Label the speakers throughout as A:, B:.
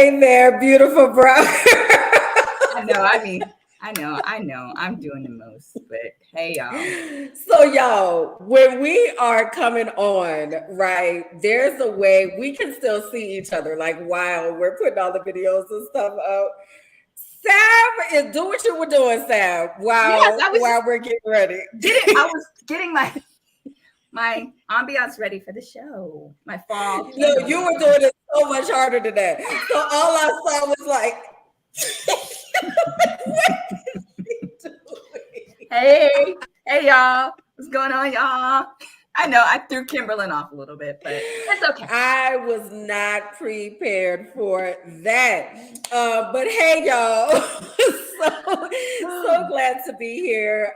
A: Hey there, beautiful bro.
B: I know. I'm doing the most, but hey, y'all.
A: So, y'all, when we are coming on, right, there's a way we can still see each other, like while we're putting all the videos and stuff up. Sab is do what you were doing, Sab,
B: Yes,
A: while we're getting ready.
B: I was getting my ambiance ready for the show. My fall.
A: No, you were doing it so much harder than that. So all I saw was like,
B: Hey, y'all. What's going on, y'all? I know I threw Kimberland off a little bit, but that's okay.
A: I was not prepared for that. But hey, y'all. so glad to be here.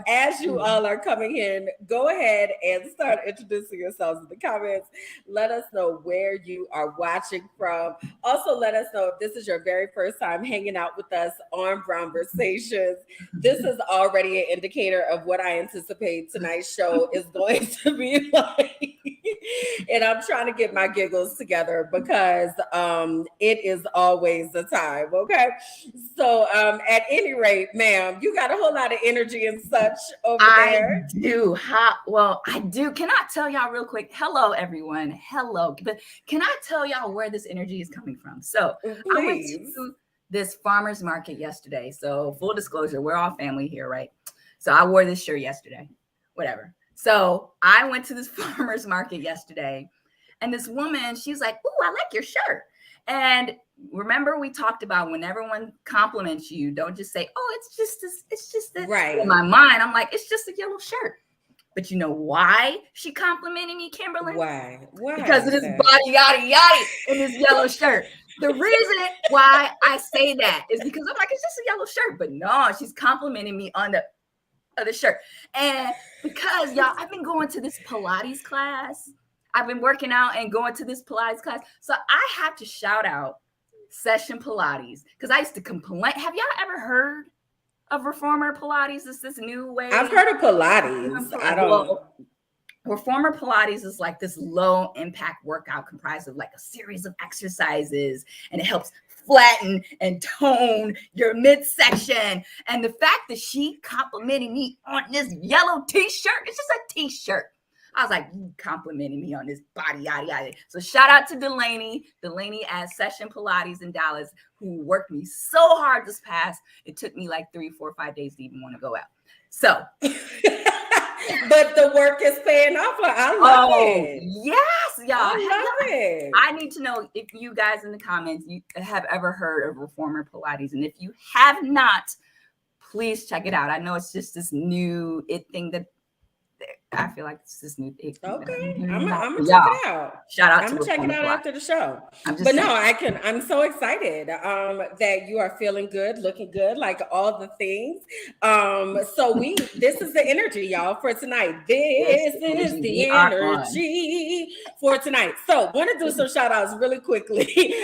A: As you all are coming in, go ahead and start introducing yourselves in the comments. Let us know where you are watching from. Also, let us know if this is your very first time hanging out with us on Brownversations. This is already an indicator of what I anticipate tonight's show is going to be like. And I'm trying to get my giggles together because it is always the time. Okay. So at any rate, ma'am, you got a whole lot of energy and such over there.
B: I do. Can I tell y'all real quick? Hello, everyone. Hello. But can I tell y'all where this energy is coming from? So
A: Please.
B: I went to this farmer's market yesterday. So full disclosure, we're all family here, right? So I wore this shirt yesterday. Whatever. So I went to this farmer's market yesterday, and this woman, she's like, "Ooh, I like your shirt." And remember, we talked about when everyone compliments you, don't just say, "Oh, it's just this."
A: Right.
B: In my mind, I'm like, it's just a yellow shirt. But you know why she complimented me, Kimberland?
A: Why?
B: Because of this body yada yada in this yellow shirt. The reason why I say that is because I'm like, it's just a yellow shirt. But no, she's complimenting me on the shirt. And because y'all, I've been going to this Pilates class. I've been working out and going to this Pilates class. So I have to shout out Session Pilates because I used to complain. Have y'all ever heard of Reformer Pilates? Is this new way?
A: I've heard of Pilates. I don't know.
B: Reformer Pilates is like this low impact workout comprised of like a series of exercises, and it helps flatten and tone your midsection. And the fact that she complimented me on this yellow t-shirt, it's just a t-shirt. I was like, you complimenting me on this body, yada, yada. So shout out to Delaney at Session Pilates in Dallas, who worked me so hard this past. It took me like 3, 4, 5 days to even want to go out. So.
A: But the work is paying off. I love it.
B: Yes, y'all.
A: I love it.
B: I need to know if you guys in the comments you have ever heard of Reformer Pilates. And if you have not, please check it out. I know it's just this new thing that I feel like it's this new thing.
A: Okay. I'm gonna check it out.
B: Shout out
A: I'm
B: to
A: gonna check it out
B: Pilates.
A: after the show.
B: But
A: no, I'm so excited that you are feeling good, looking good, like all the things. So this is the energy, y'all, for tonight. This is the energy for tonight. So want to do some shout outs really quickly.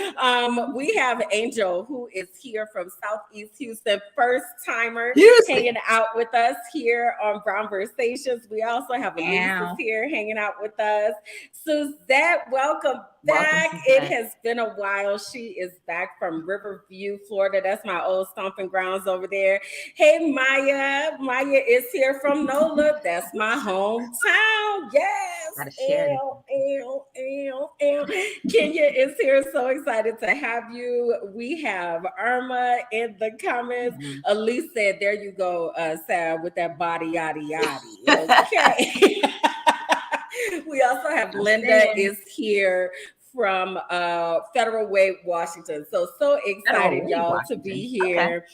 A: We have Angel, who is here from Southeast Houston, first timer hanging out with us here on Brownversations. We also have Elise here hanging out with us. Suzette, welcome back. It has been a while. She is back from Riverview, Florida. That's my old stomping grounds over there. Hey, Maya. Maya is here from NOLA. That's my hometown. Yes. Kenya is here. So excited to have you. We have Irma in the comments. Elise said, there you go, Sam, with that body, yada, yada. Okay. We also have Linda is here from Federal Way, Washington. So excited, y'all, to be here.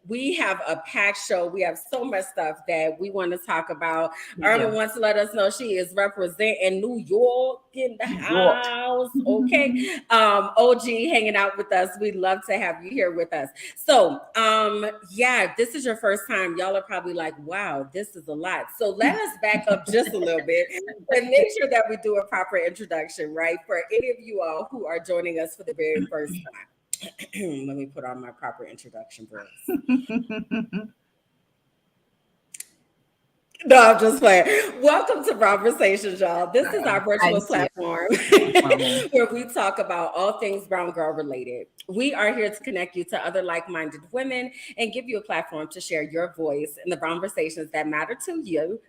A: We have a packed show. We have so much stuff that we want to talk about. Irma wants to let us know she is representing New York in the house. Okay. OG hanging out with us. We'd love to have you here with us. So if this is your first time, y'all are probably like, wow, this is a lot. So let us back up just a little bit and make sure that we do a proper introduction, right? For any of you all who are joining us for the very first time. Let me put on my proper introduction voice. No, I'm just playing. Welcome to Conversations, y'all. This is our virtual platform where we talk about all things brown girl related. We are here to connect you to other like-minded women and give you a platform to share your voice in the conversations that matter to you,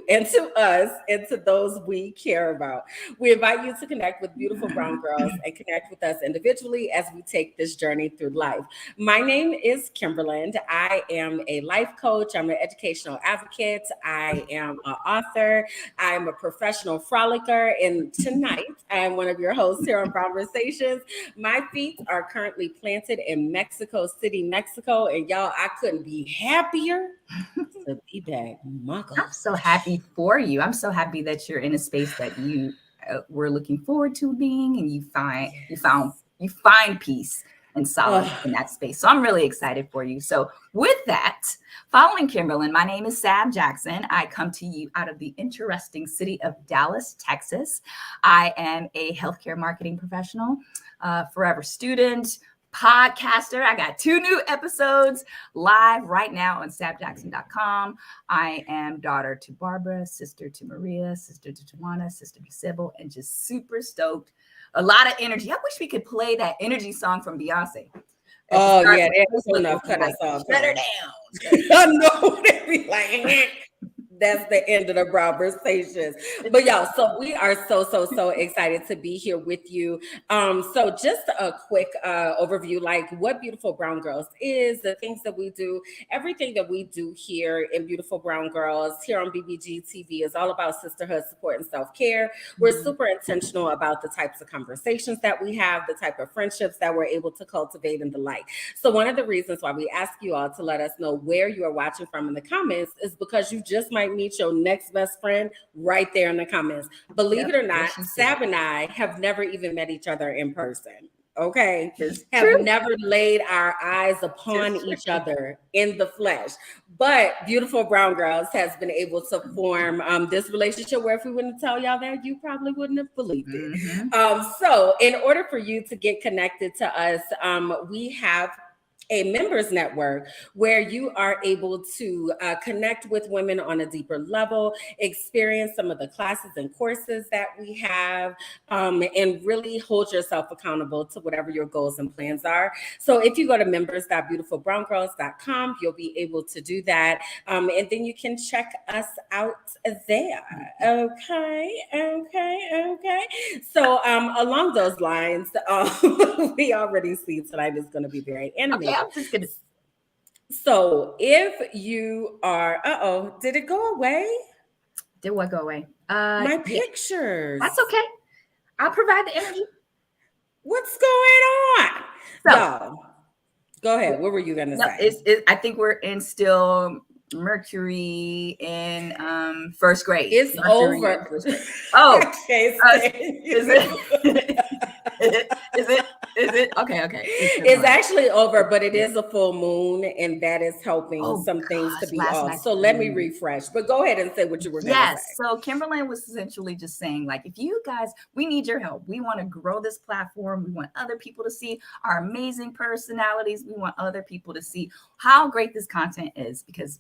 A: and to us, and to those we care about. We invite you to connect with beautiful brown girls and connect with us individually as we take this journey through life. My name is Kimberland. I am a life coach. I'm an educational advocate. I am an author. I'm a professional frolicker. And tonight, I am one of your hosts here on Conversations. My feet are currently planted in Mexico City, Mexico. And y'all, I couldn't be happier to be back.
B: I'm so happy for you. I'm so happy that you're in a space that you were looking forward to being, and you find peace and solace in that space. So I'm really excited for you. So with that, following Kimberland, my name is Sab Jackson. I come to you out of the interesting city of Dallas, Texas. I am a healthcare marketing professional, forever student, podcaster. I got 2 new episodes live right now on sabjackson.com. I am daughter to Barbara, sister to Maria, sister to Tawana, sister to Sybil, and just super stoked. A lot of energy. I wish we could play that energy song from Beyonce.
A: Oh, yeah, that's enough. Cut us off.
B: Shut her down.
A: I know. They be like, that's the end of the conversations. But y'all, so we are so excited to be here with you. So just a quick overview, like what Beautiful Brown Girls is, the things that we do, everything that we do here in Beautiful Brown Girls here on BBG TV is all about sisterhood, support, and self-care. We're super intentional about the types of conversations that we have, the type of friendships that we're able to cultivate and the like. So one of the reasons why we ask you all to let us know where you are watching from in the comments is because you just might meet your next best friend right there in the comments. Believe it or not, Sab and I have never even met each other in person. Okay, have never laid our eyes upon each other in the flesh. But Beautiful Brown Girls has been able to form this relationship where if we wouldn't tell y'all that, you probably wouldn't have believed it. So in order for you to get connected to us, we have a members network where you are able to connect with women on a deeper level, experience some of the classes and courses that we have, and really hold yourself accountable to whatever your goals and plans are. So if you go to members.beautifulbrowngirls.com, you'll be able to do that. And then you can check us out there. Okay. So along those lines, we already see tonight is going to be very animated.
B: I'm just gonna.
A: So if you are, did it go away?
B: Did what go away?
A: My pictures.
B: That's okay. I'll provide the energy.
A: What's going on? So, go ahead. What were you gonna say?
B: I think we're in still Mercury in first grade.
A: It's
B: Mercury
A: over.
B: Oh,
A: okay,
B: is it? Is it? Okay.
A: It's actually over, but it is a full moon, and that is helping some things to be off. So let me refresh. But go ahead and say what you were going to say.
B: Yes. So Kimberland was essentially just saying, like, if you guys, we need your help. We want to grow this platform. We want other people to see our amazing personalities. We want other people to see how great this content is because,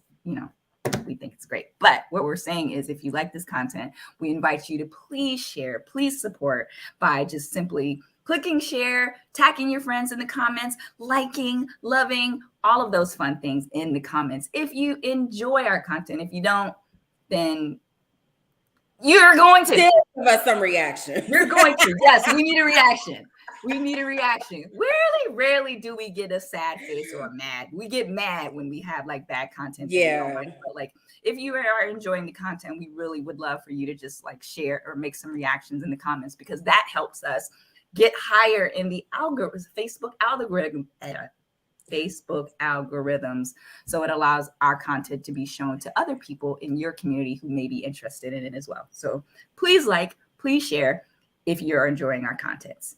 B: we think it's great. But what we're saying is if you like this content, we invite you to please share, please support by just simply clicking share, tagging your friends in the comments, liking, loving, all of those fun things in the comments. If you enjoy our content, if you don't, then you're going to
A: give us some reaction.
B: You're going to. Yes, we need a reaction. We need a reaction. Rarely do we get a sad face or mad. We get mad when we have like bad content.
A: Yeah.
B: But like if you are enjoying the content, we really would love for you to just like share or make some reactions in the comments because that helps us get higher in the Facebook algorithms. So it allows our content to be shown to other people in your community who may be interested in it as well. So please please share if you're enjoying our contents.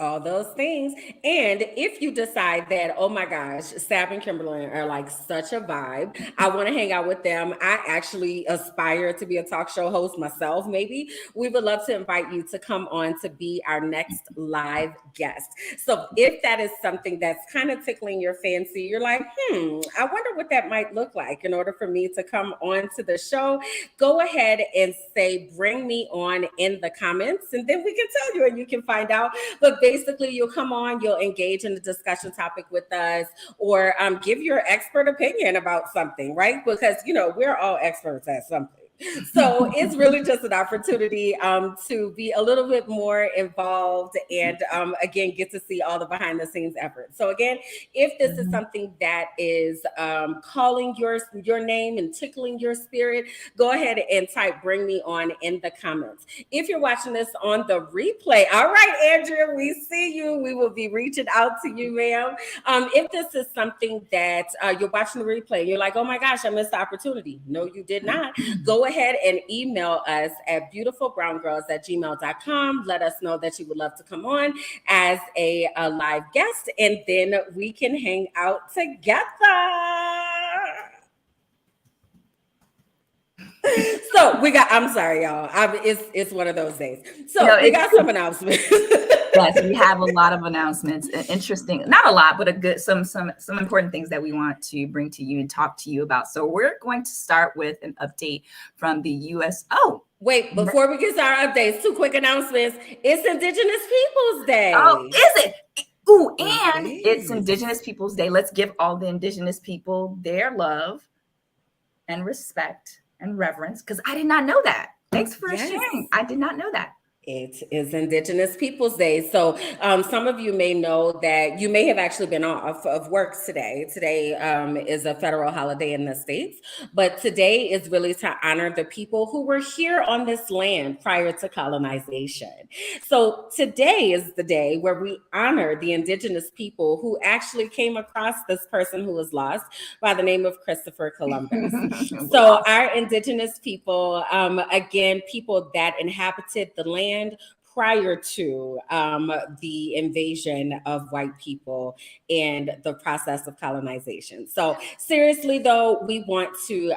A: All those things. And if you decide that, oh my gosh, Sab and Kimberland are like such a vibe, I want to hang out with them. I actually aspire to be a talk show host myself, maybe. We would love to invite you to come on to be our next live guest. So if that is something that's kind of tickling your fancy, you're like, I wonder what that might look like in order for me to come on to the show, go ahead and say, bring me on in the comments, and then we can tell you and you can find out. But basically, you'll come on, you'll engage in the discussion topic with us, or give your expert opinion about something, right? Because, we're all experts at something. So it's really just an opportunity to be a little bit more involved and again, get to see all the behind the scenes efforts. So again, if this is something that is calling your name and tickling your spirit, go ahead and type "bring me on" in the comments. If you're watching this on the replay, all right, Andrea, we see you. We will be reaching out to you, ma'am. If this is something that you're watching the replay, you're like, oh my gosh, I missed the opportunity. No, you did not. Go ahead and email us at beautifulbrowngirls@gmail.com. Let us know that you would love to come on as a live guest, and then we can hang out together. So I'm sorry, y'all. It's one of those days. So we got some announcements.
B: Yes, we have a lot of announcements. Interesting, not a lot, but some important things that we want to bring to you and talk to you about. So we're going to start with an update from the U.S. Oh,
A: wait, before we get started updates, 2 quick announcements. It's Indigenous Peoples Day.
B: Oh, is it? Ooh, and it's Indigenous Peoples Day. Let's give all the Indigenous people their love and respect and reverence, because I did not know that. Thanks for sharing. I did not know that.
A: It is Indigenous Peoples Day. So some of you may know that you may have actually been off of work today. Today is a federal holiday in the States, but today is really to honor the people who were here on this land prior to colonization. So today is the day where we honor the Indigenous people who actually came across this person who was lost by the name of Christopher Columbus. So our Indigenous people, again, people that inhabited the land prior to the invasion of white people and the process of colonization. So seriously, though, we want to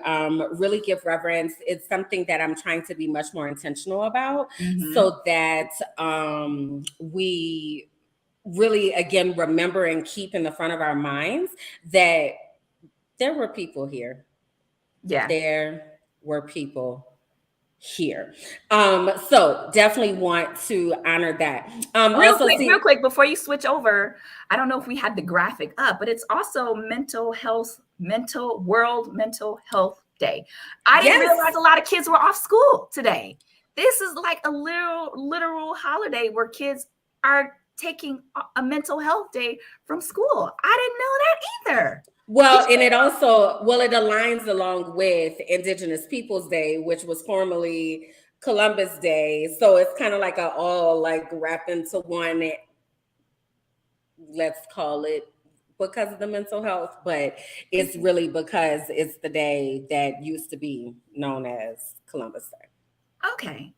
A: really give reverence. It's something that I'm trying to be much more intentional about, so that we really, again, remember and keep in the front of our minds that there were people here.
B: Yeah.
A: There were people here. So definitely want to honor that.
B: Real quick, before you switch over, I don't know if we had the graphic up, but it's also World Mental Health Day. I didn't realize a lot of kids were off school today. This is like a literal holiday where kids are taking a mental health day from school. I didn't know that either.
A: Well, and it aligns along with Indigenous Peoples Day, which was formerly Columbus Day. So it's kind of like all like wrapped into one, let's call it, because of the mental health, but it's really because it's the day that used to be known as Columbus Day.
B: Okay.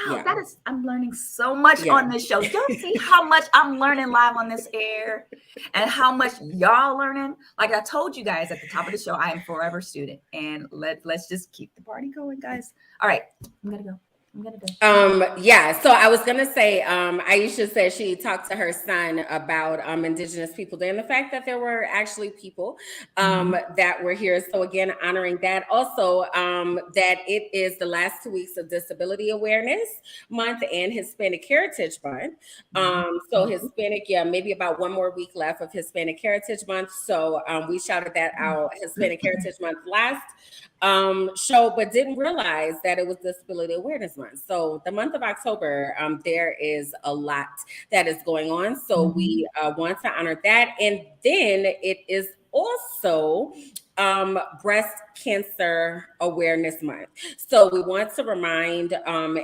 B: Wow, I'm learning so much on this show. Y'all see how much I'm learning live on this air and how much y'all learning? Like I told you guys at the top of the show, I am forever student, and let's just keep the party going, guys. All right, I'm gonna go.
A: So I was gonna say, Aisha said she talked to her son about Indigenous People Day and the fact that there were actually people that were here. So again, honoring that. Also, that it is the last 2 weeks of Disability Awareness Month and Hispanic Heritage Month. So Hispanic, maybe about 1 more week left of Hispanic Heritage Month. So we shouted that out, Hispanic Heritage Month, last show, but didn't realize that it was Disability Awareness Month. So the month of October, there is a lot that is going on. So we want to honor that. And then it is also Breast Cancer Awareness Month. So we want to remind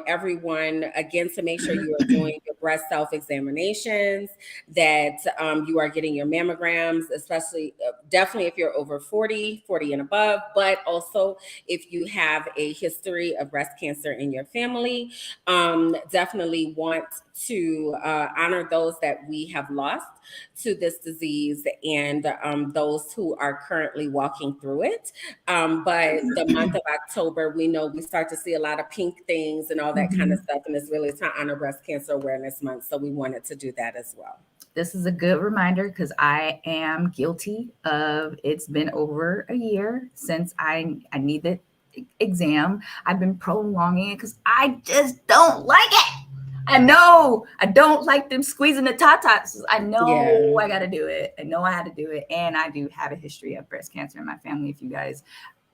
A: everyone again to make sure you are doing your breast self-examinations, that you are getting your mammograms, especially definitely if you're over 40 and above, but also if you have a history of breast cancer in your family. Definitely want to honor those that we have lost to this disease, and those who are currently walking through it. But the month of October, we know we start to see a lot of pink things and all that kind of stuff, and it's really to honor Breast Cancer Awareness Month. So we wanted to do that as well.
B: This is a good reminder because I am guilty of, it's been over a year since I need the exam. I've been prolonging it because I just don't like it. I know I don't like them squeezing the tatas. I know I got to do it. I know I had to do it. And I do have a history of breast cancer in my family. If you guys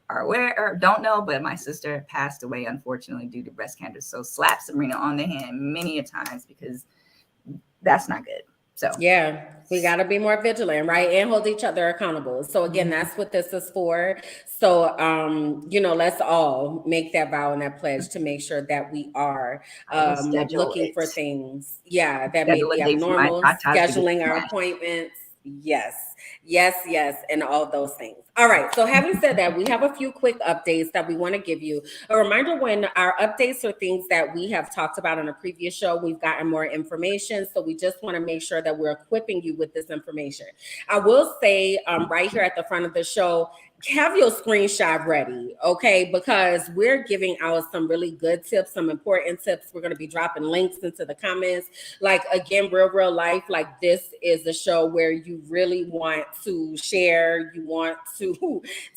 B: are aware or don't know, but my sister passed away, unfortunately, due to breast cancer. So slap Sabrina on the hand many a times because that's not good. So
A: yeah, we got to be more vigilant, right? And hold each other accountable. So again, that's what this is for. So, let's all make that vow and that pledge to make sure that we are looking for things, that may be abnormal, scheduling our appointments. Yes, and all those things. All right. So having said that, we have a few quick updates that we want to give you. A reminder, when our updates are things that we have talked about on a previous show, we've gotten more information. So we just want to make sure that we're equipping you with this information. I will say right here at the front of the show, have your screenshot ready, okay? Because we're giving out some really good tips, some important tips. We're going to be dropping links into the comments. Like, again, real life, like this is a show where you really want to share, you want to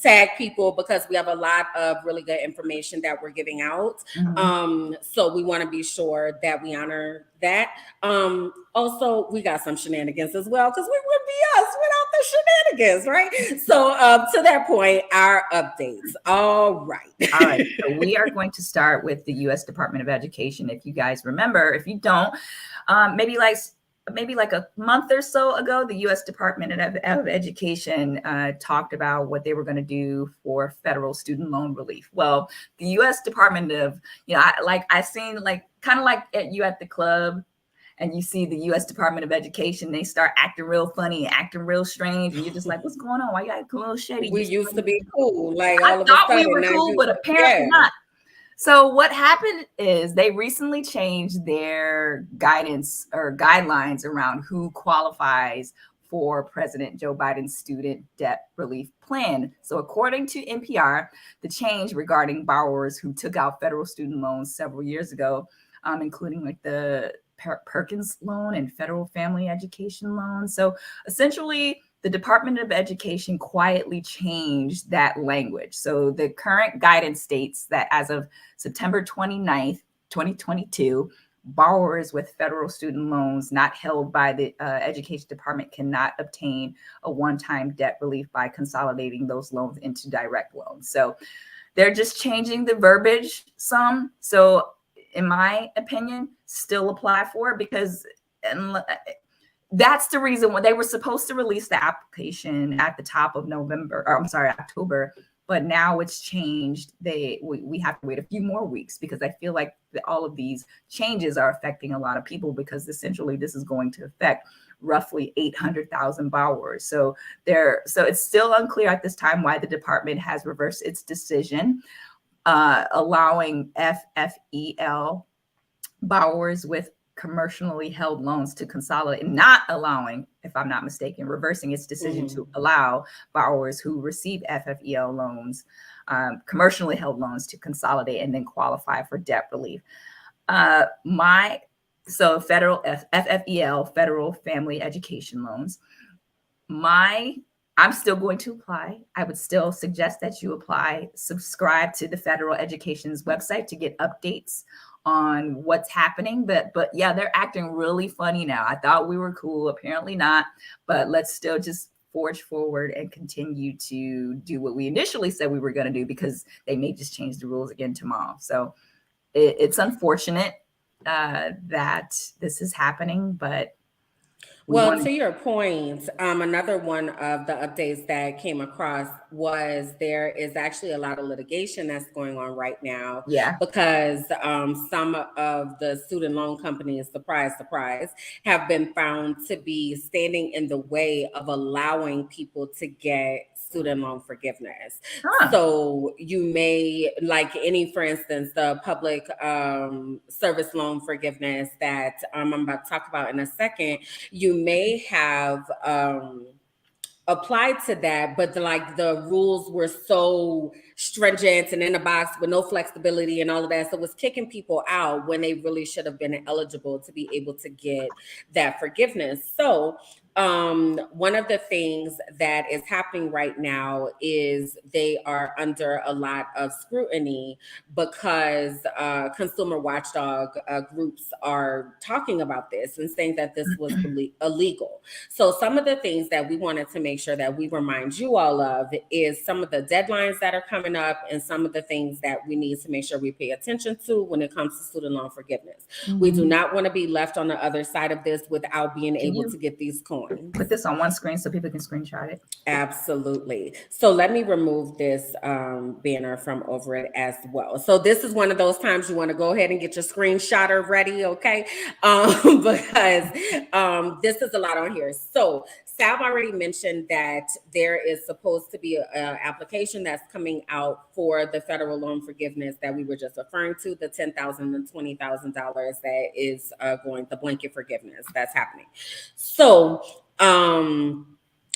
A: tag people, because we have a lot of really good information that we're giving out. So we want to be sure that we honor that. Also, we got some shenanigans as well, because we wouldn't be us without the shenanigans, right? So to that point, our updates. All right.
B: So we are going to start with the U.S. Department of Education. If you guys remember, if you don't, maybe like a month or so ago, the U.S. Department of Education talked about what they were going to do for federal student loan relief. Well, the U.S. Department of, I seen kind of like you at the club, and you see the U.S. Department of Education, they start acting real funny, acting real strange, and you're just like, what's going on? Why you got a little shady?
A: We used to be cool, like
B: I
A: all of
B: thought
A: a sudden,
B: we were cool, but apparently not. So what happened is they recently changed their guidance or guidelines around who qualifies for President Joe Biden's student debt relief plan. So according to NPR, the change regarding borrowers who took out federal student loans several years ago, including like the Perkins loan and federal family education loan. So essentially, the Department of Education quietly changed that language. So the current guidance states that as of September 29th, 2022, borrowers with federal student loans not held by the Education Department cannot obtain a one-time debt relief by consolidating those loans into direct loans. So they're just changing the verbiage some. So in my opinion, still apply for it, because that's the reason why they were supposed to release the application at the top of October, but now it's changed. We have to wait a few more weeks, because I feel like all of these changes are affecting a lot of people, because essentially this is going to affect roughly 800,000 borrowers. So it's still unclear at this time why the department has reversed its decision, allowing FFEL borrowers with commercially held loans to consolidate, not allowing, if I'm not mistaken, reversing its decision to allow borrowers who receive FFEL loans, commercially held loans, to consolidate and then qualify for debt relief. So federal FFEL, federal family education loans. I'm still going to apply. I would still suggest that you apply. Subscribe to the Federal Education's website to get updates on what's happening. But yeah, they're acting really funny now. I thought we were cool, apparently not. But let's still just forge forward and continue to do what we initially said we were going to do, because they may just change the rules again tomorrow. So it's unfortunate that this is happening, but
A: Well, to your point, another one of the updates that came across was there is actually a lot of litigation that's going on right now
B: Yeah.
A: because some of the student loan companies, surprise, surprise, have been found to be standing in the way of allowing people to get student loan forgiveness.
B: Huh.
A: So you may, like any, for instance, the public service loan forgiveness that I'm about to talk about in a second, you may have applied to that, but the rules were so stringent and in a box with no flexibility and all of that. So it was kicking people out when they really should have been eligible to be able to get that forgiveness. So one of the things that is happening right now is they are under a lot of scrutiny because consumer watchdog groups are talking about this and saying that this was illegal. So some of the things that we wanted to make sure that we remind you all of is some of the deadlines that are coming up and some of the things that we need to make sure we pay attention to when it comes to student loan forgiveness. We do not want to be left on the other side of this without being able to get these coins.
B: Put this on one screen so people can screenshot it.
A: Absolutely. So let me remove this banner from over it as well. So this is one of those times you want to go ahead and get your screenshotter ready, okay? Because this is a lot on here. So Sab already mentioned that there is supposed to be an application that's coming out for the federal loan forgiveness that we were just referring to, the $10,000 and $20,000 that is going, the blanket forgiveness that's happening. So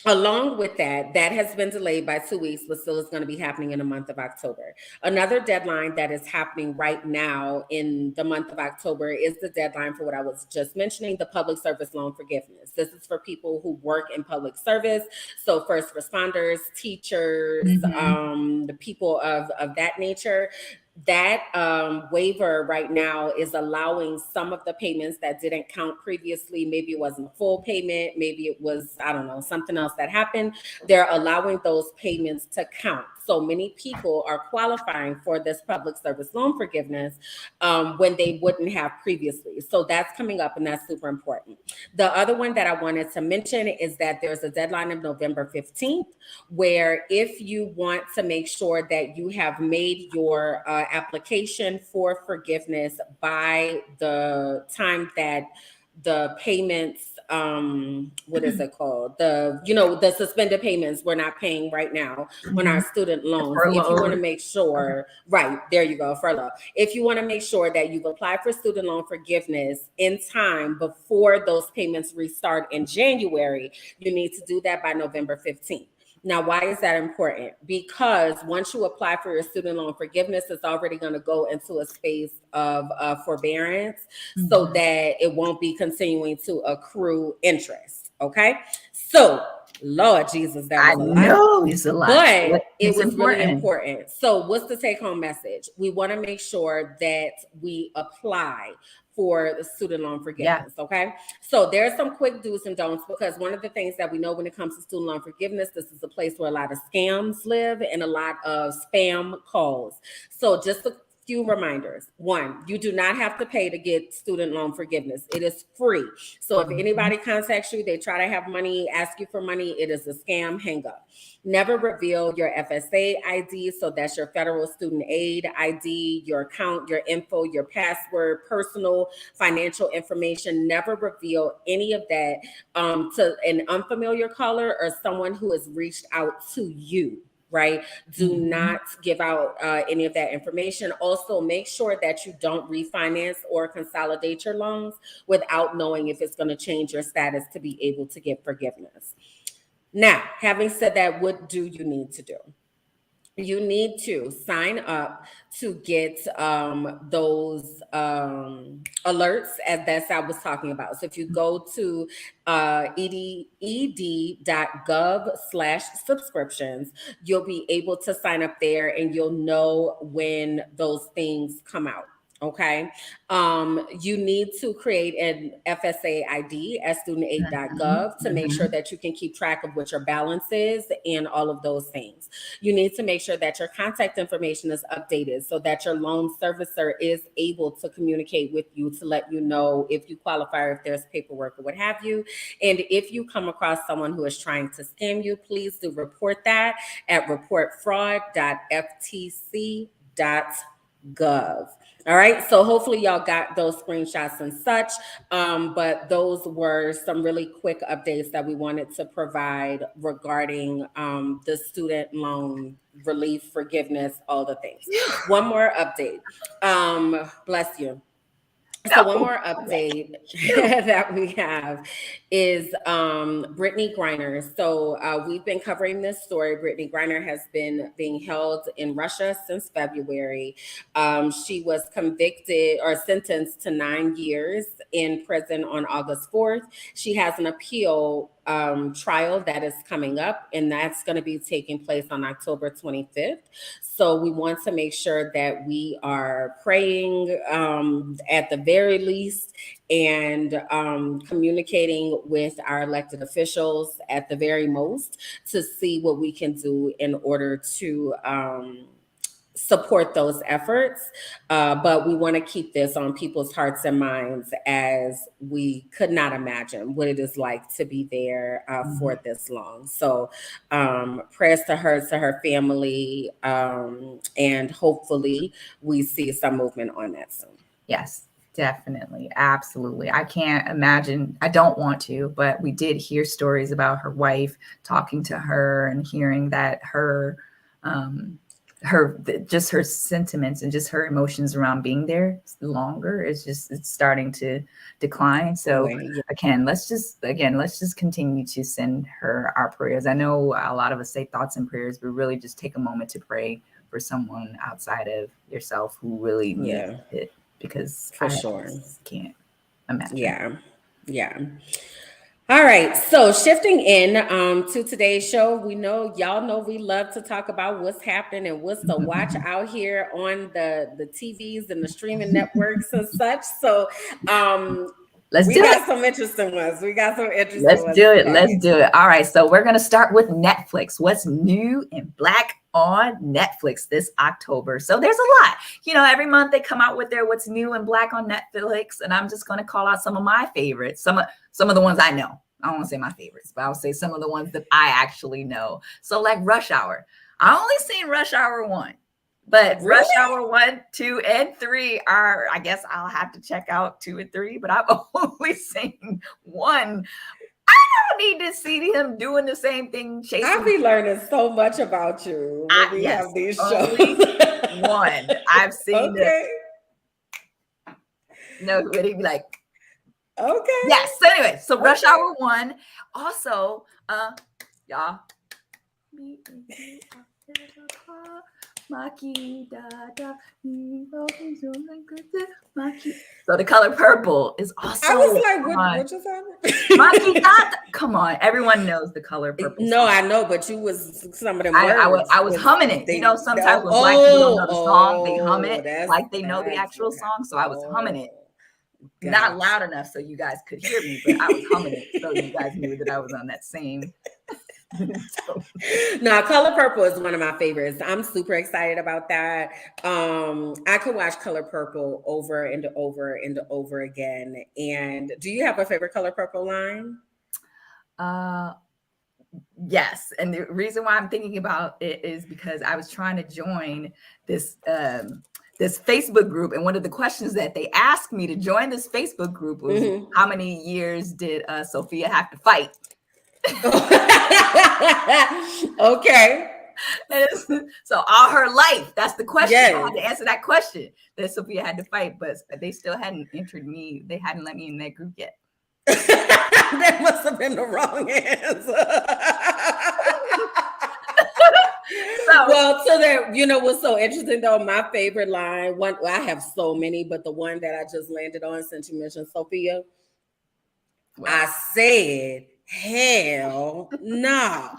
A: along with that, that has been delayed by 2 weeks, but still is going to be happening in the month of October. Another deadline that is happening right now in the month of October is the deadline for what I was just mentioning, the public service loan forgiveness. This is for people who work in public service. So first responders, teachers, the people of that nature. That waiver right now is allowing some of the payments that didn't count previously. Maybe it wasn't a full payment. Maybe it was, I don't know, something else that happened. They're allowing those payments to count. So many people are qualifying for this public service loan forgiveness when they wouldn't have previously. So that's coming up and that's super important. The other one that I wanted to mention is that there's a deadline of November 15th, where if you want to make sure that you have made your application for forgiveness by the time that the payments, what is it called? The suspended payments we're not paying right now on our student loans. If you want to make sure, right, there you go, furlough. If you want to make sure that you've applied for student loan forgiveness in time before those payments restart in January, you need to do that by November 15th. Now, why is that important? Because once you apply for your student loan forgiveness, it's already going to go into a space of forbearance so that it won't be continuing to accrue interest. Okay. So, Lord Jesus, that was a lot.
B: I know it's a lot,
A: but it was really important. So what's the take home message? We want to make sure that we apply for the student loan forgiveness. Okay. So there's some quick do's and don'ts, because one of the things that we know when it comes to student loan forgiveness, this is a place where a lot of scams live and a lot of spam calls. So just a few reminders. One, you do not have to pay to get student loan forgiveness. It is free. So if anybody contacts you, they try to have money, ask you for money, it is a scam, hang up. Never reveal your FSA ID. So that's your federal student aid ID, your account, your info, your password, personal financial information. Never reveal any of that to an unfamiliar caller or someone who has reached out to you. Right? Do not give out any of that information. Also, make sure that you don't refinance or consolidate your loans without knowing if it's going to change your status to be able to get forgiveness. Now, having said that, what do you need to do? You need to sign up to get those alerts that I was talking about. So if you go to ed.gov/subscriptions, you'll be able to sign up there and you'll know when those things come out. Okay. You need to create an FSA ID at studentaid.gov to make sure that you can keep track of what your balance is and all of those things. You need to make sure that your contact information is updated so that your loan servicer is able to communicate with you to let you know if you qualify or if there's paperwork or what have you. And if you come across someone who is trying to scam you, please do report that at reportfraud.ftc.gov. All right. So hopefully y'all got those screenshots and such. But those were some really quick updates that we wanted to provide regarding the student loan relief, forgiveness, all the things. One more update. Bless you. So one more update that we have is Brittany Griner. So we've been covering this story. Brittany Griner has been being held in Russia since February. She was convicted or sentenced to 9 years in prison on August 4th. She has an appeal trial that is coming up, and that's going to be taking place on October 25th. So we want to make sure that we are praying at the very least and communicating with our elected officials at the very most to see what we can do in order to support those efforts. But we want to keep this on people's hearts and minds as we could not imagine what it is like to be there for this long. So prayers to her family, and hopefully we see some movement on that soon.
B: Yes, definitely. Absolutely. I can't imagine. I don't want to, but we did hear stories about her wife talking to her and hearing that her just her sentiments and just her emotions around being there longer it's starting to decline. So again, let's just continue to send her our prayers. I know a lot of us say thoughts and prayers, but really just take a moment to pray for someone outside of yourself who really needs it, because
A: for sure
B: can't imagine.
A: Yeah. All right, so shifting in to today's show, we know y'all know we love to talk about what's happening and what's to watch out here on the TVs and the streaming networks and such. So we got some interesting ones. Let's
B: do it. All right, so we're gonna start with Netflix. What's new and Black on Netflix this October? So there's a lot. Every month they come out with their what's new and Black on Netflix, and I'm just gonna call out some of my favorites. Some of the ones I know. I don't want to say my favorites, but I'll say some of the ones that I actually know. So like Rush Hour. I only seen Rush Hour 1. But really? Rush Hour 1, 2, and 3 are, I guess I'll have to check out 2 and 3, but I've only seen 1. I don't need to see him doing the same thing. Chasing.
A: I'll be learning so much about you when we have these shows.
B: 1. I've seen it. No, would he be like,
A: okay.
B: Yes. So anyway, so Rush Hour 1. Also, y'all. So The Color Purple is also.
A: I was like, what just happened?
B: Come on, everyone knows The Color Purple.
A: No, I know, but you was some of them.
B: I was humming it. Sometimes when black people don't know the song, they hum it like they know the actual song. So I was humming it. Not loud enough so you guys could hear me, but I was humming it so you guys knew that I was on that same.
A: No, Color Purple is one of my favorites. I'm super excited about that. I could watch Color Purple over and over and over again. And do you have a favorite Color Purple line?
B: Yes. And the reason why I'm thinking about it is because I was trying to join this Facebook group, and one of the questions that they asked me to join this Facebook group was, how many years did Sophia have to fight?
A: Okay.
B: So all her life, that's the question. Yes. I had to answer that question that Sophia had to fight, but they still hadn't entered me. They hadn't let me in that group yet.
A: That must have been the wrong answer. So that, what's so interesting though, my favorite line, I have so many, but the one that I just landed on since you mentioned Sophia, I said, hell no.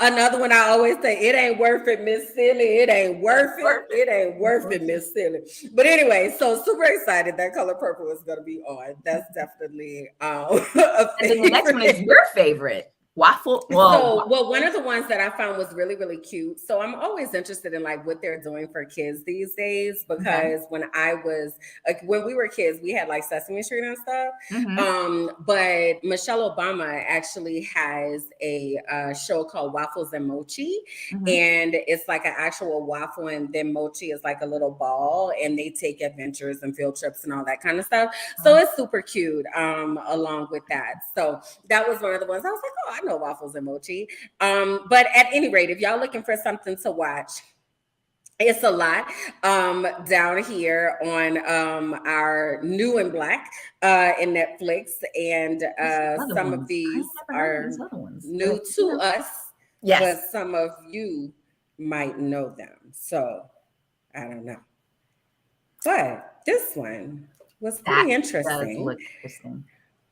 A: Another one I always say, it ain't worth it, Miss Silly. It ain't worth it. It ain't worth it, Miss Silly. But anyway, so super excited that Color Purple is going to be on. That's definitely a
B: And then the next one is your favorite. Waffle.
A: Well, one of the ones that I found was really, really cute. So I'm always interested in like what they're doing for kids these days, because when I was like, when we were kids, we had like Sesame Street and stuff. But Michelle Obama actually has a show called Waffles and Mochi, and it's like an actual waffle, and then mochi is like a little ball, and they take adventures and field trips and all that kind of stuff. So it's super cute. Along with that, so that was one of the ones I was like, oh, I know Waffles and Mochi. But at any rate, if y'all looking for something to watch, it's a lot down here on our New and Black in Netflix, and some of these are new to us, but some of you might know them. So I don't know, but this one was pretty interesting.
B: Does look interesting.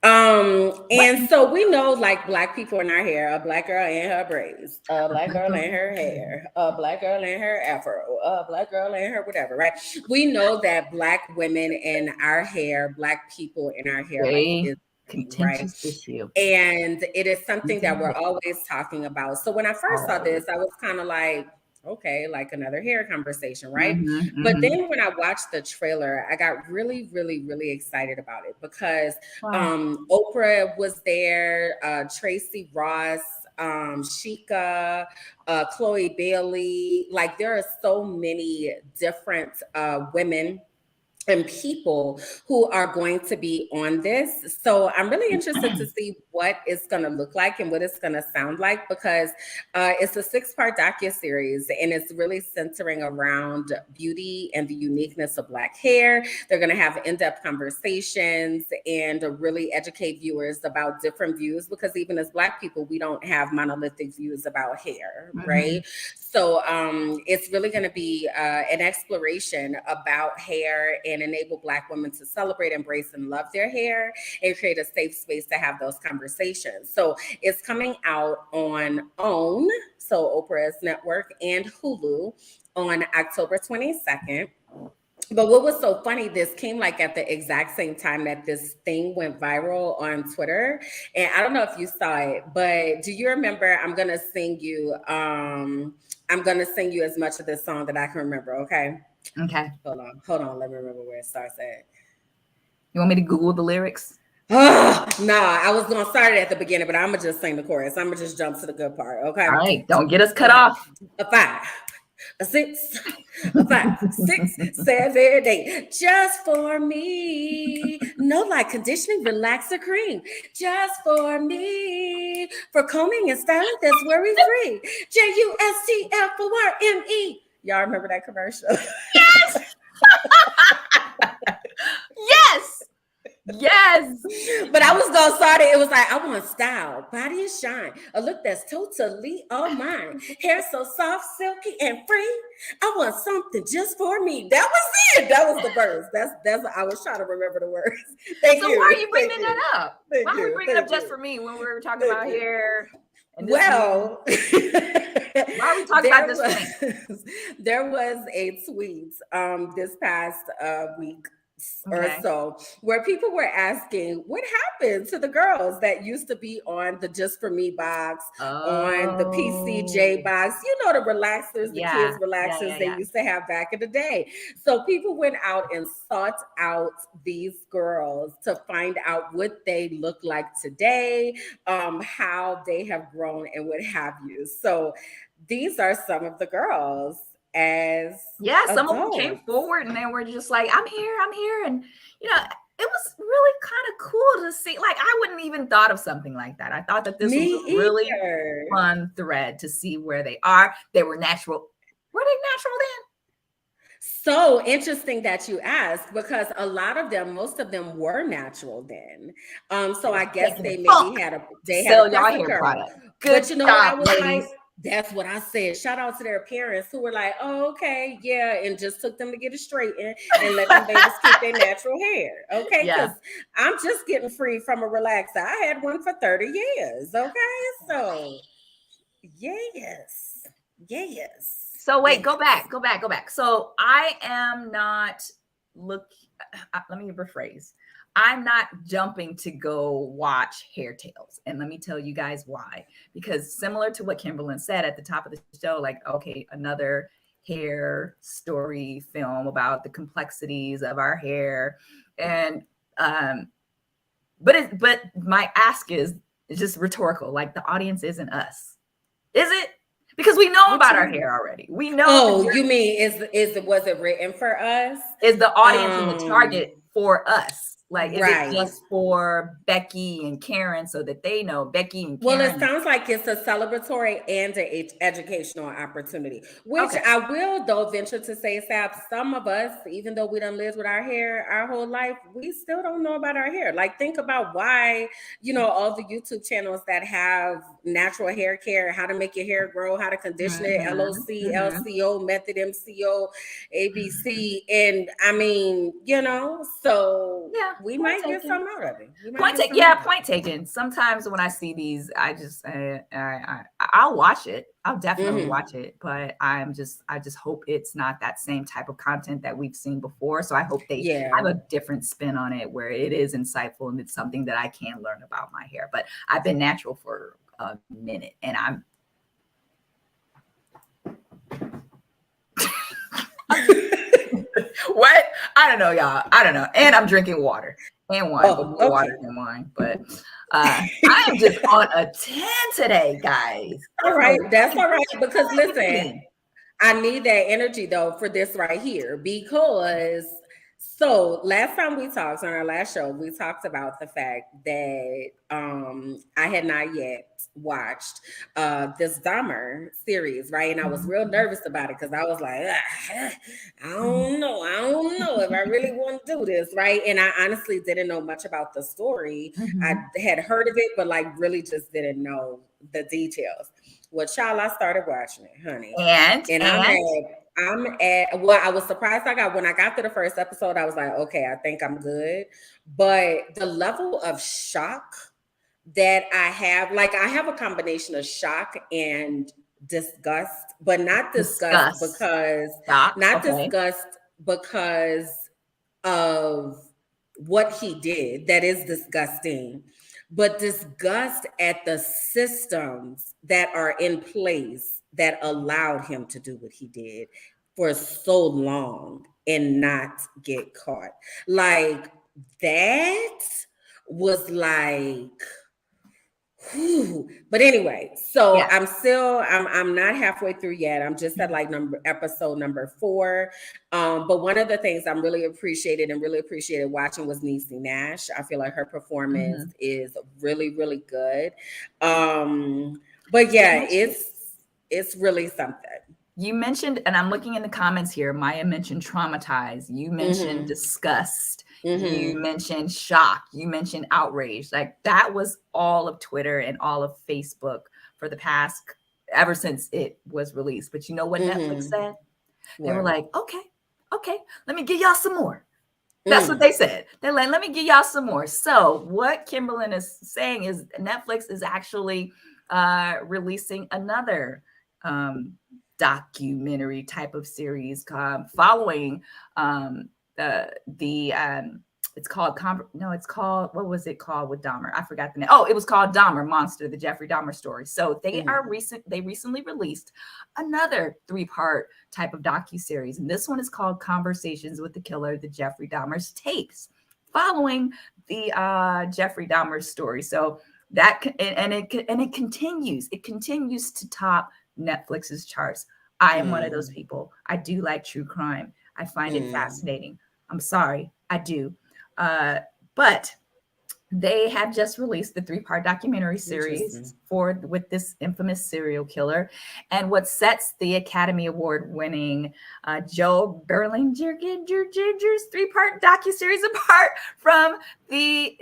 A: And so we know like Black people in our hair, a Black girl in her braids, a Black girl in her hair, a Black girl in her afro, a Black girl in her whatever, right? We know that Black women in our hair, Black people in our hair, like, is contentious issue. And it is something that we're always talking about. So when I first saw this, I was kind of like, okay, like another hair conversation, right? But then when I watched the trailer, I got really, really, really excited about it, because Oprah was there, Tracy Ross, Sheikah, Chloe Bailey. Like, there are so many different women and people who are going to be on this. So I'm really interested to see what it's going to look like and what it's going to sound like, because it's a 6-part docuseries, and it's really centering around beauty and the uniqueness of Black hair. They're going to have in-depth conversations and really educate viewers about different views, because even as Black people, we don't have monolithic views about hair, right? So it's really going to be an exploration about hair, and enable Black women to celebrate, embrace, and love their hair, and create a safe space to have those conversations. So it's coming out on OWN, so Oprah's network, and Hulu on October 22nd. But what was so funny, this came like at the exact same time that this thing went viral on Twitter. And I don't know if you saw it, but do you remember? I'm going to sing you as much of this song that I can remember. Okay. Hold on. Let me remember where it starts at.
B: You want me to Google the lyrics?
A: Nah, I was going to start it at the beginning, but I'm going to just sing the chorus. I'm going to just jump to the good part. Okay.
B: All right. Don't get us cut off.
A: A 5, a 6, a 5, 6, 7, 8, just for me. No light conditioning, relaxer cream, just for me. For combing and styling, that's worry free. JUSTFORME. Y'all remember that commercial?
B: Yes. Yes.
A: But I was gonna start it. It was like, I want style, body and shine, a look that's totally all mine. Hair so soft, silky, and free. I want something just for me. That was it. That was the verse. That's. I was trying to remember the words. Thank you.
B: So why are you bringing that up? Why are we bringing it up just for me when we were talking about hair?
A: Well,
B: why are we talking about this thing?
A: There was a tweet this past week or so, where people were asking what happened to the girls that used to be on the Just For Me box, on the PCJ box, you know, the relaxers, the kids relaxers they used to have back in the day. So people went out and sought out these girls to find out what they look like today, how they have grown and what have you. So these are some of the girls. Some
B: of them came forward and they were just like, I'm here, and you know, it was really kind of cool to see. Like, I wouldn't even thought of something like that. I thought that this was a really fun thread to see where they are. They were natural. Were they natural then?
A: So interesting that you asked, because a lot of them, most of them were natural then. So I guess they maybe had a hair product. But you know what I was like? That's what I said. Shout out to their parents who were like, oh, okay, yeah, and just took them to get it straightened and let them babies keep their natural hair. Okay, because I'm just getting free from a relaxer. I had one for 30 years. Okay, so Yes. Yes.
B: So wait,
A: Yes.
B: go back. So I am not let me rephrase. I'm not jumping to go watch Hair Tales. And let me tell you guys why. Because similar to what Kimberland said at the top of the show, like, okay, another hair story film about the complexities of our hair. And but my ask is just rhetorical. Like, the audience isn't us. Is it? Because we know
A: What
B: about
A: you
B: our
A: mean?
B: hair already. We know
A: Oh, you mean was it written for us?
B: is the audience and the target for us? Like, is it
A: Right.
B: just for Becky and Karen so that they know Becky and
A: Well, it
B: Karen?
A: sounds like it's a celebratory and an educational opportunity, which
B: Okay.
A: I will, though, venture to say, Sab, some of us, even though we done lived with our hair our whole life, we still don't know about our hair. Like, think about why, all the YouTube channels that have natural hair care, how to make your hair grow, how to condition it, LOC, LCO, method MCO, ABC. And I mean, so
B: Yeah,
A: we
B: point
A: might get
B: taken.
A: some out of it. We might
B: Point
A: get
B: taken.
A: some out
B: Yeah,
A: of it.
B: point taken. Sometimes when I see these, I just I'll watch it. I'll definitely watch it, but I just hope it's not that same type of content that we've seen before. So I hope they have a different spin on it where it is insightful and it's something that I can learn about my hair. But I've been natural for a minute, and I'm what? I don't know, y'all. I don't know. And I'm drinking water and wine, but more water than wine. But I am just on a 10 today, guys.
A: All right, that's all right. Because listen, I need that energy though for this right here. Because so last time we talked on our last show, we talked about the fact that I had not yet watched this Dahmer series, right? And I was real nervous about it because I was like, I don't know if I really want to do this, right? And I honestly didn't know much about the story. I had heard of it, but like really just didn't know the details. Well, child, I started watching it, honey. And I was surprised when I got to the first episode, I was like, okay, I think I'm good. But the level of shock that I have, like I have a combination of shock and disgust, but not disgust because of what he did. That is disgusting, but disgust at the systems that are in place that allowed him to do what he did for so long and not get caught. Like that was like, whew. But anyway, so I'm not halfway through yet. I'm just at like episode number 4. But one of the things I'm really appreciated watching was Niecy Nash. I feel like her performance is really, really good. But yeah, it's really something.
B: You mentioned, and I'm looking in the comments here, Maya mentioned traumatized. You mentioned disgust. You mentioned shock. You mentioned outrage. Like, that was all of Twitter and all of Facebook for the past, ever since it was released. But you know what Netflix said? They were like, okay, let me give y'all some more. That's what they said. They're like, let me give y'all some more. So what Kimberland is saying is Netflix is actually releasing another documentary type of series following it's called what was it called with Dahmer? I forgot the name. Oh, it was called Dahmer Monster, the Jeffrey Dahmer story. So they recently released another 3-part type of docuseries, and this one is called Conversations with the Killer, the Jeffrey Dahmer's tapes, following the Jeffrey Dahmer story. So that it continues to top Netflix's charts. I am one of those people. I do like true crime. I find it fascinating. I'm sorry, I do. But they have just released the 3-part documentary series with this infamous serial killer. And what sets the Academy Award winning Joe Berlinger's 3-part docuseries apart from the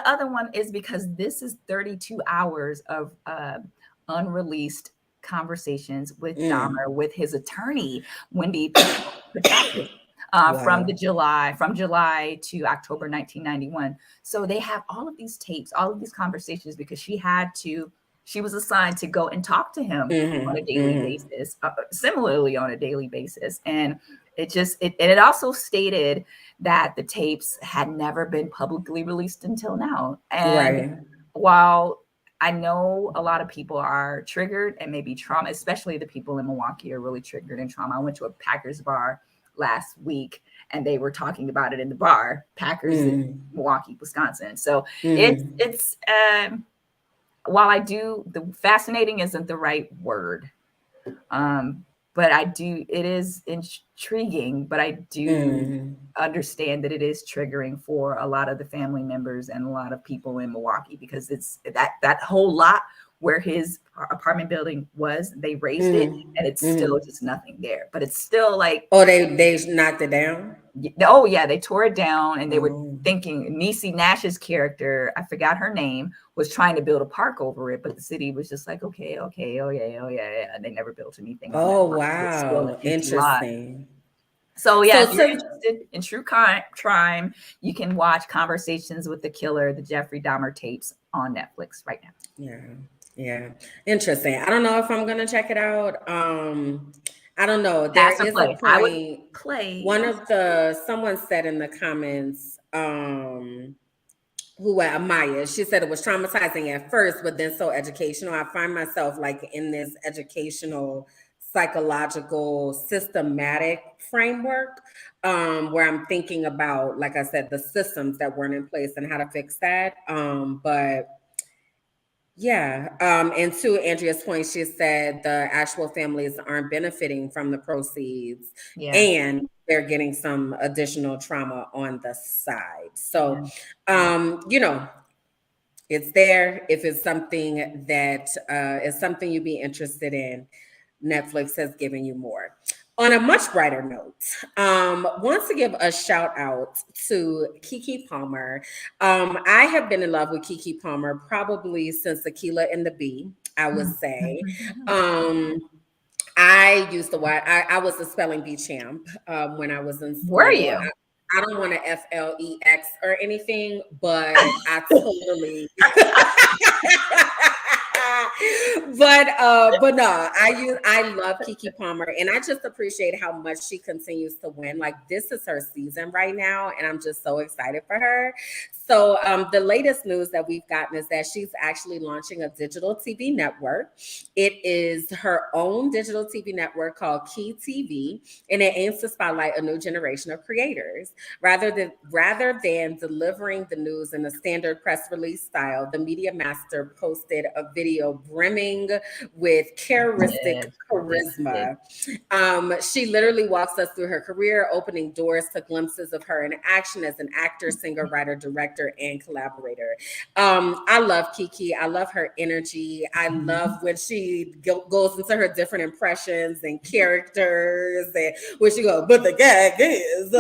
B: other one is because this is 32 hours of unreleased conversations with Dahmer, with his attorney, Wendy Patapsky. From July to October 1991. So they have all of these tapes, all of these conversations, because she had to she was assigned to go and talk to him on a daily basis, similarly on a daily basis. And it also stated that the tapes had never been publicly released until now. And while I know a lot of people are triggered and maybe trauma, especially the people in Milwaukee are really triggered and trauma. I went to a Packers bar last week and they were talking about it in the bar, Packers in Milwaukee, Wisconsin. So it's while the fascinating isn't the right word. But it is intriguing, but I do understand that it is triggering for a lot of the family members and a lot of people in Milwaukee, because it's that whole lot where his apartment building was, they raised it and it's still just nothing there, but it's still like,
A: oh, they knocked it down.
B: Oh yeah, they tore it down, and they were thinking Niecy Nash's character, I forgot her name, was trying to build a park over it, but the city was just like, okay, oh yeah, and they never built anything.
A: Oh wow, interesting.
B: So yeah, if you're interested in true crime, you can watch Conversations with the Killer, the Jeffrey Dahmer tapes on Netflix right now.
A: Yeah, interesting. I don't know if I'm gonna check it out. I don't know. There is a point.
B: I would play.
A: Someone said in the comments, Maya, she said it was traumatizing at first, but then so educational. I find myself like in this educational, psychological, systematic framework, where I'm thinking about, like I said, the systems that weren't in place and how to fix that. But yeah. And to Andrea's point, she said the actual families aren't benefiting from the proceeds and they're getting some additional trauma on the side. So, it's there. If it's something that is something you'd be interested in, Netflix has given you more. On a much brighter note, wants to give a shout out to Keke Palmer. I have been in love with Keke Palmer probably since Aquila and the Bee, I would say. I used to watch, I was a spelling bee champ when I was in school.
B: Were you?
A: I don't want to FLEX or anything, but I totally but no, I love Keke Palmer, and I just appreciate how much she continues to win. Like, this is her season right now, and I'm just so excited for her. So the latest news that we've gotten is that she's actually launching a digital TV network. It is her own digital TV network called Key TV, and it aims to spotlight a new generation of creators. Rather than delivering the news in a standard press release style, the media master posted a video brimming with charisma. She literally walks us through her career, opening doors to glimpses of her in action as an actor, singer, writer, director, and collaborator. I love Keke. I love her energy. I love when she goes into her different impressions and characters, and when she goes, but the gag is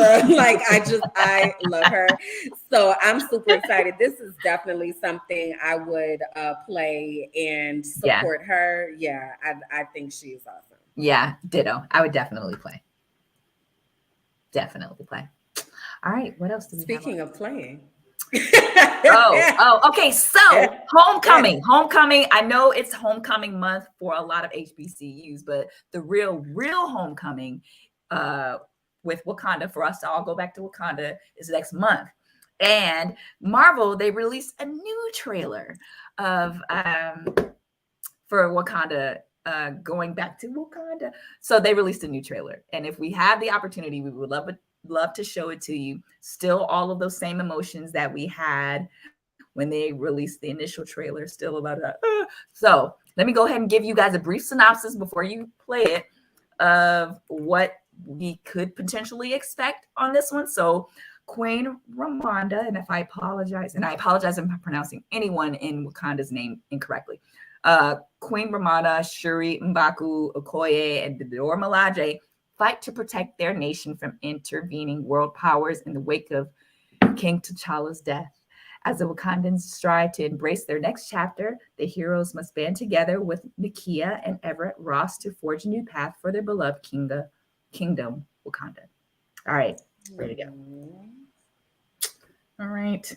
A: I love her. So I'm super excited. This is definitely something I would play and support her. Yeah, I think she's awesome.
B: Yeah, ditto. I would definitely play. All right, what else do we have?
A: Speaking of playing.
B: Okay. So homecoming. I know it's homecoming month for a lot of HBCUs, but the real homecoming with Wakanda, for us to all go back to Wakanda, is next month. And Marvel, they released a new trailer of for Wakanda, going back to Wakanda. So they released a new trailer, and if we have the opportunity, we would love to show it to you. Still all of those same emotions that we had when they released the initial trailer, still about that. So let me go ahead and give you guys a brief synopsis before you play it of what we could potentially expect on this one. So Queen Ramonda, and I apologize if I'm pronouncing anyone in Wakanda's name incorrectly. Queen Ramonda, Shuri M'Baku, Okoye, and Dora Milaje fight to protect their nation from intervening world powers in the wake of King T'Challa's death. As the Wakandans strive to embrace their next chapter, the heroes must band together with Nakia and Everett Ross to forge a new path for their beloved kingdom, Wakanda. All right, ready to go. All right.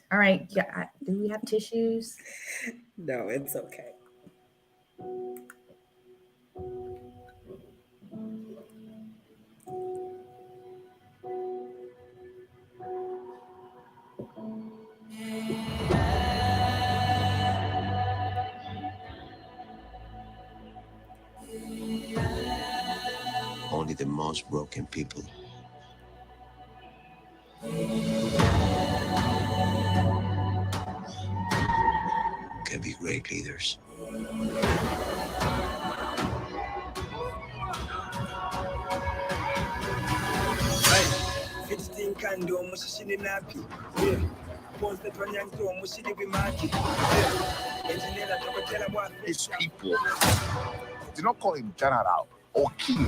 B: Yeah, do we have tissues?
A: No, it's okay.
C: Only the most broken people can be great leaders.
D: His people did not call him general or king.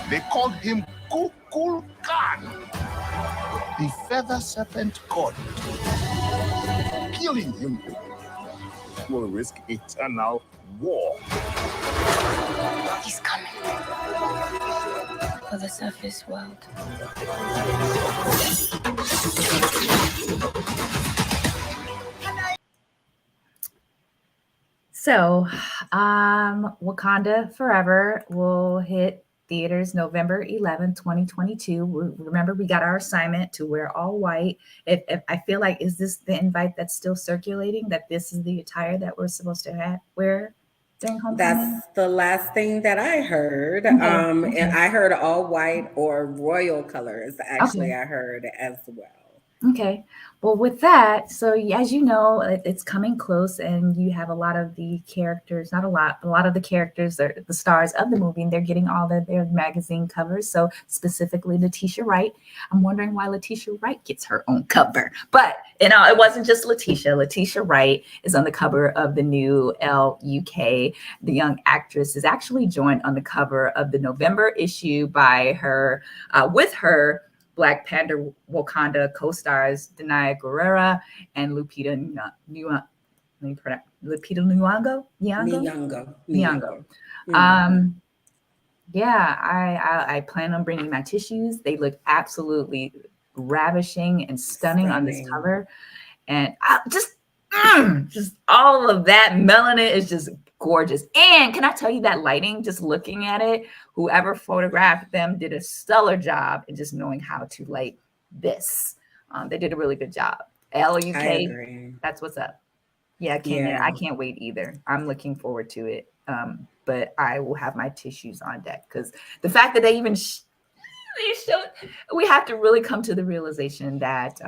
D: They called him Kukul Khan, the feather serpent god. Killing him will risk eternal war.
E: He's coming for the surface world.
B: So, Wakanda Forever will hit theaters November 11th, 2022. Remember, we got our assignment to wear all white. If I feel like, is this the invite that's still circulating, that this is the attire that we're supposed to wear during homecoming?
A: That's the last thing that I heard.
B: Okay.
A: And I heard all white or royal colors. Actually, I heard as well.
B: Okay. Well, with that, so as you know, it's coming close, and you have a lot of the characters, not a lot of the characters, are the stars of the movie, and they're getting all their magazine covers. So specifically Letitia Wright. I'm wondering why Letitia Wright gets her own cover. But, it wasn't just Letitia. Letitia Wright is on the cover of the new Elle UK. The young actress is actually joined on the cover of the November issue by her, with her Black Panther Wakanda co-stars Danai Gurira and Lupita Nyong'o. Yeah, I plan on bringing my tissues. They look absolutely ravishing and stunning on this cover, and just all of that melanin is just gorgeous. And can I tell you that lighting, just looking at it, whoever photographed them did a stellar job in just knowing how to light this. They did a really good job. LUK, that's what's up. Yeah, I can't wait either. I'm looking forward to it. But I will have my tissues on deck, because the fact that they even we have to really come to the realization that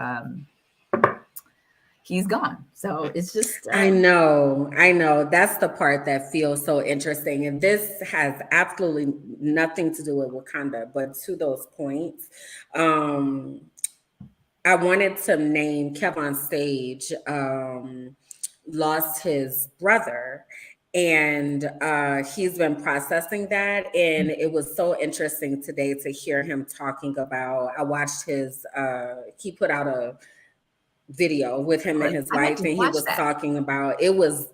B: he's gone. So it's just
A: I know. That's the part that feels so interesting. And this has absolutely nothing to do with Wakanda, but to those points, I wanted to name Kevin Stage, lost his brother, and he's been processing that. And it was so interesting today to hear him talking about, I watched his, he put out a video with him and his wife, and he was talking about it was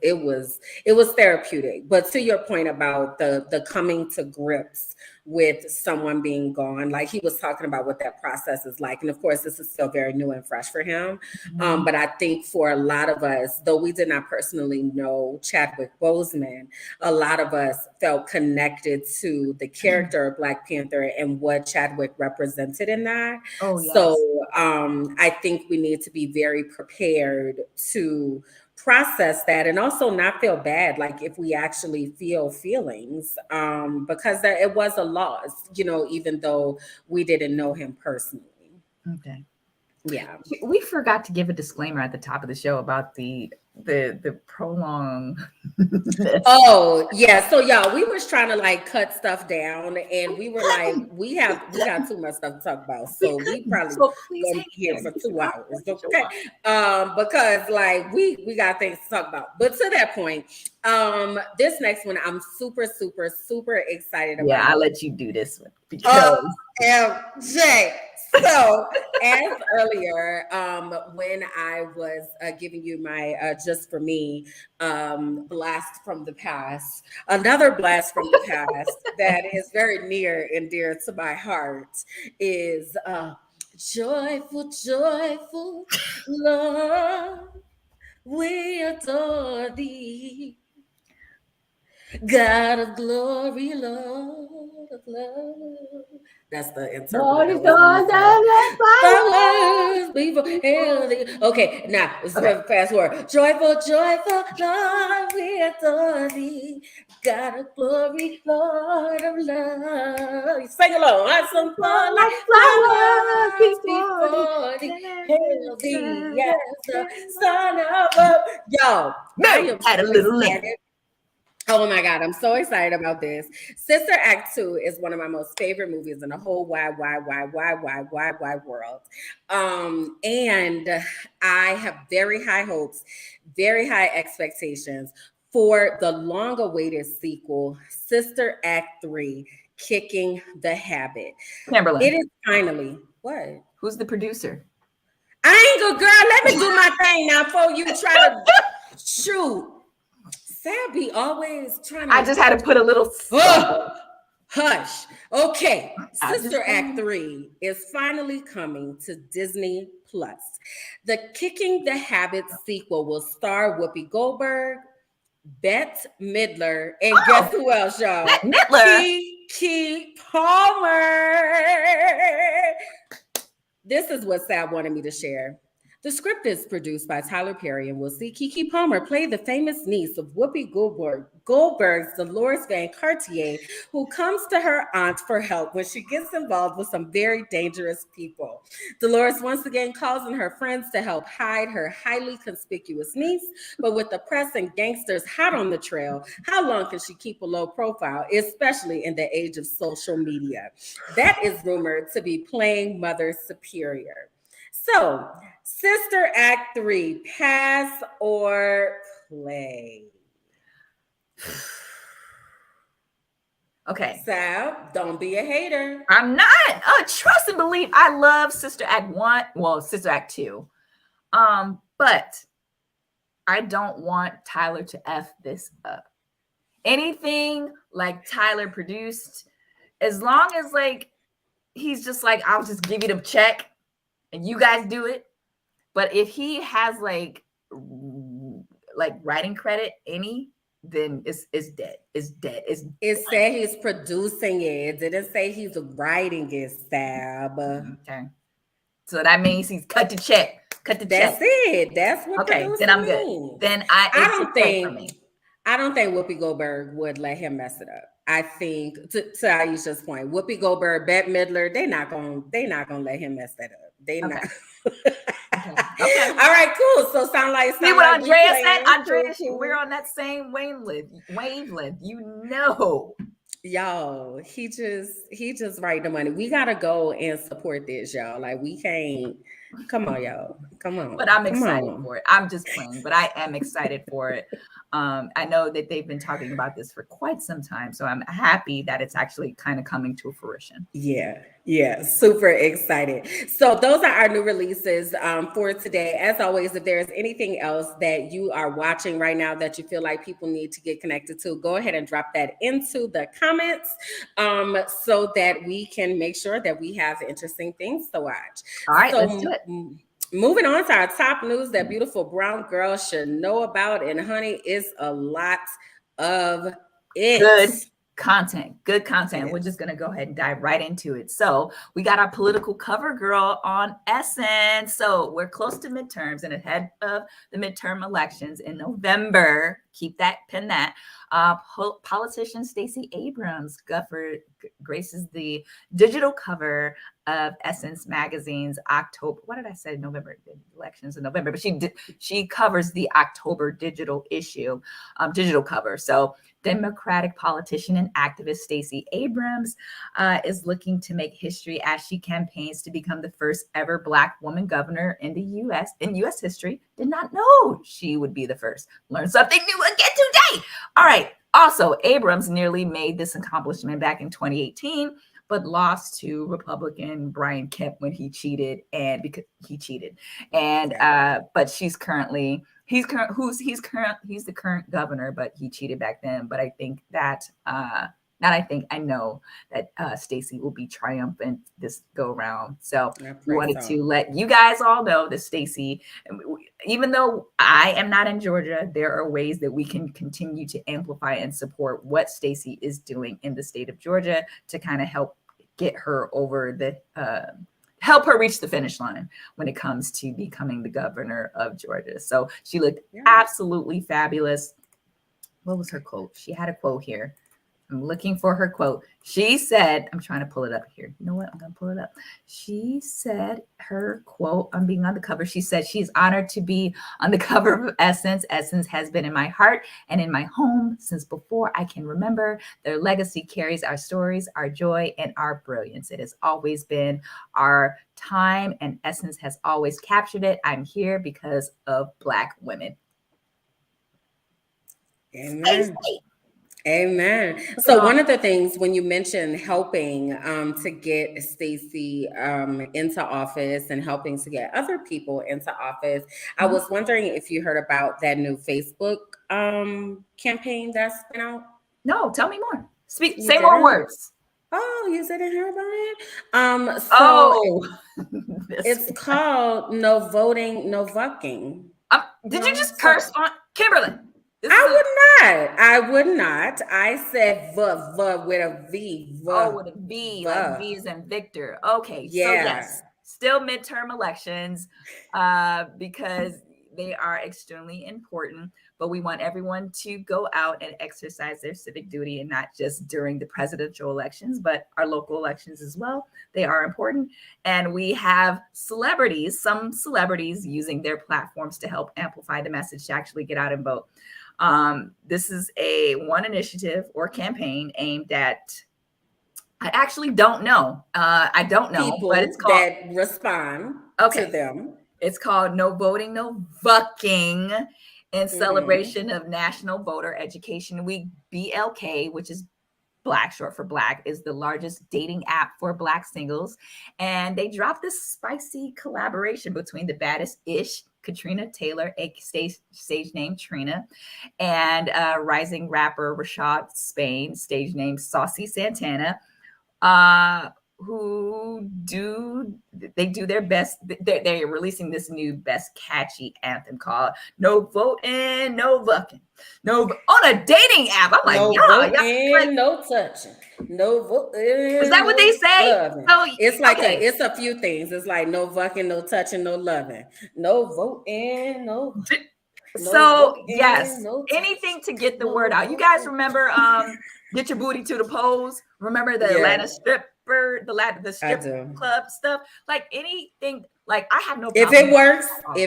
A: therapeutic. But to your point about the coming to grips with someone being gone, like he was talking about what that process is like. And of course, this is still very new and fresh for him. But I think for a lot of us, though we did not personally know Chadwick Boseman, a lot of us felt connected to the character of Black Panther and what Chadwick represented in that. Oh, yes. So I think we need to be very prepared to process that, and also not feel bad, like if we actually feel feelings, because it was a loss, even though we didn't know him personally.
B: Okay.
A: Yeah.
B: We forgot to give a disclaimer at the top of the show about the prolong.
A: Oh yeah, so y'all, we was trying to like cut stuff down, and we were like, we got too much stuff to talk about, so we probably gonna be here for 2 hours, okay? Because like we got things to talk about. But to that point, this next one I'm super excited about.
B: Yeah, I'll let you do this one because
A: MJ. So, as earlier, when I was giving you my just for me blast from the past, another blast from the past that is very near and dear to my heart is joyful, Lord, we adore thee. God of glory, Lord of love. That's the
B: Lord
A: interpreter
B: is
A: that was in
B: on
A: the flowers before healing. Okay, now let's fast forward. Joyful, joyful, Lord, we adore thee. God of glory, Lord of love. Sing along. I some fall like flowers before thee. Hail thee as the son of yo. I am
B: Had a
A: so
B: little lemon.
A: excited. Oh my God, I'm so excited about this. Sister Act 2 is one of my most favorite movies in the whole wide world. And I have very high hopes, very high expectations for the long awaited sequel, Sister Act 3, Kicking the Habit.
B: Kimberland.
A: It is finally, what?
B: Who's the producer?
A: I ain't gonna, girl, let me do my thing now before you try to shoot. Sabby always trying to.
B: I just had to put a little.
A: Hush. Okay. Sister Act 3 is finally coming to Disney Plus. The Kicking the Habit sequel will star Whoopi Goldberg, Bette Midler, and guess who else, y'all?
B: Bette Midler.
A: Keke Palmer. This is what Sab wanted me to share. The script is produced by Tyler Perry and will see Keke Palmer play the famous niece of Whoopi Goldberg's Dolores Van Cartier, who comes to her aunt for help when she gets involved with some very dangerous people. Dolores once again calls on her friends to help hide her highly conspicuous niece, but with the press and gangsters hot on the trail, how long can she keep a low profile, especially in the age of social media? That is rumored to be playing Mother Superior. So, Sister Act 3, pass or play?
B: Okay.
A: Sab, don't be a hater.
B: I'm not. Oh, trust and believe. I love Sister Act 1. Well, Sister Act 2. But I don't want Tyler to F this up. Anything like Tyler produced, as long as like he's just like, I'll just give you the check and you guys do it. But if he has like writing credit, then it's dead. It's dead.
A: It said he's producing it. It didn't say he's writing it, Sab.
B: Okay. So that means he's cut the check.
A: That's it. That's what
B: then I'm
A: means.
B: good. Then
A: I don't think Whoopi Goldberg would let him mess it up. I think to Aisha's point, Whoopi Goldberg, Bette Midler, they're not gonna let him mess that up. They not. Okay. All right, cool. So sound like
B: see what Andrea said. Andrea, we're on that same wavelength. You know.
A: Y'all, he just write the money. We gotta go and support this, y'all. Like we can't. Come on, y'all. Come on.
B: But I'm excited for it. I'm just playing, but I am excited for it. I know that they've been talking about this for quite some time, so I'm happy that it's actually kind of coming to fruition.
A: Yeah, super excited. So those are our new releases for today. As always, if there's anything else that you are watching right now that you feel like people need to get connected to, go ahead and drop that into the comments so that we can make sure that we have interesting things to watch.
B: All right,
A: so,
B: let's do it.
A: Moving on to our top news that beautiful brown girls should know about, and honey, it's a lot of it.
B: Good content. We're just going to go ahead and dive right into it. So we got our political cover girl on Essence. So we're close to midterms and ahead of the midterm elections in November. Keep that, pin that. Politician Stacey Abrams graces the digital cover of Essence magazine's October. What did I say? November elections in November, but she covers the October digital issue, digital cover. So Democratic politician and activist Stacey Abrams is looking to make history as she campaigns to become the first ever Black woman governor in the U.S. in U.S. history. Did not know she would be the first. Learn something new again today. All right. Also, Abrams nearly made this accomplishment back in 2018, but lost to Republican Brian Kemp when he cheated, but he's the current governor, but he cheated back then. But I think that Not I think, I know that Stacey will be triumphant this go round. So we wanted to let you guys all know that Stacey, even though I am not in Georgia, there are ways that we can continue to amplify and support what Stacey is doing in the state of Georgia to kind of help get her over the help her reach the finish line when it comes to becoming the governor of Georgia. So she looked absolutely fabulous. What was her quote? She had a quote here. I'm looking for her quote. She said, I'm trying to pull it up here. You know what? I'm going to pull it up. She said her quote on being on the cover. She said she's honored to be on the cover of Essence. Essence has been in my heart and in my home since before I can remember. Their legacy carries our stories, our joy, and our brilliance. It has always been our time, and Essence has always captured it. I'm here because of Black women.
A: Amen. Amen. So one of the things when you mentioned helping to get Stacey into office and helping to get other people into office, I was wondering if you heard about that new Facebook campaign that's been out.
B: No, tell me more. Say more words.
A: Oh, you didn't hear about it? It's called No Voting, No Vucking.
B: Did you just curse on Kimberland?
A: I would not. I said with a V.
B: With a V, like V as in Victor. Okay, so yes, still midterm elections because they are extremely important, but we want everyone to go out and exercise their civic duty, and not just during the presidential elections, but our local elections as well. They are important. And we have some celebrities using their platforms to help amplify the message to actually get out and vote. This is one initiative or campaign aimed at, I actually don't know. I don't know,
A: people
B: but it's called
A: that respond to them.
B: It's called No Voting, No Vucking in celebration of National Voter Education Week. BLK, which is Black, short for Black, is the largest dating app for Black singles. And they dropped this spicy collaboration between the baddest ish, Katrina Taylor, a stage name Trina, and rising rapper Rashad Spain, stage name Saucy Santana, who do their best. They're releasing this new best catchy anthem called No Voting, No Vucking. On a dating app. I'm like,
A: no voting, no touching. No voting.
B: Is that what they say?
A: So, it's like it's a few things. It's like no vucking, no touching, no loving. No voting, no.
B: So yes, anything to get the word out. You guys remember Get Your Booty to the Pose? Remember the Atlanta stripper, the strip club stuff? Like anything, like I have no problem.
A: If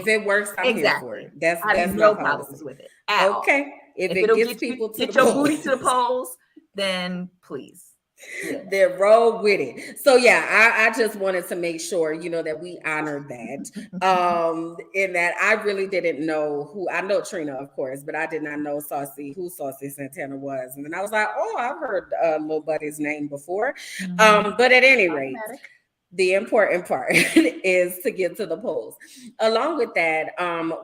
A: it works, I'm here for it. That's
B: no problems with it.
A: Okay. If it gets people to
B: get your booty to the polls, then please.
A: Then roll with it. So I just wanted to make sure, that we honored that. In that I really didn't know who. I know Trina, of course, but I did not know who Saucy Santana was. And then I was like, oh, I've heard Lil Buddy's name before. But at any rate, the important part is to get to the polls. Along with that,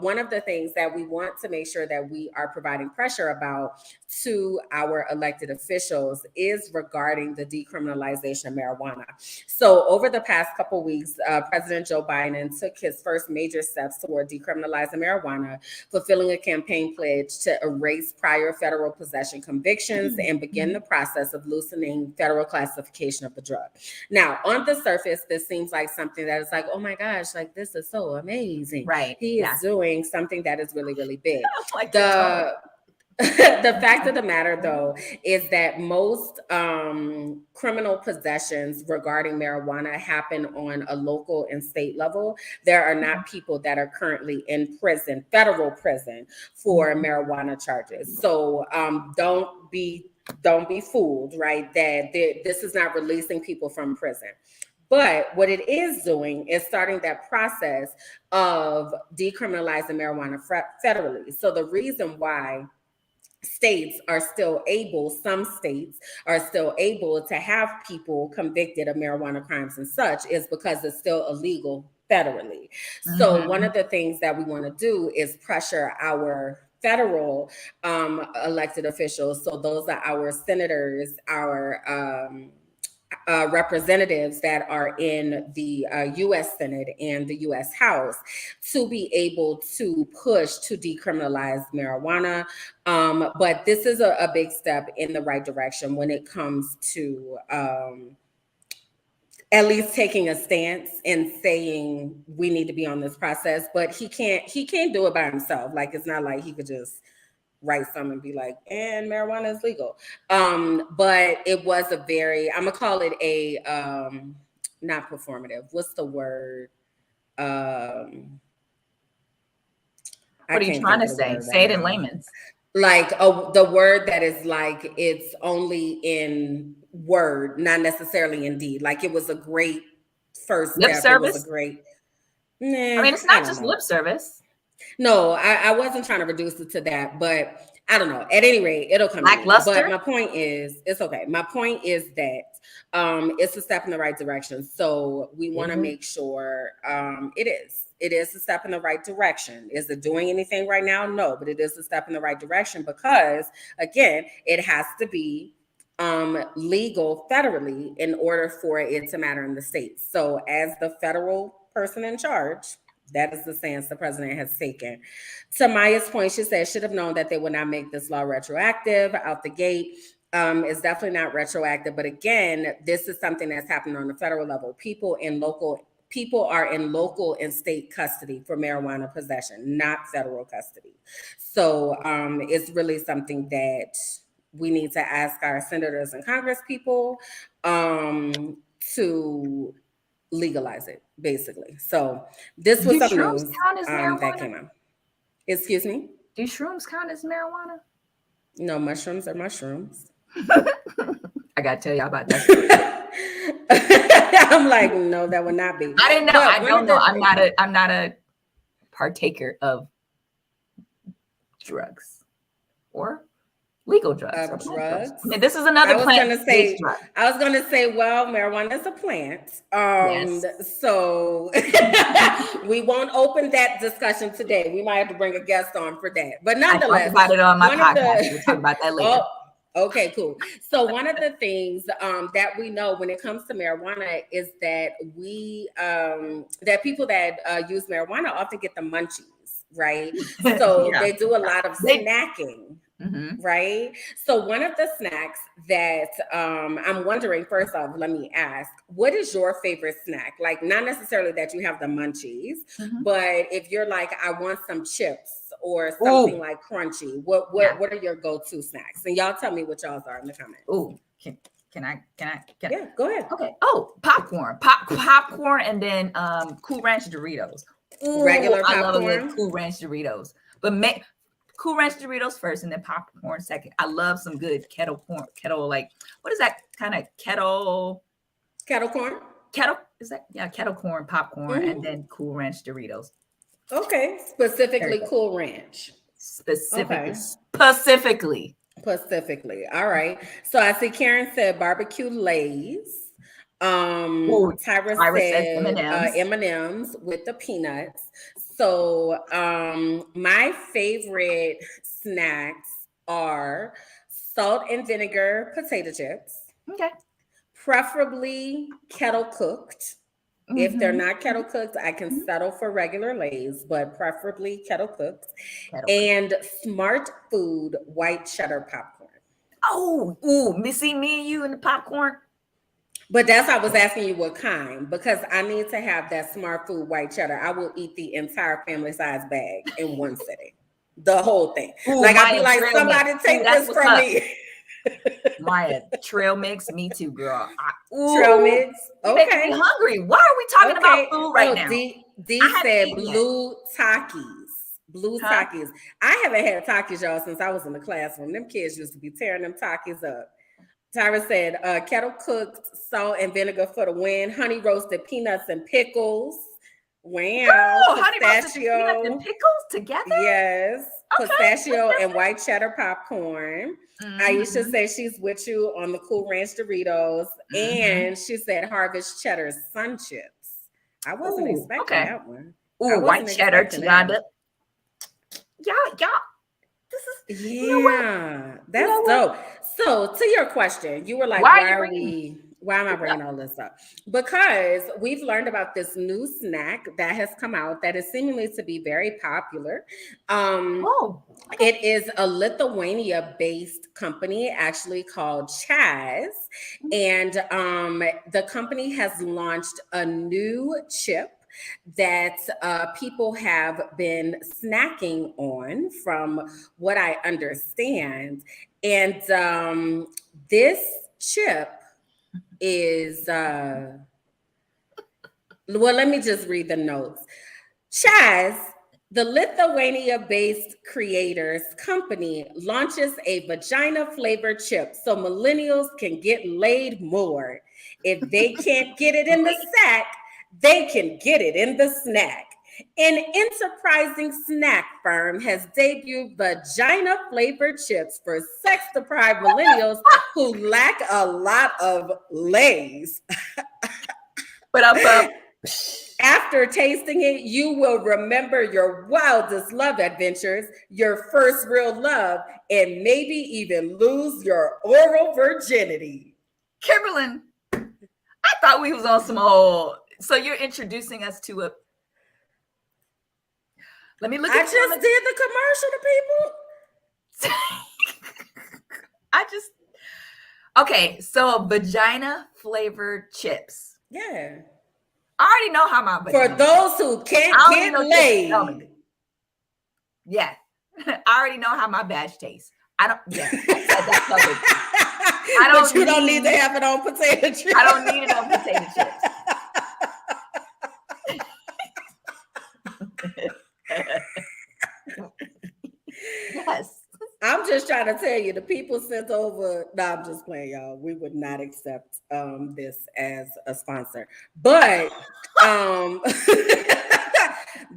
A: one of the things that we want to make sure that we are providing pressure about to our elected officials is regarding the decriminalization of marijuana. So over the past couple of weeks, President Joe Biden took his first major steps toward decriminalizing marijuana, fulfilling a campaign pledge to erase prior federal possession convictions and begin the process of loosening federal classification of the drug. Now, on the surface, this seems like something that is like, oh my gosh, like this is so amazing.
B: Right.
A: He is doing something that is really, really big. The fact of the matter, though, is that most criminal possessions regarding marijuana happen on a local and state level. There are not people that are currently in prison, federal prison, for marijuana charges. So don't be fooled, right? That this is not releasing people from prison. But what it is doing is starting that process of decriminalizing marijuana federally. So the reason why some states are still able to have people convicted of marijuana crimes and such is because it's still illegal federally. So one of the things that we want to do is pressure our federal elected officials. So those are our senators, our representatives that are in the U.S. Senate and the U.S. House, to be able to push to decriminalize marijuana. But this is a big step in the right direction when it comes to at least taking a stance and saying we need to be on this process. But he can't do it by himself. Like, it's not like he could just write something and be like, and marijuana is legal. But it was a very, I'm gonna call it a not performative. What's the word?
B: What are you trying to say? Say it in layman's.
A: Like the word that is like, it's only in word, not necessarily in deed. Like, it was a great first
B: lip
A: step.
B: service.
A: It was a great.
B: I mean, it's not just lip service.
A: No, I wasn't trying to reduce it to that, but I don't know. At any rate, it'll come.
B: Lackluster.
A: But my point is, it's okay. My point is that it's a step in the right direction. So we want to make sure it is. It is a step in the right direction. Is it doing anything right now? No, but it is a step in the right direction because, again, it has to be legal federally in order for it to matter in the states. So as the federal person in charge, that is the stance the president has taken. To Maya's point, she said, should have known that they would not make this law retroactive out the gate. It's definitely not retroactive. But again, this is something that's happening on the federal level. People are in local and state custody for marijuana possession, not federal custody. So it's really something that we need to ask our senators and Congress people to legalize it, basically. So this was some news that came out. Excuse me?
B: Do shrooms count as marijuana?
A: No, mushrooms are mushrooms.
B: I gotta tell y'all about that.
A: I'm like, no, that would not be.
B: I didn't know. I don't know. I'm not a partaker of drugs or legal drugs.
A: Drugs.
B: I mean, this is another plant.
A: I was gonna say, well, marijuana is a plant. Yes. So we won't open that discussion today. We might have to bring a guest on for that. But nonetheless,
B: I talk about it on my podcast. We'll talk about that later.
A: Okay, cool. So one of the things that we know when it comes to marijuana is that that people that use marijuana often get the munchies, right? So they do a lot of snacking. Mm-hmm. Right. So one of the snacks that I'm wondering, first off, let me ask, what is your favorite snack? Like, not necessarily that you have the munchies, but if you're like, I want some chips or something like crunchy, what are your go-to snacks? And y'all tell me what y'all's are in the comments.
B: Ooh, can I?
A: Yeah, go ahead.
B: Okay. Oh, popcorn, popcorn, and then Cool Ranch Doritos. Ooh,
A: regular popcorn.
B: I love a good Cool Ranch Doritos, but Cool Ranch Doritos first, and then popcorn second. I love some good kettle corn. Like, what is that kind of kettle?
A: Kettle corn.
B: Kettle corn, popcorn, and then Cool Ranch Doritos.
A: Okay, specifically Cool Ranch.
B: Specifically.
A: All right. So I see Karen said barbecue Lay's. Tyra said M&Ms with the peanuts. So my favorite snacks are salt and vinegar potato chips. Okay. Preferably kettle cooked. Mm-hmm. If they're not kettle cooked, I can settle for regular Lay's, but preferably kettle cooked. And Smart Food white cheddar popcorn.
B: See me and you and the popcorn.
A: But that's why I was asking you what kind, because I need to have that Smart Food white cheddar. I will eat the entire family size bag in one sitting, the whole thing. Like, I'd be like, somebody take this from me.
B: Maya, trail mix, me too, girl.
A: Trail mix, okay.
B: Making me hungry. Why are we talking about food right now?
A: D said blue Takis. Blue Takis. I haven't had Takis, y'all, since I was in the classroom. Them kids used to be tearing them Takis up. Tyra said, kettle cooked, salt and vinegar for the win, honey roasted peanuts and pickles. Wow.
B: Honey roasted peanuts and pickles together?
A: Yes. Okay. Pistachio and white cheddar popcorn. Mm-hmm. Aisha said she's with you on the Cool Ranch Doritos. Mm-hmm. And she said Harvest Cheddar Sun Chips. I wasn't expecting that one.
B: White cheddar, Tianda. Y'all. This is,
A: Yeah, that's dope. So to your question, you were like, why am I bringing all this up? Because we've learned about this new snack that has come out that is seemingly to be very popular. It is a Lithuania-based company, actually called Chaz, and the company has launched a new chip that people have been snacking on, from what I understand. And this chip is, well, let me just read the notes. Chaz, the Lithuania-based creators company, launches a vagina-flavored chip so millennials can get laid more. If they can't get it in the sack, they can get it in the snack. An enterprising snack firm has debuted vagina-flavored chips for sex-deprived millennials who lack a lot of lays. After tasting it, you will remember your wildest love adventures, your first real love, and maybe even lose your oral virginity.
B: Kimberland, I thought we was on some old. So you're introducing us to a. Let me look.
A: I just did the commercial to people.
B: Okay, so vagina flavored chips.
A: Yeah.
B: I already know how my
A: for those who can't get laid.
B: Yeah, I already know how my badge tastes. I don't. Yeah, I said that covered.
A: But you don't need to have it on potato chips.
B: I don't need it on potato chips. Yes.
A: I'm just trying to tell you, the people sent over. No, I'm just playing, y'all. We would not accept this as a sponsor, but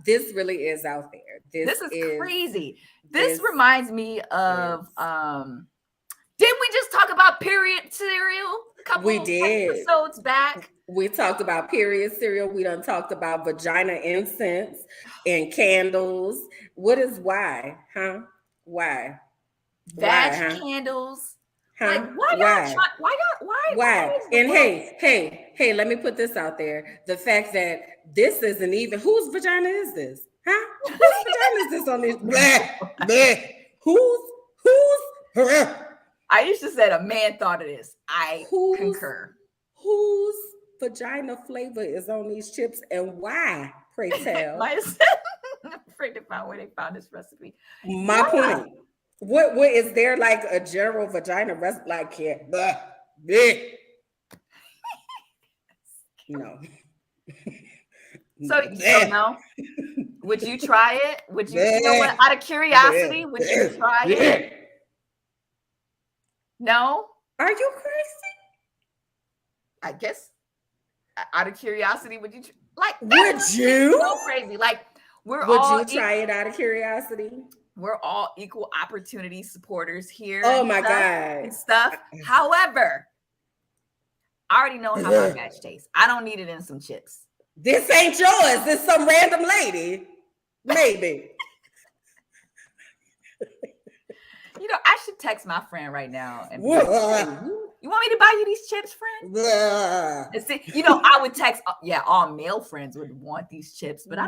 A: this really is out there.
B: This is crazy. This reminds me of. Didn't we just talk about period cereal? A couple episodes back.
A: We talked about period cereal. We done talked about vagina incense and candles. What is why? Huh? Why?
B: Vag candles.
A: Huh?
B: Like, why?
A: And hey, let me put this out there. The fact that this isn't even, whose vagina is this? Huh? Whose vagina is this on this? Whose?
B: Aisha said a man thought of this. I concur.
A: Whose vagina flavor is on these chips and why? Pray tell.
B: I'm afraid to find where they found this recipe.
A: My point. What is there, like a general vagina recipe? Like, no.
B: So no. Would you try it? Would you? You know what? Out of curiosity, would you try it? No.
A: Are you crazy?
B: I guess. Out of curiosity, would you
A: Would you?
B: So crazy. Like,
A: would you try it out of curiosity?
B: We're all equal opportunity supporters here.
A: Oh my God.
B: Stuff. However, I already know how my batch tastes. I don't need it in some chips.
A: This ain't yours. This some random lady. Maybe.
B: You know, I should text my friend right now and be like, you want me to buy you these chips, friend? And see, you know, I would text, all male friends would want these chips, but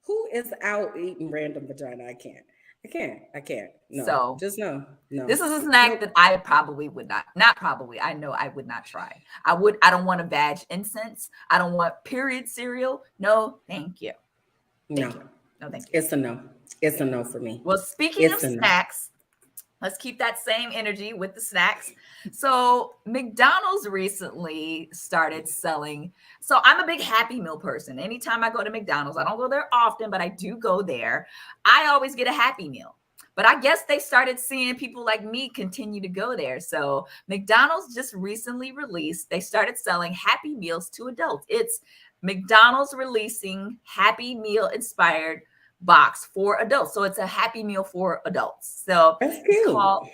A: who is out eating random vagina? I can't. No.
B: So
A: just no.
B: This is a snack that I probably would not probably. I know I would not try. I don't want a vag incense. I don't want period cereal. No, thank you.
A: No, thank you. It's a no. It's a no for me.
B: Well, speaking of snacks, let's keep that same energy with the snacks. So McDonald's recently started selling. So I'm a big Happy Meal person. Anytime I go to McDonald's, I don't go there often, but I do go there. I always get a Happy Meal. But I guess they started seeing people like me continue to go there. So McDonald's just recently released, they started selling Happy Meals to adults. It's McDonald's releasing Happy Meal inspired box for adults. So it's a Happy Meal for adults. So
A: that's
B: it's called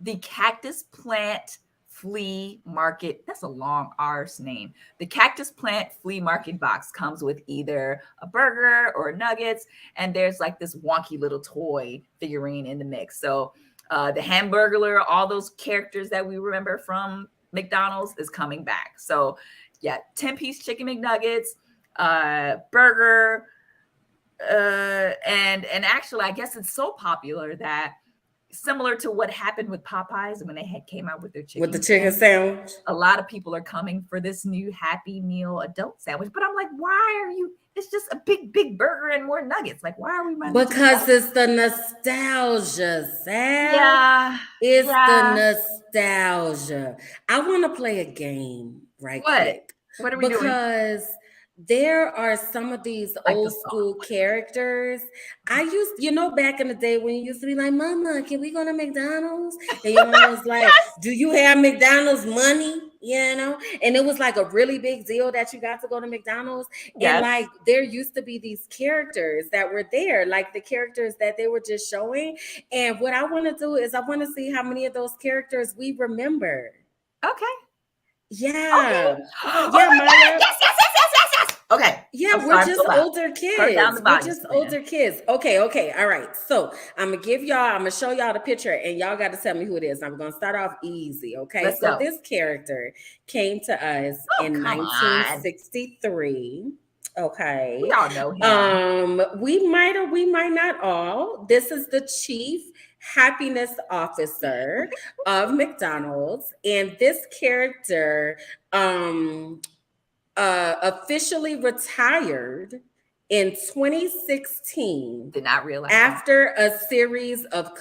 B: the Cactus Plant flea market. That's a long arse name. The cactus plant flea market box comes with either a burger or nuggets, and there's like this wonky little toy figurine in the mix. So the Hamburglar, all those characters that we remember from McDonald's is coming back. So yeah, 10-piece chicken McNuggets, burger, and actually, I guess it's so popular that similar to what happened with Popeyes when they came out with their chicken.
A: With the chicken sandwich.
B: A lot of people are coming for this new Happy Meal adult sandwich. But I'm like, why are you? It's just a big burger and more nuggets. Like, why are we running?
A: Because it's the nostalgia, Sam.
B: Yeah.
A: It's the nostalgia. I want to play a game quick.
B: What are we doing?
A: Because there are some of these like old school characters. I used, back in the day when you used to be like, Mama, can we go to McDonald's? And your mom was like, do you have McDonald's money? And it was like a really big deal that you got to go to McDonald's. Yes. And like, there used to be these characters that were there, like the characters that they were just showing. And what I want to do is I want to see how many of those characters we remember.
B: Okay.
A: Yeah.
B: Okay. Oh my God. Yes. Okay.
A: Yeah, we're just older kids. We're just older kids. Okay. All right. So I'm gonna show y'all the picture and y'all got to tell me who it is. I'm gonna start off easy. Okay.
B: Let's
A: go.
B: So
A: this character came to us in 1963. Okay.
B: We all know him.
A: We might or we might not all. This is the chief happiness officer of McDonald's. And this character, officially retired in 2016.
B: Did not realize
A: after a series of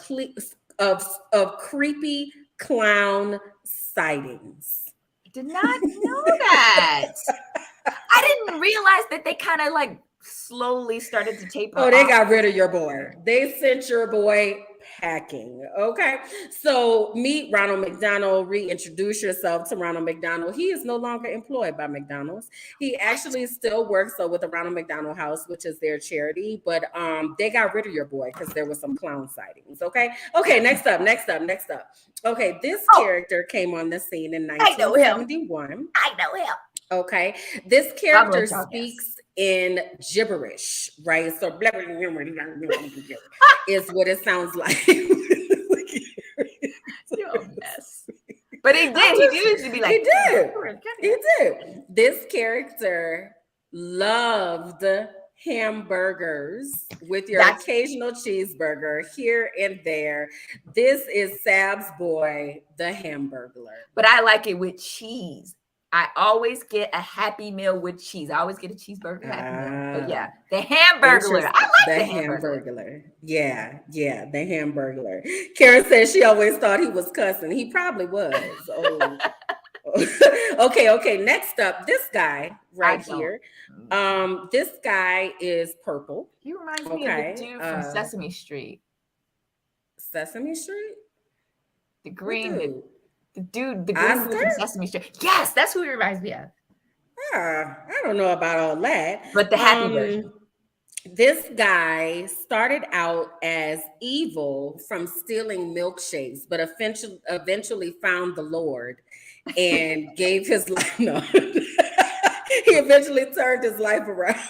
A: creepy clown sightings.
B: Did not know that. I didn't realize that they kind of like slowly started to taper off.
A: They got rid of your boy. They sent your boy packing. Okay. So meet Ronald McDonald. Reintroduce yourself to Ronald McDonald. He is no longer employed by McDonald's. He actually still works with the Ronald McDonald House, which is their charity. But they got rid of your boy because there was some clown sightings. Okay. Next up. Okay. This character came on the scene in 1971.
B: I know him.
A: Okay. This character speaks in gibberish, right? So blah, blah, blah, blah, blah, is what it sounds like.
B: You're a mess. But he did. He used to be like,
A: he did. This character loved hamburgers with your occasional cheeseburger here and there. This is Sab's boy, the Hamburglar.
B: But I like it with cheese. I always get a Happy Meal with cheese. I always get a cheeseburger Happy Meal. But yeah, the Hamburglar. I like the Hamburglar.
A: Yeah, the Hamburglar. Karen says she always thought he was cussing. He probably was. Okay. Next up, this guy right here. This guy is purple.
B: He reminds me of the dude from Sesame Street.
A: Sesame Street?
B: The green dude. The green dude from Sesame Street. Yes, that's who he reminds me of.
A: I don't know about all that.
B: But the happy version.
A: This guy started out as evil from stealing milkshakes, but eventually found the Lord and gave his life. No. He eventually turned his life around.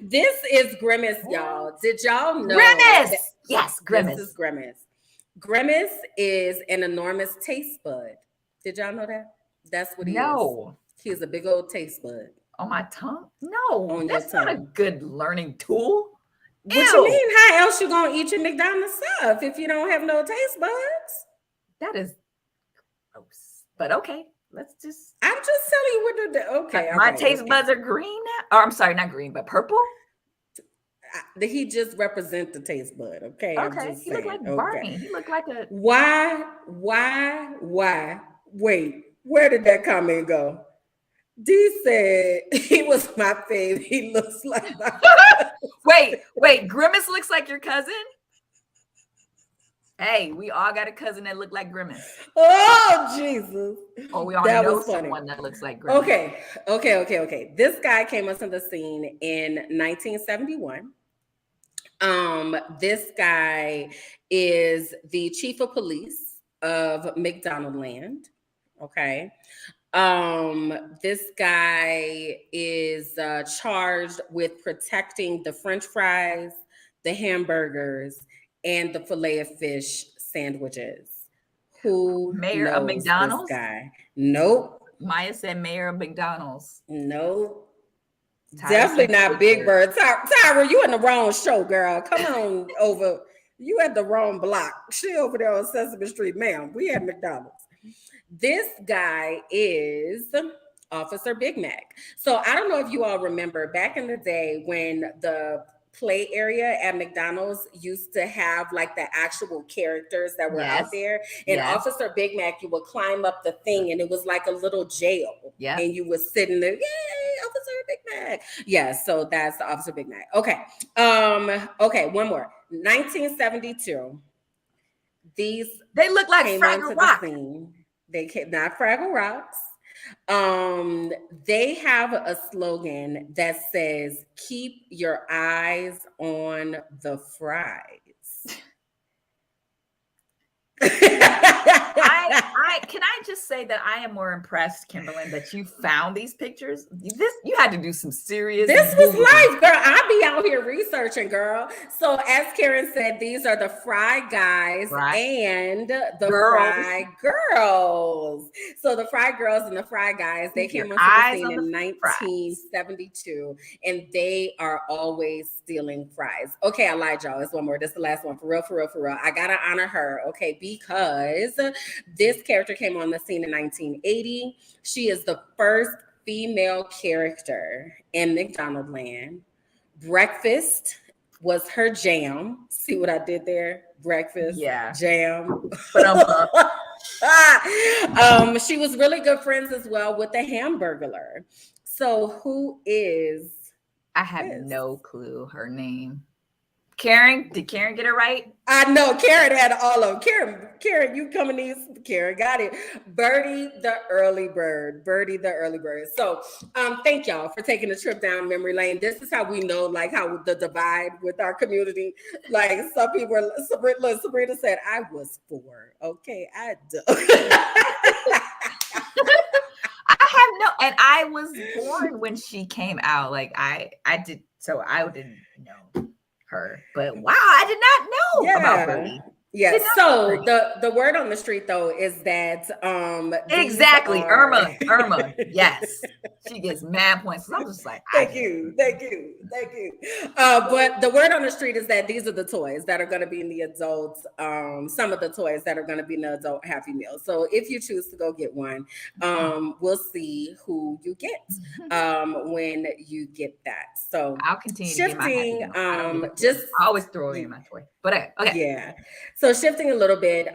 A: This is Grimace, y'all. Did y'all know?
B: Grimace! Yes, Grimace.
A: This is Grimace. Grimace is an enormous taste bud. Did y'all know that? That's what he is.
B: No.
A: He's a big old taste bud.
B: On my tongue? No, that's not a good learning tool.
A: What you mean? How else you gonna eat your McDonald's stuff if you don't have no taste buds?
B: That is gross. But okay, let's just.
A: I'm just telling you what to do. Okay,
B: my taste buds are green now. Or I'm sorry, not green, but purple.
A: He just represents the taste bud. Okay.
B: He looked like Barney. He looked like a.
A: Why? Wait, where did that comment go? D said he was my fave. He looks like my
B: wait. Grimace looks like your cousin? Hey, we all got a cousin that look like Grimace.
A: Oh, Jesus.
B: Oh, we all know someone that looks like Grimace.
A: Okay. This guy came onto the scene in 1971. This guy is the chief of police of McDonaldland. Okay. This guy is charged with protecting the French fries, the hamburgers, and the filet of fish sandwiches. Who
B: Mayor of
A: knows this
B: McDonald's?
A: guy? Nope.
B: Maya said mayor of McDonald's.
A: Nope.
B: Tyra
A: Definitely
B: said
A: not Big Bird. Tyra, you in the wrong show, girl. Come on over. You at the wrong block. She over there on Sesame Street, ma'am. We at McDonald's. This guy is Officer Big Mac. So I don't know if you all remember back in the day when the play area at McDonald's used to have like the actual characters that were out there. And Officer Big Mac, you would climb up the thing and it was like a little jail. Yeah. And you would sit in there, yay, Officer Big Mac. Yeah, so that's the Officer Big Mac. Okay. Okay, one more. 1972. They
B: look like Fraggle Rock.
A: They came, not Fraggle Rocks. They have a slogan that says, "Keep your eyes on the fries."
B: Can I just say that I am more impressed, Kimberland, that you found these pictures. You had to do some serious.
A: This was life, girl. I be out here researching, girl. So as Karen said, these are the Fry Guys and the Fry Girls. So the Fry Girls and the Fry Guys, they came onto the scene in 1972, and they are always stealing fries. Okay, I lied, y'all. It's one more. This is the last one. For real, for real, for real. I gotta honor her, okay, because this character came on the scene in 1980. She is the first female character in McDonaldland. Breakfast was her jam. See what I did there? Breakfast, jam. She was really good friends as well with the Hamburglar. So who is?
B: I have no clue her name. Karen, did Karen get it right?
A: I know Karen had all of them. Karen, you coming these? Karen got it. Birdie the early bird. Birdie the early bird. So, thank y'all for taking a trip down memory lane. This is how we know, like, how the divide with our community. Like, some people were. Sabrina said, "I was 4." Okay, I do.
B: And I was born when she came out. Like I did, so I didn't know her. But wow, I did not know about Birdie.
A: Yeah. So the word on the street though is that
B: exactly Irma. Yes, she gets mad points. So I'm just like,
A: thank you. But the word on the street is that these are the toys that are going to be in the adults. Some of the toys that are going to be in the adult Happy Meal. So if you choose to go get one, we'll see who you get when you get that. So
B: I'll continue
A: shifting.
B: To I always throw it in my toy. But okay.
A: Yeah. So shifting a little bit,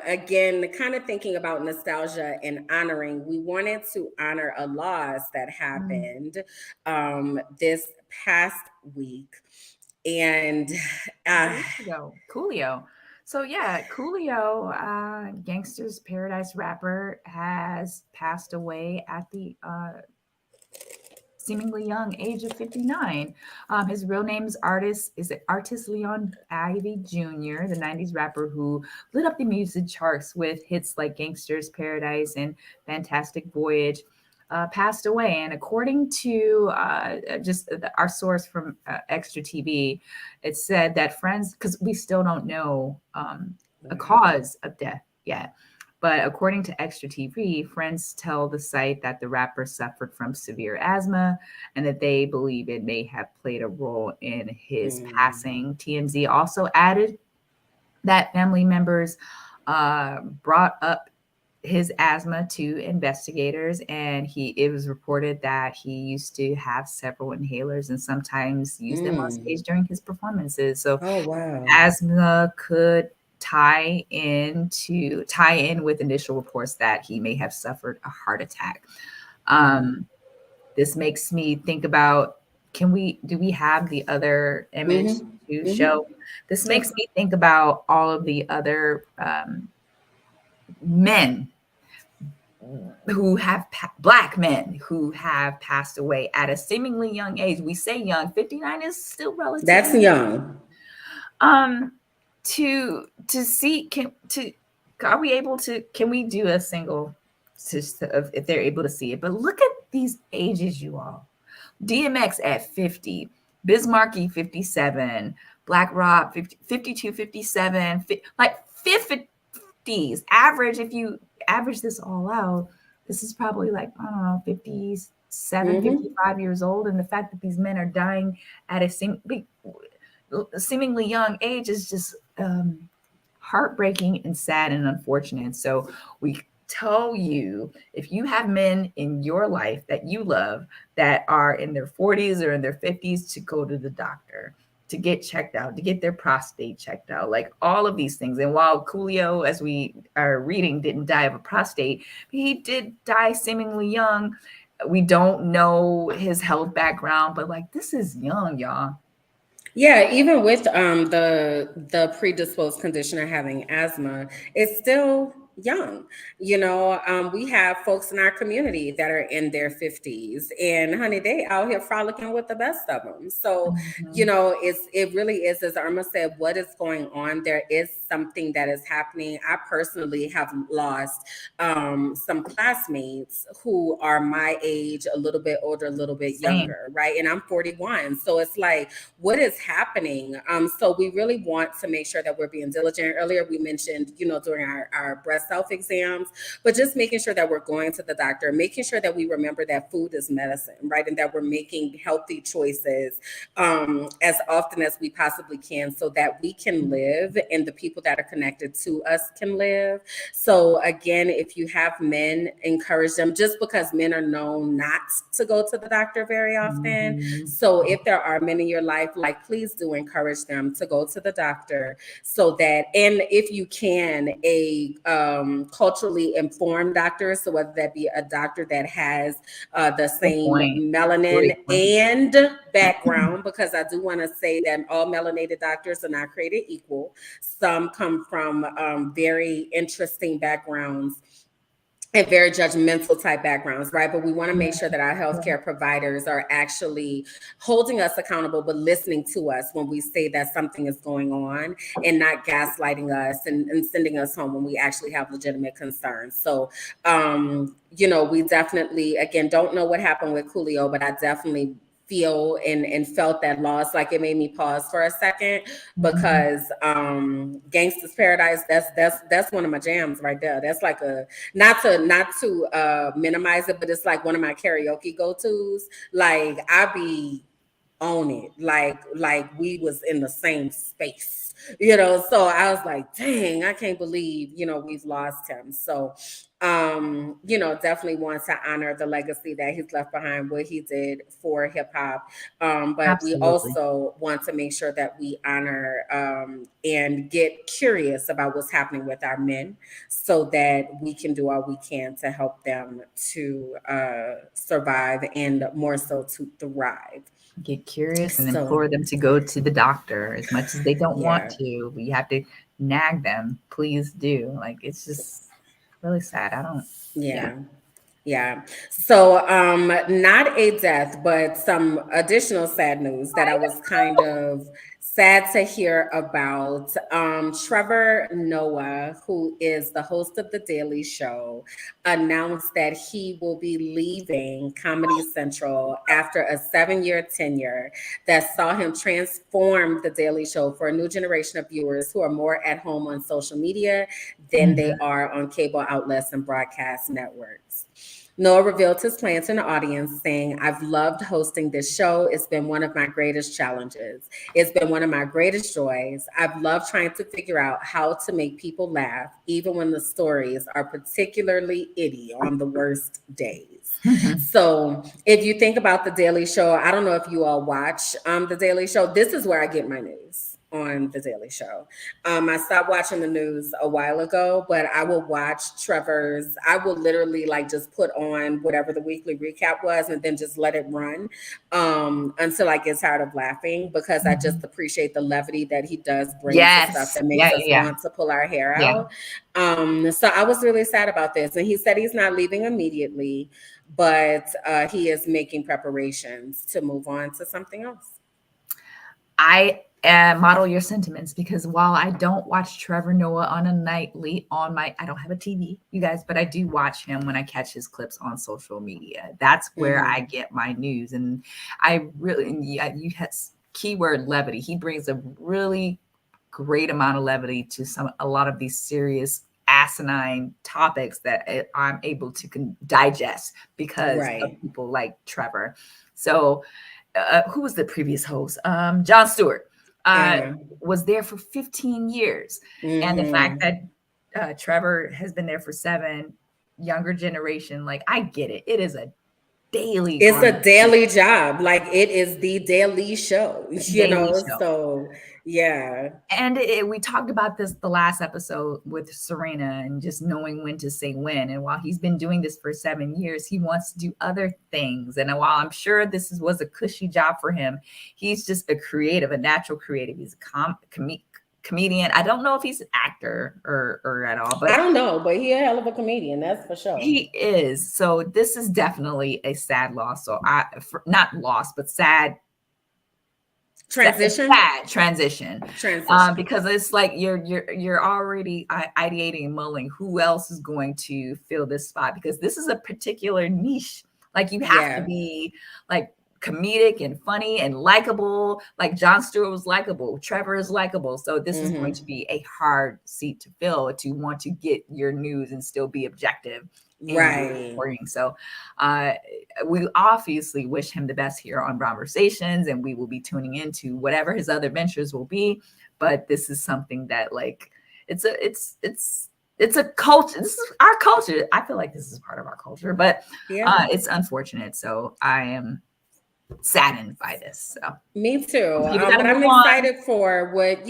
A: again, kind of thinking about nostalgia and honoring, we wanted to honor a loss that happened this past week. And
B: Coolio. So yeah, Coolio, Gangsta's Paradise rapper, has passed away at the seemingly young age of 59. His real name is Artist Leon Ivy Jr., the 90s rapper who lit up the music charts with hits like Gangsta's Paradise and Fantastic Voyage. Passed away. And according to our source from Extra TV, it said that friends, because we still don't know a cause of death yet. But according to Extra TV, friends tell the site that the rapper suffered from severe asthma and that they believe it may have played a role in his passing. TMZ also added that family members brought up his asthma to investigators, and it was reported that he used to have several inhalers and sometimes use them on stage during his performances. So asthma could tie in with initial reports that he may have suffered a heart attack. This makes me think about, do we have the other image to show? This makes me think about all of the other men who have Black men who have passed away at a seemingly young age. We say young, 59 is still relatively.
A: That's young.
B: are we able to, can we do a single just if they're able to see it? But look at these ages, you all. DMX at 50, Bismarcky 57, Black Rob 50, 52, 57, like 50s. Average, if you average this all out, this is probably like, I don't know, 57, 55 years old. And the fact that these men are dying at a seemingly young age is just heartbreaking and sad and unfortunate. So we tell you, if you have men in your life that you love that are in their 40s or in their 50s, to go to the doctor, to get checked out, to get their prostate checked out, like all of these things. And while Coolio, as we are reading, didn't die of a prostate, he did die seemingly young. We don't know his health background, but like, this is young, y'all.
A: Yeah, even with the predisposed condition of having asthma, it's still young. We have folks in our community that are in their 50s, and honey, they out here frolicking with the best of them. So, it really is, as Irma said, what is going on. There is something that is happening. I personally have lost some classmates who are my age, a little bit older, a little bit younger, right? And I'm 41. So it's like, what is happening? So we really want to make sure that we're being diligent. Earlier we mentioned, during our breast self exams, but just making sure that we're going to the doctor, making sure that we remember that food is medicine, right? And that we're making healthy choices as often as we possibly can, so that we can live and the people that are connected to us can live. So again, if you have men, encourage them, just because men are known not to go to the doctor very often. So if there are men in your life, like, please do encourage them to go to the doctor, so that, and if you can, a culturally informed doctor, so whether that be a doctor that has the same melanin and background, because I do want to say that all melanated doctors are not created equal. Some come from very interesting backgrounds and very judgmental type backgrounds, right? But we want to make sure that our healthcare providers are actually holding us accountable, but listening to us when we say that something is going on, and not gaslighting us and sending us home when we actually have legitimate concerns. So, we definitely, again, don't know what happened with Coolio, but I definitely feel and felt that loss. Like, it made me pause for a second, because Gangsta's Paradise, that's one of my jams right there. That's like a, not to minimize it, but it's like one of my karaoke go-tos. Like, I be on it, like we was in the same space. So I was like, dang, I can't believe, we've lost him. So, definitely want to honor the legacy that he's left behind, what he did for hip hop. But we also want to make sure that we honor and get curious about what's happening with our men, so that we can do all we can to help them to survive, and more so to thrive.
B: Get curious and implore them to go to the doctor, as much as they don't want to, but you have to nag them. Please do. Like, it's just really sad. I don't.
A: Yeah. So not a death, but some additional sad news that I was kind of sad to hear about. Trevor Noah, who is the host of The Daily Show, announced that he will be leaving Comedy Central after a 7-year tenure that saw him transform The Daily Show for a new generation of viewers who are more at home on social media than they are on cable outlets and broadcast networks. Noah revealed his plan to the audience, saying, "I've loved hosting this show. It's been one of my greatest challenges. It's been one of my greatest joys. I've loved trying to figure out how to make people laugh, even when the stories are particularly itty on the worst days." So if you think about The Daily Show, I don't know if you all watch The Daily Show. This is where I get my news, on The Daily Show. I stopped watching the news a while ago, but I will watch Trevor's. I will literally just put on whatever the weekly recap was, and then just let it run until I get tired of laughing, because I just appreciate the levity that he does bring to stuff that makes us want to pull our hair out. So I was really sad about this. And he said he's not leaving immediately, but he is making preparations to move on to something else.
B: and model your sentiments, because while I don't watch Trevor Noah on a nightly I don't have a TV, you guys, but I do watch him when I catch his clips on social media. That's where I get my news. And I really, you had keyword levity. He brings a really great amount of levity to a lot of these serious asinine topics that I'm able to digest because of people like Trevor. So who was the previous host? Jon Stewart. Was there for 15 years. And the fact that Trevor has been there for 7, younger generation, like, I get it. It is a daily.
A: It's a daily job. Like, it is the daily show, so yeah.
B: And we talked about this the last episode with Serena and just knowing when to say when. And while he's been doing this for 7 years, he wants to do other things. And while I'm sure this was a cushy job for him, he's just a natural creative. He's a comedian. I don't know if he's an actor or at all, but
A: I don't know, but he's a hell of a comedian, that's for sure.
B: He is. So this is definitely a sad loss. So not loss, but sad transition. Because it's like you're already ideating and mulling who else is going to fill this spot, because this is a particular niche. Like, you have to be like comedic and funny and likable. Like, Jon Stewart was likable, Trevor is likable. So this is going to be a hard seat to fill, to want to get your news and still be objective. Reporting. So we obviously wish him the best here on Conversations, and we will be tuning into whatever his other ventures will be. But this is something that, like, it's a culture. This is our culture. I feel like this is part of our culture, but it's unfortunate. So I am saddened by this. So
A: me too. But I'm excited for what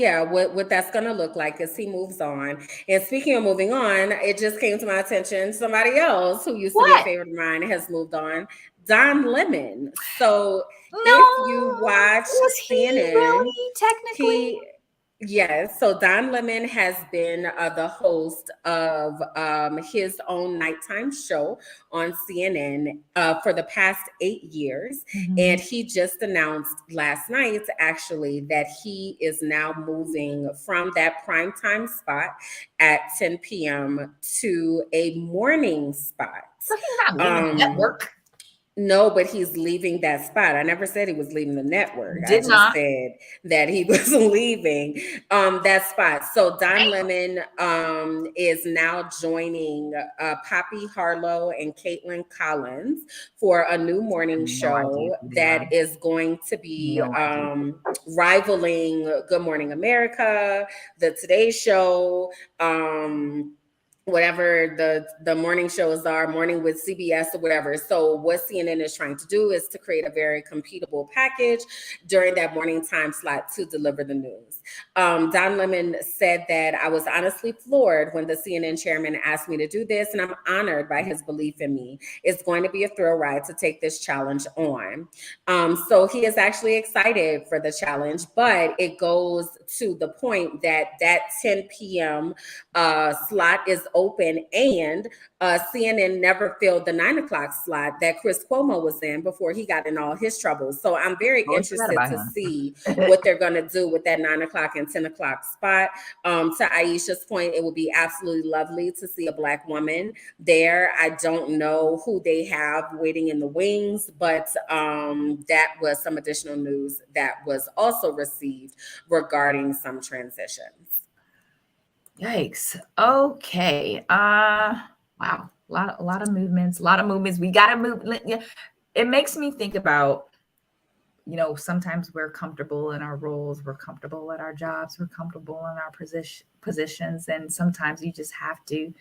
A: that's gonna look like as he moves on. And speaking of moving on, it just came to my attention, somebody else who used to be a favorite of mine has moved on. Don Lemon. So if you watch CNN,
B: really, technically.
A: Yes. So Don Lemon has been the host of his own nighttime show on CNN for the past 8 years. And he just announced last night, actually, that he is now moving from that primetime spot at 10 p.m. to a morning spot.
B: So he's not leaving the network.
A: No, but he's leaving that spot. I never said he was leaving the network. I just said that he was leaving that spot. So Don Lemon is now joining Poppy Harlow and Caitlin Collins for a new morning show that is going to be rivaling Good Morning America, the Today Show, whatever the morning shows are, Morning with CBS or whatever. So what CNN is trying to do is to create a very competable package during that morning time slot to deliver the news. Don Lemon said that, I was honestly floored when the CNN chairman asked me to do this, and I'm honored by his belief in me. It's going to be a thrill ride to take this challenge on. So he is actually excited for the challenge, but it goes to the point that 10 p.m. Slot is open, and CNN never filled the 9 o'clock slot that Chris Cuomo was in before he got in all his troubles. So I'm very interested to see what they're going to do with that 9 o'clock and 10 o'clock spot. To Aisha's point, it would be absolutely lovely to see a Black woman there. I don't know who they have waiting in the wings, but that was some additional news that was also received regarding some transitions.
B: Yikes. Okay. Wow. A lot of movements. We gotta move. It makes me think about, sometimes we're comfortable in our roles, we're comfortable at our jobs, we're comfortable in our positions, and sometimes you just have to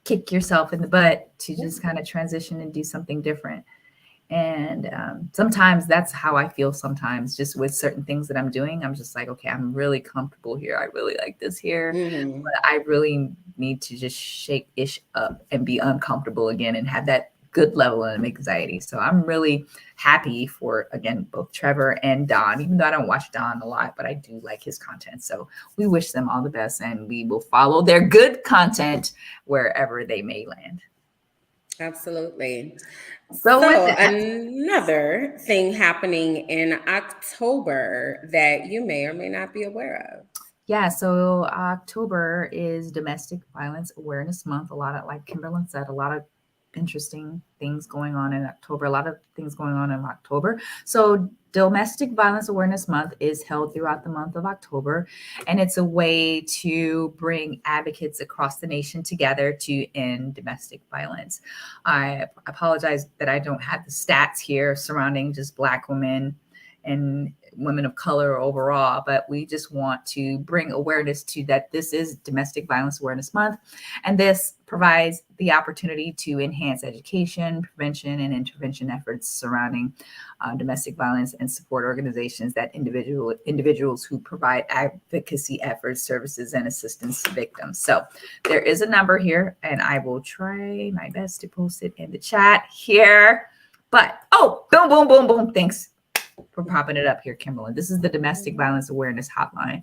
B: kick yourself in the butt to just kind of transition and do something different. And sometimes that's how I feel sometimes, just with certain things that I'm doing. I'm just like, okay, I'm really comfortable here. I really like this here. But I really need to just shake ish up and be uncomfortable again and have that good level of anxiety. So I'm really happy for, again, both Trevor and Don, even though I don't watch Don a lot, but I do like his content. So we wish them all the best, and we will follow their good content wherever they may land.
A: Absolutely.
B: So with
A: So
B: that,
A: another thing happening in October that you may or may not be aware of.
B: yeah, so October is Domestic Violence Awareness Month. A lot of, like Kimberland said, a lot of interesting things going on in October, a lot of things going on in October. So Domestic Violence Awareness Month is held throughout the month of October, and it's a way to bring advocates across the nation together to end domestic violence. I apologize that I don't have the stats here surrounding just Black women and women of color overall, but we just want to bring awareness to that this is Domestic Violence Awareness Month, and this provides the opportunity to enhance education, prevention, and intervention efforts surrounding domestic violence and support organizations that individuals who provide advocacy efforts, services, and assistance to victims. So there is a number here, and I will try my best to post it in the chat here. But boom, boom, boom, boom. Thanks for popping it up here, Kimberland. This is the Domestic Violence Awareness Hotline.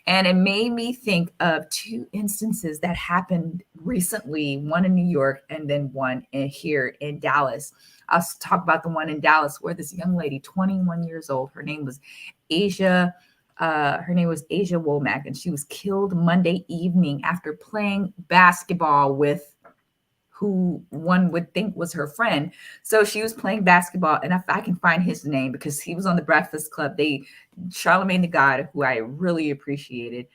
B: And it made me think of two instances that happened recently, one in New York and then one here in Dallas. I'll talk about the one in Dallas where this young lady, 21 years old, her name was Asia Womack, and she was killed Monday evening after playing basketball with who one would think was her friend. So she was playing basketball, and if I can find his name, because he was on the Breakfast Club, Charlemagne the God, who I really appreciated,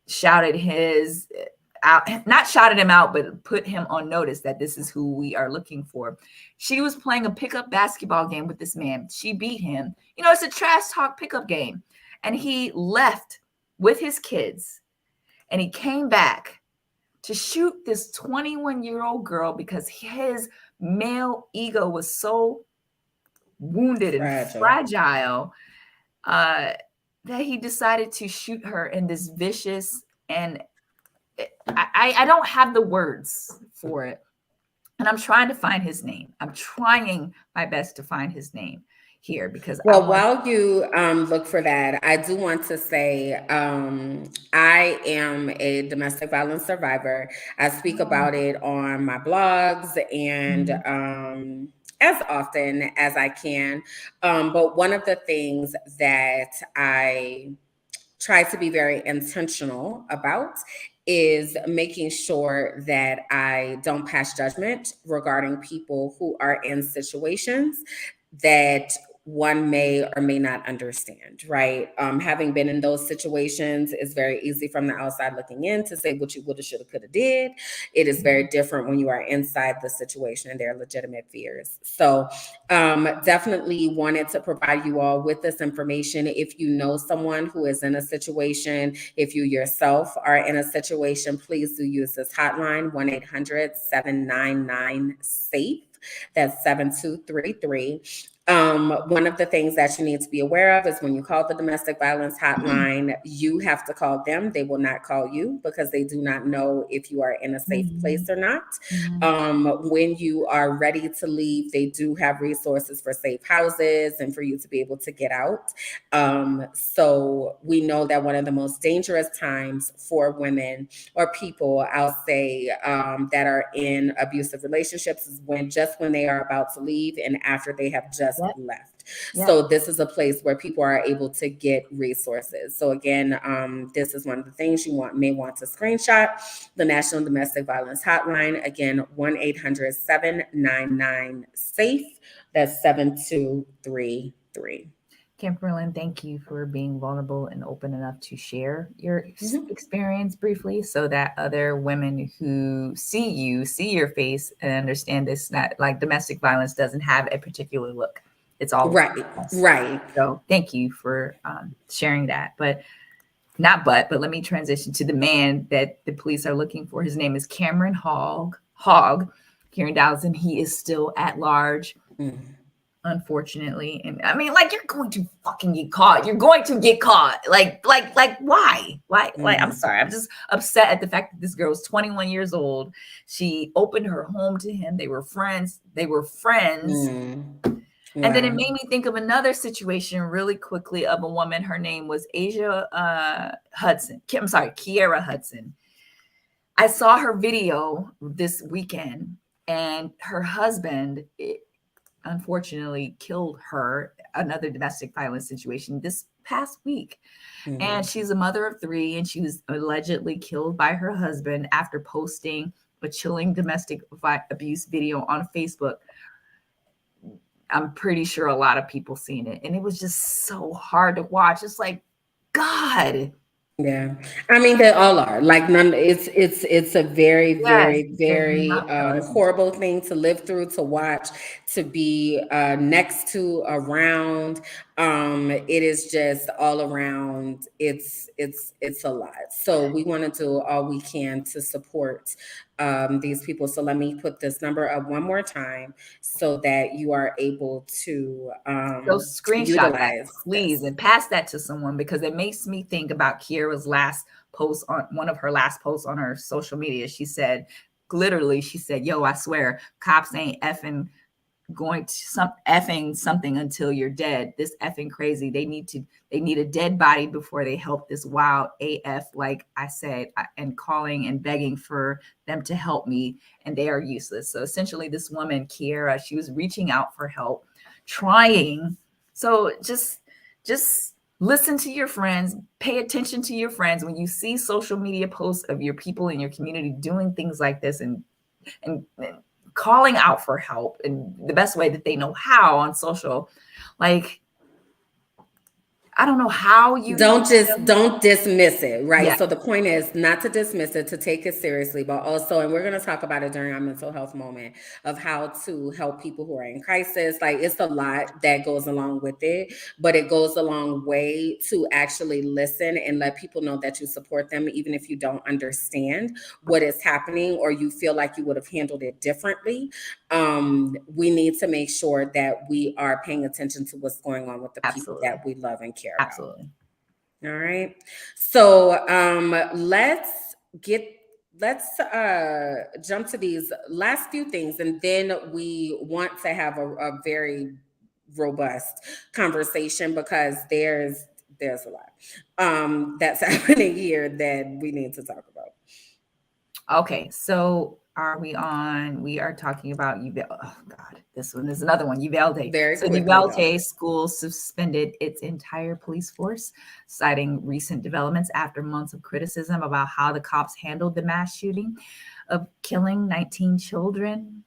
B: shouted not shouted him out, but put him on notice that this is who we are looking for. She was playing a pickup basketball game with this man. She beat him. It's a trash talk pickup game. And he left with his kids, and he came back to shoot this 21-year-old girl because his male ego was so wounded and fragile that he decided to shoot her in this vicious, and I don't have the words for it. And I'm trying to find his name. I'm trying my best to find his name here because
A: while you look for that, I do want to say I am a domestic violence survivor. I speak about it on my blogs and as often as I can. But one of the things that I try to be very intentional about is making sure that I don't pass judgment regarding people who are in situations that one may or may not understand, right? Having been in those situations, it's very easy from the outside looking in to say what you woulda, shoulda, coulda did. It is very different when you are inside the situation and there are legitimate fears. So definitely wanted to provide you all with this information. If you know someone who is in a situation, if you yourself are in a situation, please do use this hotline, 1-800-799-SAFE. That's 7233. One of the things that you need to be aware of is when you call the domestic violence hotline, you have to call them. They will not call you because they do not know if you are in a safe place or not. When you are ready to leave, they do have resources for safe houses and for you to be able to get out. So we know that one of the most dangerous times for women or people, I'll say, that are in abusive relationships is when they are about to leave and after they have just left. So this is a place where people are able to get resources. So again, this is one of the things you may want to screenshot. The National Domestic Violence Hotline, again, 1-800-799-SAFE. That's 7233.
B: Kimberland, thank you for being vulnerable and open enough to share your experience briefly so that other women who see your face and understand this, not like domestic violence doesn't have a particular look. It's all
A: right.
B: So thank you for sharing that. But let me transition to the man that the police are looking for. His name is Cameron Hogg here in Dallas, and he is still at large. Unfortunately. And I mean, like, you're going to fucking get caught. You're going to get caught. Like, why? I'm sorry. I'm just upset at the fact that this girl was 21 years old. She opened her home to him. They were friends. And then it made me think of another situation really quickly of a woman. Her name was Kiera Hudson. I saw her video this weekend, and her husband unfortunately killed her, another domestic violence situation this past week.
A: Mm-hmm.
B: And she's a mother of 3, and she was allegedly killed by her husband after posting a chilling domestic abuse video on Facebook. I'm pretty sure a lot of people seen it, and it was just so hard to watch. It's like, God.
A: Yeah, I mean they all are like none. It's a very
B: Yes,
A: very
B: not pleasant.
A: horrible thing to live through, to watch, to be next to, around. It is just all around. It's a lot. So we want to do all we can to support these people. So let me put this number up one more time so that you are able to
B: So screenshot that,
A: utilize
B: please,
A: this.
B: and pass that to someone, because it makes me think about Kiera's last post, on one of her last posts on her social media. She said, literally, she said, "Yo, I swear, cops ain't effing going to effing something until you're dead. This effing crazy. They need a dead body before they help this wild AF, like I said, and calling and begging for them to help me, and they are useless." So essentially, this woman, Kiera, she was reaching out for help, trying. So just listen to your friends, pay attention to your friends when you see social media posts of your people in your community doing things like this, and calling out for help in the best way that they know how on social. Like, I don't know how you
A: don't dismiss it, right?
B: Yeah.
A: So the point is not to dismiss it, to take it seriously, but also, and we're going to talk about it during our mental health moment, of how to help people who are in crisis. Like, it's a lot that goes along with it, but it goes a long way to actually listen and let people know that you support them, even if you don't understand what is happening or you feel like you would have handled it differently. We need to make sure that we are paying attention to what's going on with the people
B: Absolutely.
A: that we love and care
B: Absolutely.
A: about. All right. So let's jump to these last few things, and then we want to have a very robust conversation, because there's a lot that's happening here that we need to talk about.
B: Okay, so we are talking about Uvalde. Oh God, this one is another one. Uvalde.
A: Very
B: So
A: quickly,
B: Uvalde
A: though.
B: school suspended its entire police force, citing recent developments after months of criticism about how the cops handled the mass shooting of killing 19 children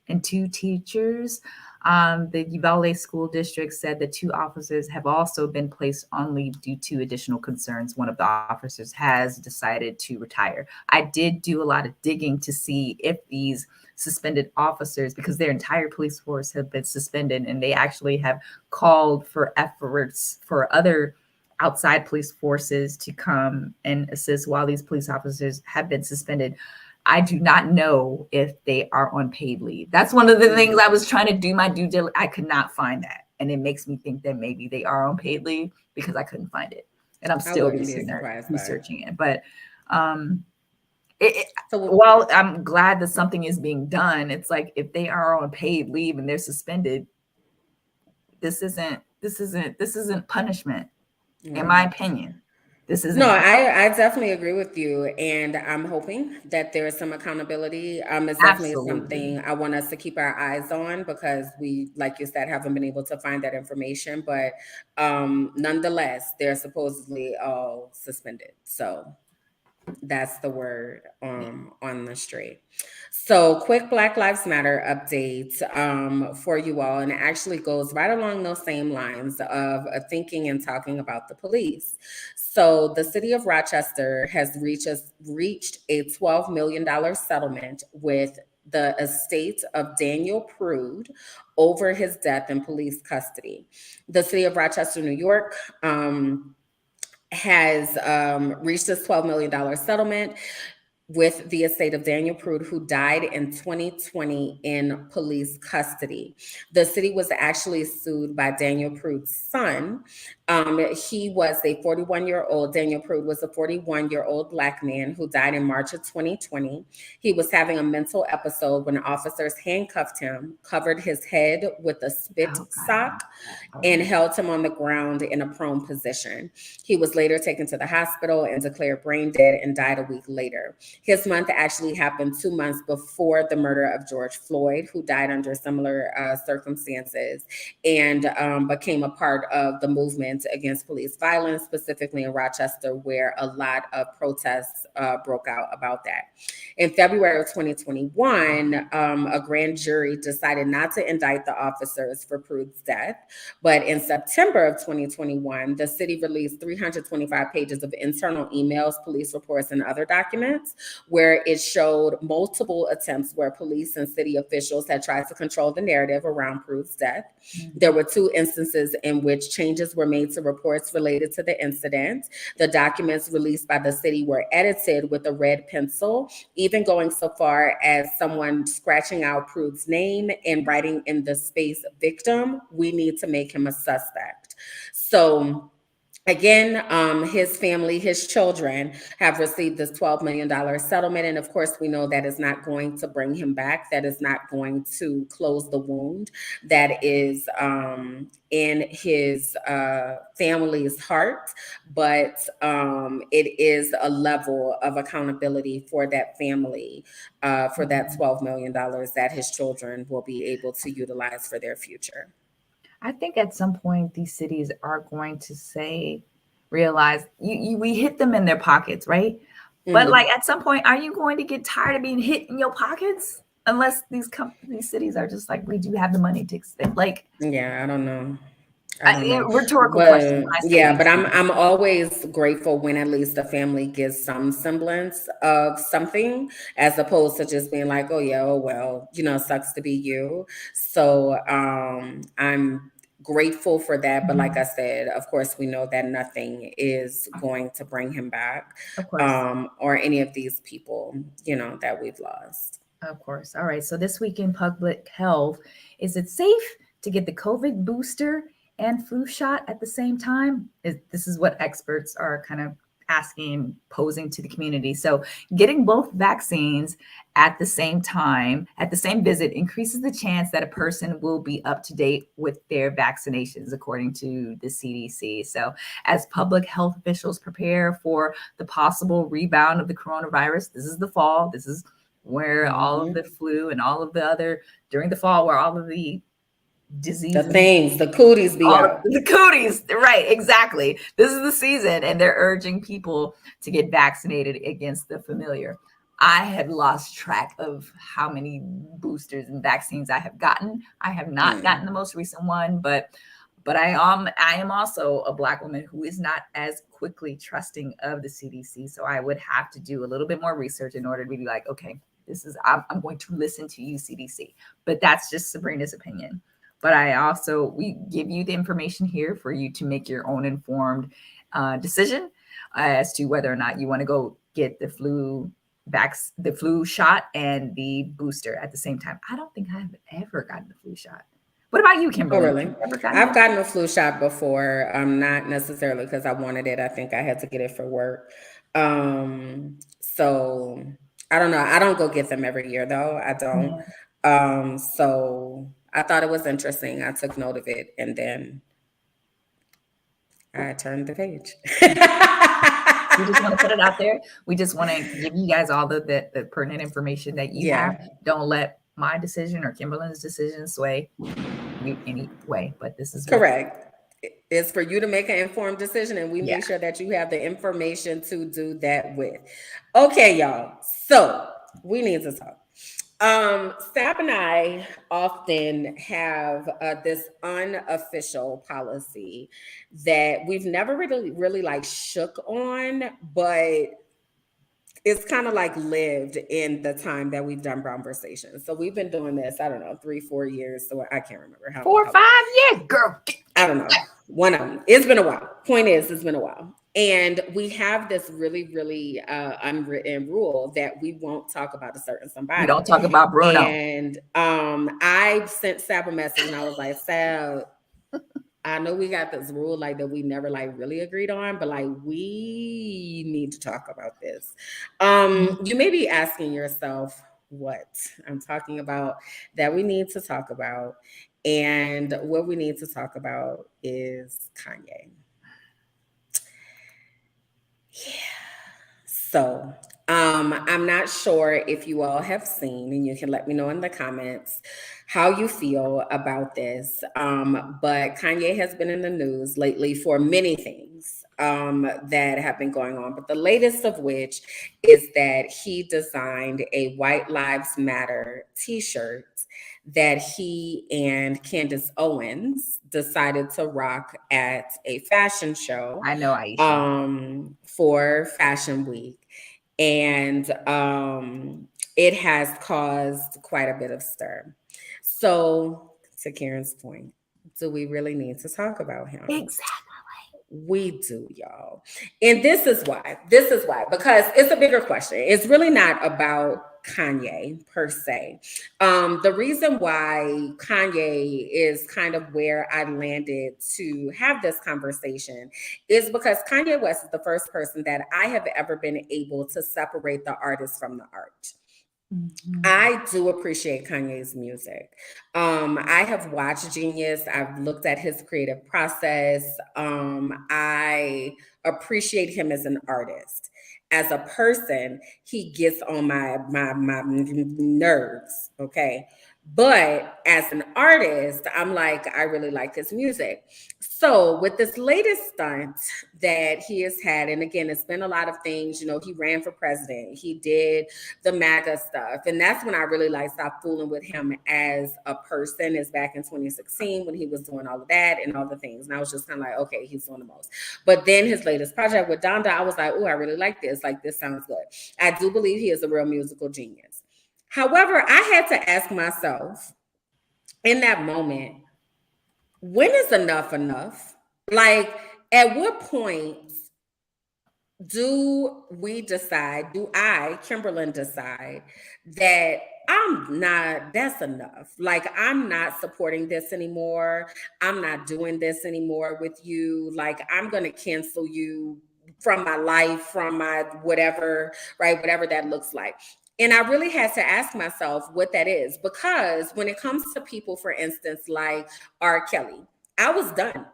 B: and 2 teachers. The Uvalde School District said the 2 officers have also been placed on leave due to additional concerns. One of the officers has decided to retire. I did do a lot of digging to see if these suspended officers, because their entire police force have been suspended, and they actually have called for efforts for other outside police forces to come and assist while these police officers have been suspended. I do not know if they are on paid leave. That's one of the things I was trying to do my due diligence. I could not find that. And it makes me think that maybe they are on paid leave, because I couldn't find it. And I'm still researching it. But while I'm glad that something is being done, it's like, if they are on paid leave and they're suspended, this isn't punishment, in my opinion. This is
A: no, I definitely agree with you, and I'm hoping that there is some accountability. It's definitely something I want us to keep our eyes on, because we, like you said, haven't been able to find that information. But nonetheless, they're supposedly all suspended. So that's the word on the street. So quick Black Lives Matter update for you all. And it actually goes right along those same lines of thinking and talking about the police. So the city of Rochester has reached a $12 million settlement with the estate of Daniel Prude over his death in police custody. The city of Rochester, New York, has reached this $12 million settlement with the estate of Daniel Prude, who died in 2020 in police custody. The city was actually sued by Daniel Prude's son. He was a 41-year-old. Daniel Prude was a 41-year-old Black man who died in March of 2020. He was having a mental episode when officers handcuffed him, covered his head with a spit sock, and held him on the ground in a prone position. He was later taken to the hospital and declared brain dead and died a week later. His month actually happened 2 months before the murder of George Floyd, who died under similar circumstances and became a part of the movement against police violence, specifically in Rochester, where a lot of protests broke out about that. In February of 2021, a grand jury decided not to indict the officers for Prude's death. But in September of 2021, the city released 325 pages of internal emails, police reports, and other documents where it showed multiple attempts where police and city officials had tried to control the narrative around Prude's death. There were 2 instances in which changes were made to reports related to the incident. The documents released by the city were edited with a red pencil, even going so far as someone scratching out Prude's name and writing in the space victim, we need to make him a suspect. So again, his family, his children have received this $12 million settlement. And of course, we know that is not going to bring him back. That is not going to close the wound that is in his family's heart. But it is a level of accountability for that family, for that $12 million that his children will be able to utilize for their future.
B: I think at some point these cities are going to realize we hit them in their pockets, right? But like at some point, are you going to get tired of being hit in your pockets? Unless these cities are just like, we do have the money to extend. Like,
A: yeah, I don't know.
B: Rhetorical question.
A: Yeah, but I'm always grateful when at least the family gives some semblance of something, as opposed to just being like, oh yeah, oh well, sucks to be you. So I'm grateful for that. But like I said, of course, we know that nothing is going to bring him back, or any of these people, that we've lost.
B: Of course. All right. So this week in public health, is it safe to get the COVID booster and flu shot at the same time? This is what experts are kind of asking, posing to the community. So getting both vaccines at the same time, at the same visit, increases the chance that a person will be up to date with their vaccinations, according to the CDC. So as public health officials prepare for the possible rebound of the coronavirus, this is the fall, this is where all of the flu and all of the other, during the fall, where all of the diseases,
A: the cooties be out.
B: The cooties, right, exactly. This is the season, and they're urging people to get vaccinated against the familiar. I have lost track of how many boosters and vaccines I have gotten. I have not gotten the most recent one, but I am also a Black woman who is not as quickly trusting of the CDC. So I would have to do a little bit more research in order to be like, okay, I'm going to listen to you, CDC. But that's just Sabrina's opinion. But we give you the information here for you to make your own informed decision as to whether or not you want to go get the flu shot and the booster at the same time. I don't think I've ever gotten the flu shot. What about you, Kimberly?
A: Oh, really? I've gotten a flu shot before. Not necessarily because I wanted it. I think I had to get it for work. So I don't know. I don't go get them every year though. I don't. So I thought it was interesting. I took note of it and then I turned the page.
B: We just want to put it out there. We just want to give you guys all the pertinent information that you have. Don't let my decision or Kimberland's decision sway you any way. But this is
A: correct. It's for you to make an informed decision, and we make sure that you have the information to do that with. Okay, y'all. So we need to talk. Sab and I often have this unofficial policy that we've never really like shook on, but it's kind of like lived in the time that we've done Brownversations. So we've been doing this, I don't know, 3-4 years. So I can't remember how
B: 4 or 5 years, girl.
A: I don't know. One of them. It's been a while. Point is, it's been a while. And we have this really, really unwritten rule that we won't talk about a certain somebody.
B: We don't talk about Bruno.
A: And I sent Sab a message and I was like, Sab, I know we got this rule like that we never like really agreed on, but like we need to talk about this. You may be asking yourself what I'm talking about that we need to talk about. And what we need to talk about is Kanye. Yeah. So I'm not sure if you all have seen, and you can let me know in the comments how you feel about this. But Kanye has been in the news lately for many things that have been going on. But the latest of which is that he designed a White Lives Matter t-shirt that he and Candace Owens decided to rock at a fashion show
B: I know, Aisha.
A: for Fashion Week. And it has caused quite a bit of stir. So, to Karen's point, do we really need to talk about him?
B: Exactly.
A: We do, y'all. And this is why. This is why, because it's a bigger question. It's really not about Kanye per se. The reason why Kanye is kind of where I landed to have this conversation is because Kanye West is the first person that I have ever been able to separate the artist from the art. I do appreciate Kanye's music. I have watched Genius. I've looked at his creative process. I appreciate him as an artist. As a person, he gets on my nerves. Okay. But as an artist, I'm like, I really like his music. So with this latest stunt that he has had, and again, it's been a lot of things, you know, he ran for president, he did the MAGA stuff. And that's when I really like stopped fooling with him as a person, is back in 2016 when he was doing all of that and all the things. And I was just kind of like, okay, he's doing the most. But then his latest project with Donda, I was like, oh, I really like this. Like, this sounds good. I do believe he is a real musical genius. However, I had to ask myself in that moment, when is enough enough? Like, at what point do we decide, do I, Kimberland, decide that that's enough. Like, I'm not supporting this anymore. I'm not doing this anymore with you. Like, I'm going to cancel you from my life, from my whatever, right? Whatever that looks like. And I really had to ask myself what that is, because when it comes to people, for instance, like R. Kelly, I was done,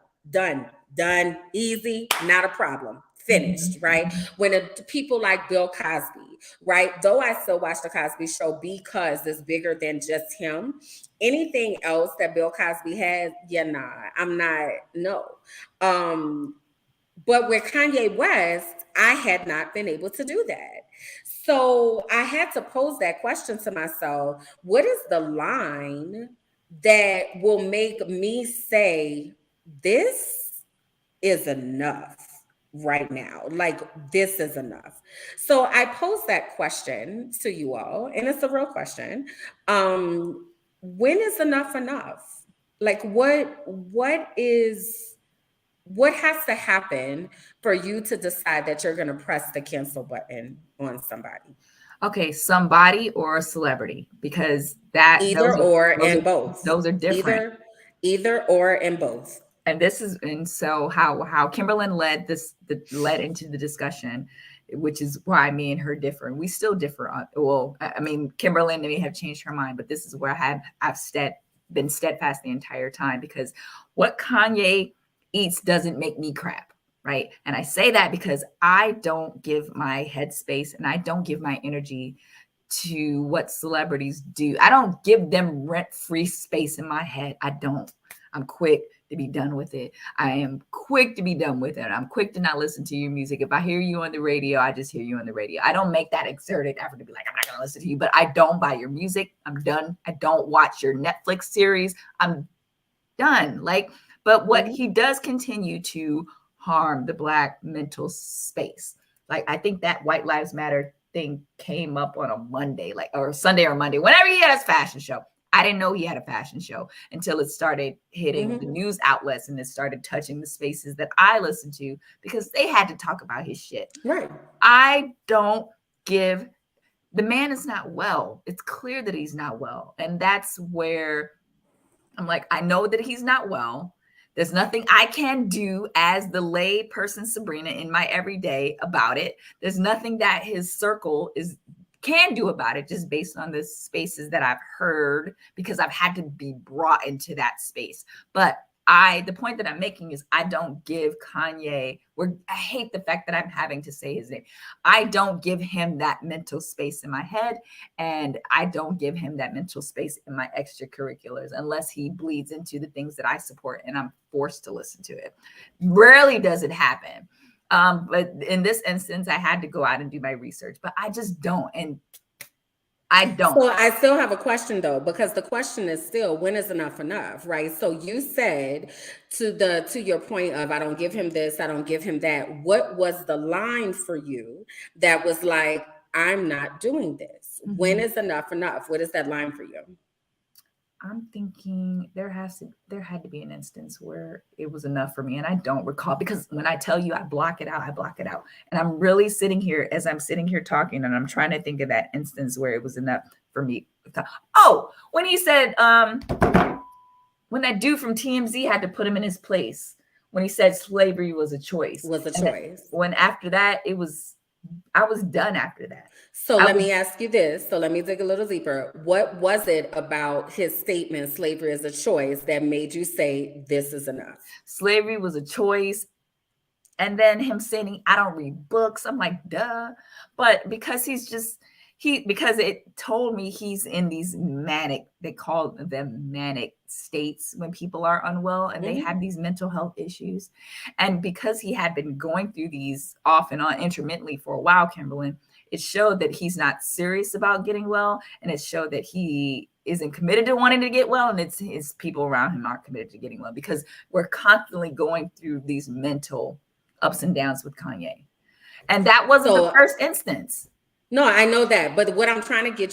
A: easy, not a problem. Finished, right? When people like Bill Cosby, right? Though I still watch the Cosby Show because it's bigger than just him. Anything else that Bill Cosby has, yeah, nah, I'm not, no. But with Kanye West, I had not been able to do that. So I had to pose that question to myself. What is the line that will make me say, this is enough right now? Like, this is enough. So I posed that question to you all, and it's a real question. When is enough enough? Like, what has to happen for you to decide that you're going to press the cancel button on somebody?
B: Okay, somebody or a celebrity, because that
A: Either or and both.
B: Those are different.
A: Either or and both.
B: And so how Kimberland led into the discussion, which is why me and her differ. We still differ on. Well, I mean, Kimberland may have changed her mind, but this is where I've been steadfast the entire time, because what Kanye eats doesn't make me crap, right? And I say that because I don't give my headspace and I don't give my energy to what celebrities do. I don't give them rent-free space in my head. I don't. I'm quick to be done with it. I am quick to be done with it. I'm quick to not listen to your music. If I hear you on the radio, I just hear you on the radio. I don't make that exerted effort to be like, I'm not going to listen to you, but I don't buy your music. I'm done. I don't watch your Netflix series. I'm done. Like, but what he does continue to harm the Black mental space. Like, I think that White Lives Matter thing came up on a Monday, like, or Sunday or Monday, whenever he had his fashion show. I didn't know he had a fashion show until it started hitting the news outlets and it started touching the spaces that I listened to, because they had to talk about his shit.
A: Right.
B: I don't give, the man is not well. It's clear that he's not well. And that's where I'm like, I know that he's not well. There's nothing I can do as the lay person, Sabrina, in my everyday about it. There's nothing that his circle can do about it, just based on the spaces that I've heard, because I've had to be brought into that space. But the point that I'm making is I don't give Kanye, I hate the fact that I'm having to say his name. I don't give him that mental space in my head, and I don't give him that mental space in my extracurriculars unless he bleeds into the things that I support and I'm forced to listen to it. Rarely does it happen. But in this instance, I had to go out and do my research, but I just don't. And I don't.
A: So I still have a question though, because the question is still, when is enough enough, right? So you said to your point of, I don't give him this, I don't give him that. What was the line for you that was like, I'm not doing this?
B: Mm-hmm.
A: When is enough enough? What is that line for you?
B: I'm thinking there had to be an instance where it was enough for me. And I don't recall, because when I tell you I block it out. And I'm really sitting here as I'm sitting here talking, and I'm trying to think of that instance where it was enough for me. Oh, when he said, when that dude from TMZ had to put him in his place, when he said slavery was a choice. When after that, I was done after that.
A: So let me ask you this. So let me dig a little deeper. What was it about his statement, slavery is a choice, that made you say this is enough?
B: Slavery was a choice. And then him saying, I don't read books. I'm like, duh. But because because it told me he's in these they call them manic states when people are unwell and they have these mental health issues. And because he had been going through these off and on intermittently for a while, Kimberland, it showed that he's not serious about getting well. And it showed that he isn't committed to wanting to get well. And it's his people around him aren't committed to getting well, because we're constantly going through these mental ups and downs with Kanye. And that wasn't the first instance.
A: No, I know that. But what I'm trying to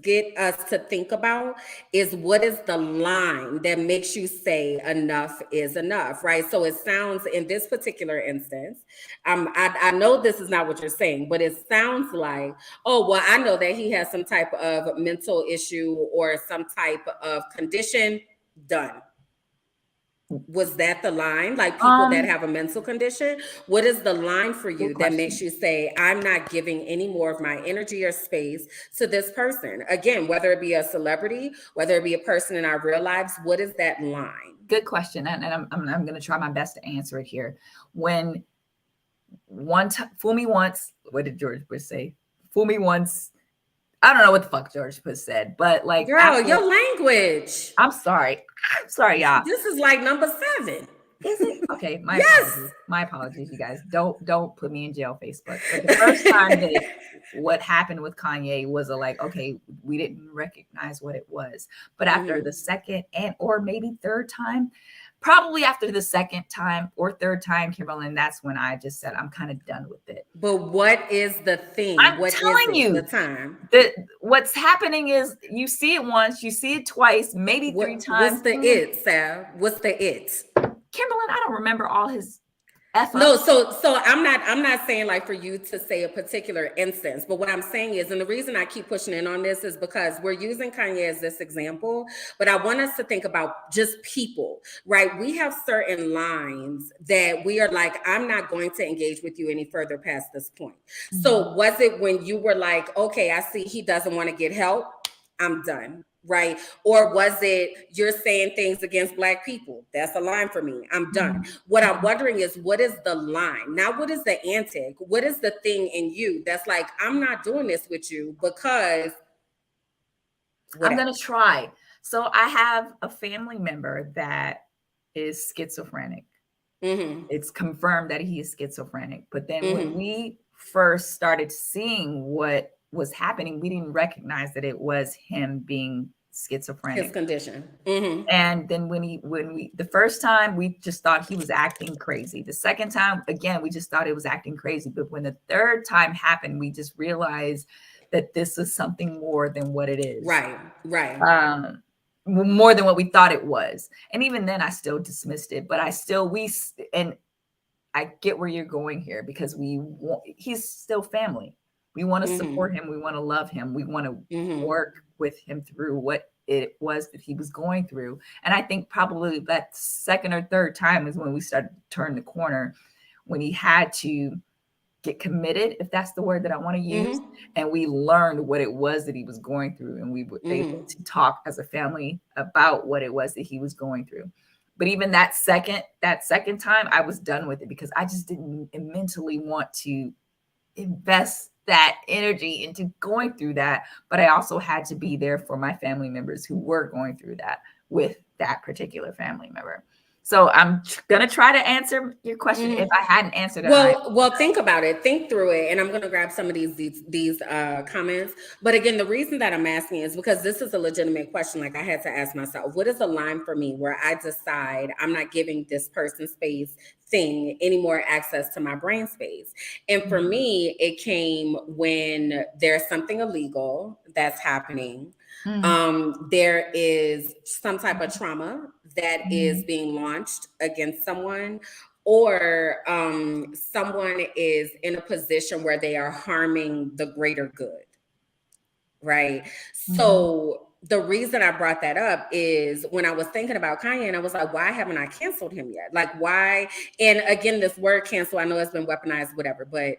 A: get us to think about is, what is the line that makes you say enough is enough, right? So it sounds, in this particular instance, I know this is not what you're saying, but it sounds like, oh, well, I know that he has some type of mental issue or some type of condition. Done. Was that the line? Like, people that have a mental condition, what is the line for you that makes you say, I'm not giving any more of my energy or space to this person? Again, whether it be a celebrity, whether it be a person in our real lives, what is that line?
B: Good question. And I'm going to try my best to answer it here. When fool me once, what did George Bush say? Fool me once. I don't know what the fuck George Bush said, but like,
A: girl, your language.
B: I'm sorry, y'all.
A: This is like number 7.
B: Is it? Okay, my apologies, you guys. Don't put me in jail, Facebook. But the first time that what happened with Kanye was okay, we didn't recognize what it was. But after the second or maybe third time, probably after the second time or third time, Kimberland, that's when I just said I'm kind of done with it.
A: But what is the thing?
B: I'm telling you,
A: the time.
B: What's happening is, you see it once, you see it twice, maybe 3 times.
A: What's the it, Sab? What's the it?
B: Kimberland, I don't remember all his
A: No, so I'm not saying like for you to say a particular instance, but what I'm saying is, and the reason I keep pushing in on this is because we're using Kanye as this example, but I want us to think about just people, right? We have certain lines that we are like, I'm not going to engage with you any further past this point. Mm-hmm. So was it when you were like, okay, I see he doesn't want to get help, I'm done? Right? Or was it, you're saying things against Black people? That's a line for me. I'm done. What I'm wondering is, what is the line? Now, what is the antic? What is the thing in you that's like, I'm not doing this with you because
B: I'm going to try. So I have a family member that is schizophrenic. Mm-hmm. It's confirmed that he is schizophrenic. But then when we first started seeing what was happening, we didn't recognize that it was him being schizophrenic,
A: his condition.
B: And then when we the first time, we just thought he was acting crazy. The second time, again, we just thought it was acting crazy. But when the third time happened, we just realized that this is something more than what it is.
A: Right.
B: More than what we thought it was. And even then, I still dismissed it. But and I get where you're going here, because he's still family. We want to support him. We want to love him. We want to work with him through what it was that he was going through. And I think probably that second or third time is when we started to turn the corner, when he had to get committed, if that's the word that I want to use. And we learned what it was that he was going through. And we were able to talk as a family about what it was that he was going through. But even that second time, I was done with it because I just didn't mentally want to invest that energy into going through that. But I also had to be there for my family members who were going through that with that particular family member. So I'm going to try to answer your question. If I hadn't answered it.
A: Well, think about it. Think through it. And I'm going to grab some of these comments. But again, the reason that I'm asking is because this is a legitimate question. Like I had to ask myself, what is a line for me where I decide I'm not giving this person space, thing, any more access to my brain space? And for me, it came when there's something illegal that's happening. There is some type of trauma that is being launched against someone, or someone is in a position where they are harming the greater good, right? So the reason I brought that up is when I was thinking about Kanye, and I was like, why haven't I canceled him yet? Like, why? And again, this word cancel, I know it's been weaponized, whatever, but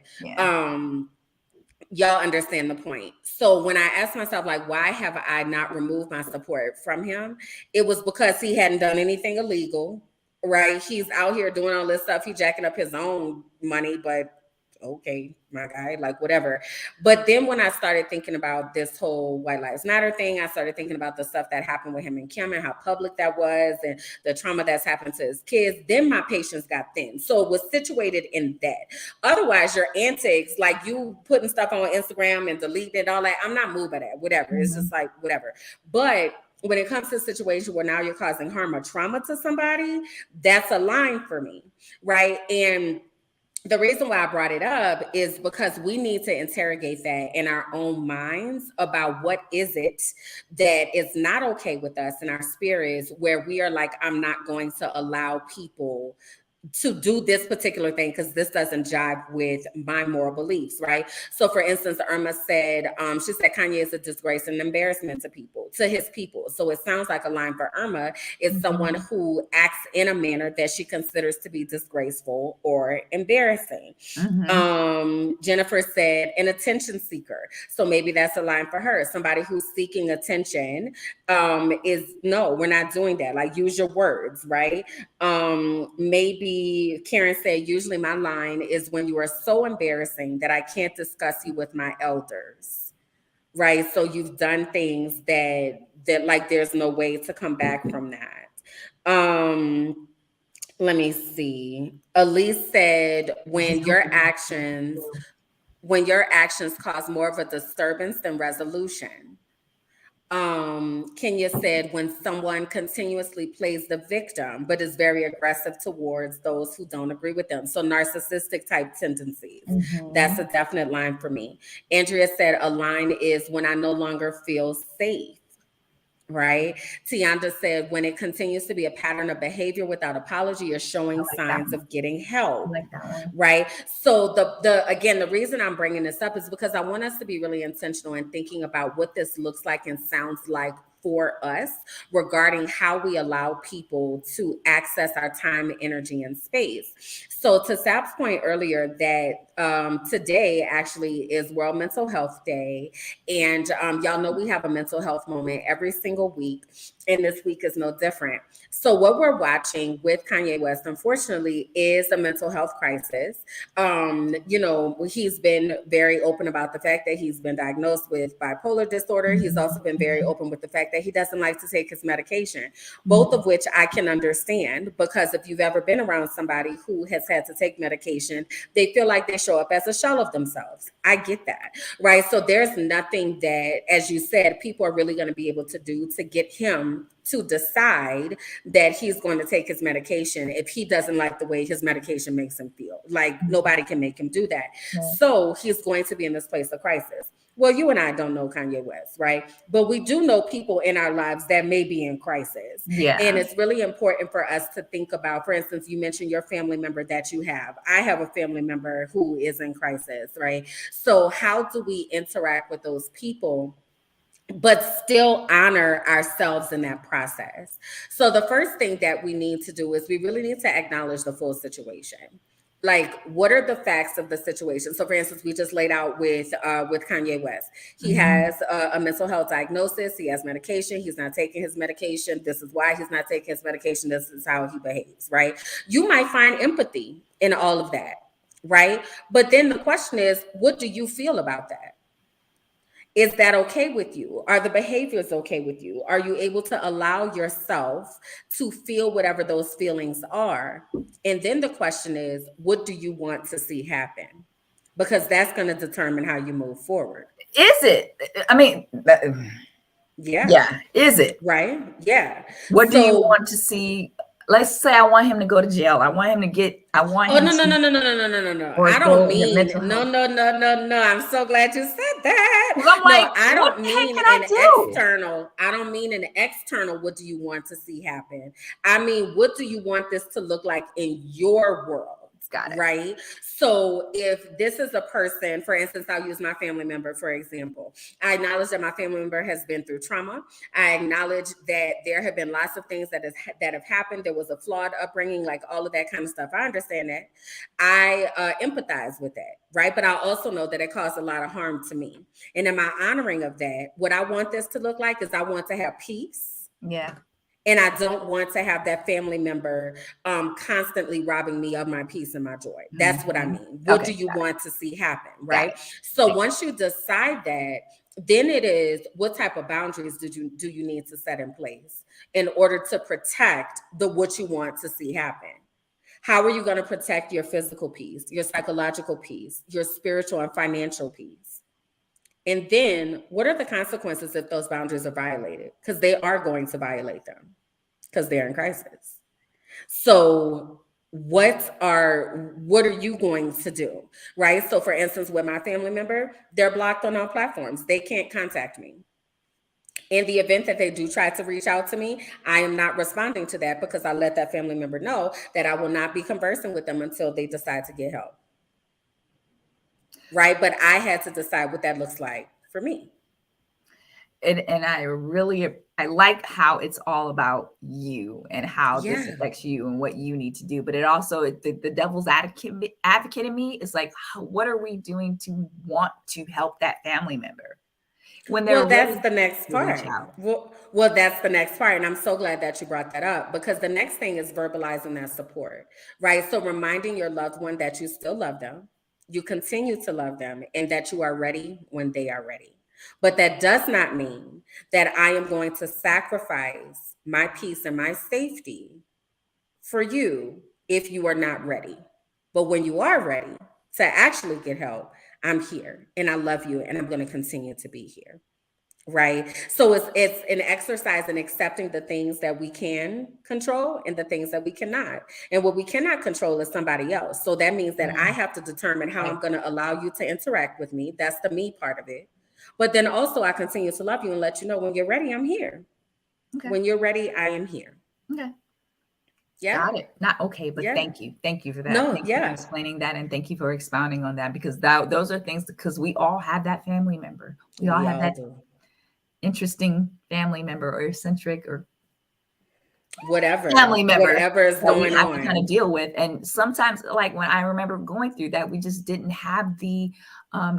A: y'all understand the point. So when I asked myself, like, why have I not removed my support from him? It was because he hadn't done anything illegal, right? He's out here doing all this stuff. He's jacking up his own money, but okay, my guy, like whatever. But then when I started thinking about this whole White Lives Matter thing, I started thinking about the stuff that happened with him and Kim and how public that was and the trauma that's happened to his kids. Then my patience got thin. So it was situated in that. Otherwise, your antics, like you putting stuff on Instagram and deleting it, all that, I'm not moved by that, whatever. It's just like, whatever. But when it comes to a situation where now you're causing harm or trauma to somebody, that's a line for me, right? And the reason why I brought it up is because we need to interrogate that in our own minds about what is it that is not okay with us in our spirits, where we are like, I'm not going to allow people to do this particular thing because this doesn't jive with my moral beliefs, right? So for instance, Irma said, she said Kanye is a disgrace and embarrassment to people, to his people. So it sounds like a line for Irma is someone who acts in a manner that she considers to be disgraceful or embarrassing. Jennifer said an attention seeker. So maybe that's a line for her. Somebody who's seeking attention is no, we're not doing that. Like use your words, right? Maybe Karen said, usually my line is when you are so embarrassing that I can't discuss you with my elders, right? So you've done things that like there's no way to come back from that. Let me see. Elise said, when your actions cause more of a disturbance than resolution. Kenya said, when someone continuously plays the victim, but is very aggressive towards those who don't agree with them. So narcissistic type tendencies. That's a definite line for me. Andrea said, a line is when I no longer feel safe. Right. Tianda said, when it continues to be a pattern of behavior without apology or showing signs of getting help. Right. So again, the reason I'm bringing this up is because I want us to be really intentional in thinking about what this looks like and sounds like for us regarding how we allow people to access our time, energy, and space. So to Sab's point earlier that today actually is World Mental Health Day. And y'all know we have a mental health moment every single week. And this week is no different. So what we're watching with Kanye West, unfortunately, is a mental health crisis. He's been very open about the fact that he's been diagnosed with bipolar disorder. He's also been very open with the fact that he doesn't like to take his medication, both of which I can understand, because if you've ever been around somebody who has had to take medication, they feel like they show up as a shell of themselves. I get that, right? So there's nothing that, as you said, people are really going to be able to do to get him to decide that he's going to take his medication if he doesn't like the way his medication makes him feel. Like nobody can make him do that. So he's going to be in this place of crisis. Well, you and I don't know Kanye West, right? But we do know people in our lives that may be in crisis. Yeah. And it's really important for us to think about, for instance, you mentioned your family member that you have. I have a family member who is in crisis, right? So how do we interact with those people but still honor ourselves in that process? So the first thing that we need to do is we really need to acknowledge the full situation, like, what are the facts of the situation? So for instance, we just laid out with Kanye West. He has a mental health diagnosis. He has medication. He's not taking his medication. This is why he's not taking his medication. This is how he behaves, right? You might find empathy in all of that, right? But then the question is, what do you feel about that? Is that okay with you? Are the behaviors okay with you? Are you able to allow yourself to feel whatever those feelings are? And then the question is, what do you want to see happen? Because that's going to determine how you move forward.
B: Is it? I mean,
A: yeah.
B: Is it?
A: Right? Yeah.
B: What do you want to see? Let's say I want him to go to jail. I want him to get. I want.
A: Oh, no. I don't mean no. I'm so glad you said that.
B: I'm like,
A: I don't mean an
B: external.
A: I don't mean an external. What do you want to see happen? I mean, what do you want this to look like in your world?
B: Got it.
A: Right. So if this is a person, for instance, I'll use my family member, for example. I acknowledge that my family member has been through trauma. I acknowledge that there have been lots of things that have happened. There was a flawed upbringing, like all of that kind of stuff. I understand that. I empathize with that. Right. But I also know that it caused a lot of harm to me. And in my honoring of that, what I want this to look like is I want to have peace.
B: Yeah.
A: And I don't want to have that family member constantly robbing me of my peace and my joy. That's what I mean. What do you want to see happen, right? So once you decide that, then it is, what type of boundaries do you need to set in place in order to protect what you want to see happen? How are you going to protect your physical peace, your psychological peace, your spiritual and financial peace? And then what are the consequences if those boundaries are violated? Because they are going to violate them because they're in crisis. So what are you going to do? Right. So for instance, with my family member, they're blocked on all platforms. They can't contact me. In the event that they do try to reach out to me, I am not responding to that because I let that family member know that I will not be conversing with them until they decide to get help. Right. But I had to decide what that looks like for me.
B: And I like how it's all about you and how this affects you and what you need to do. But it also, the devil's advocate in me is like, what are we doing to want to help that family member? When they're
A: that's the next part. Well, that's the next part. And I'm so glad that you brought that up, because the next thing is verbalizing that support, right? So reminding your loved one that you still love them, you continue to love them, and that you are ready when they are ready. But that does not mean that I am going to sacrifice my peace and my safety for you if you are not ready. But when you are ready to actually get help, I'm here and I love you and I'm going to continue to be here. Right. So it's an exercise in accepting the things that we can control and the things that we cannot. And what we cannot control is somebody else. So that means that I have to determine how I'm going to allow you to interact with me. That's the me part of it. But then also I continue to love you and let you know when you're ready, I'm here. Okay. When you're ready, I am here.
B: Okay.
A: Yeah.
B: Got it. Not okay, but thank you. Thank you for that.
A: No,
B: thank you for explaining that. And thank you for expounding on that, because those are things, because we all have that family member. We all have that interesting family member or eccentric or
A: whatever
B: family member,
A: whatever is going on,
B: to kind of deal with. And sometimes, like when I remember going through that, we just didn't have the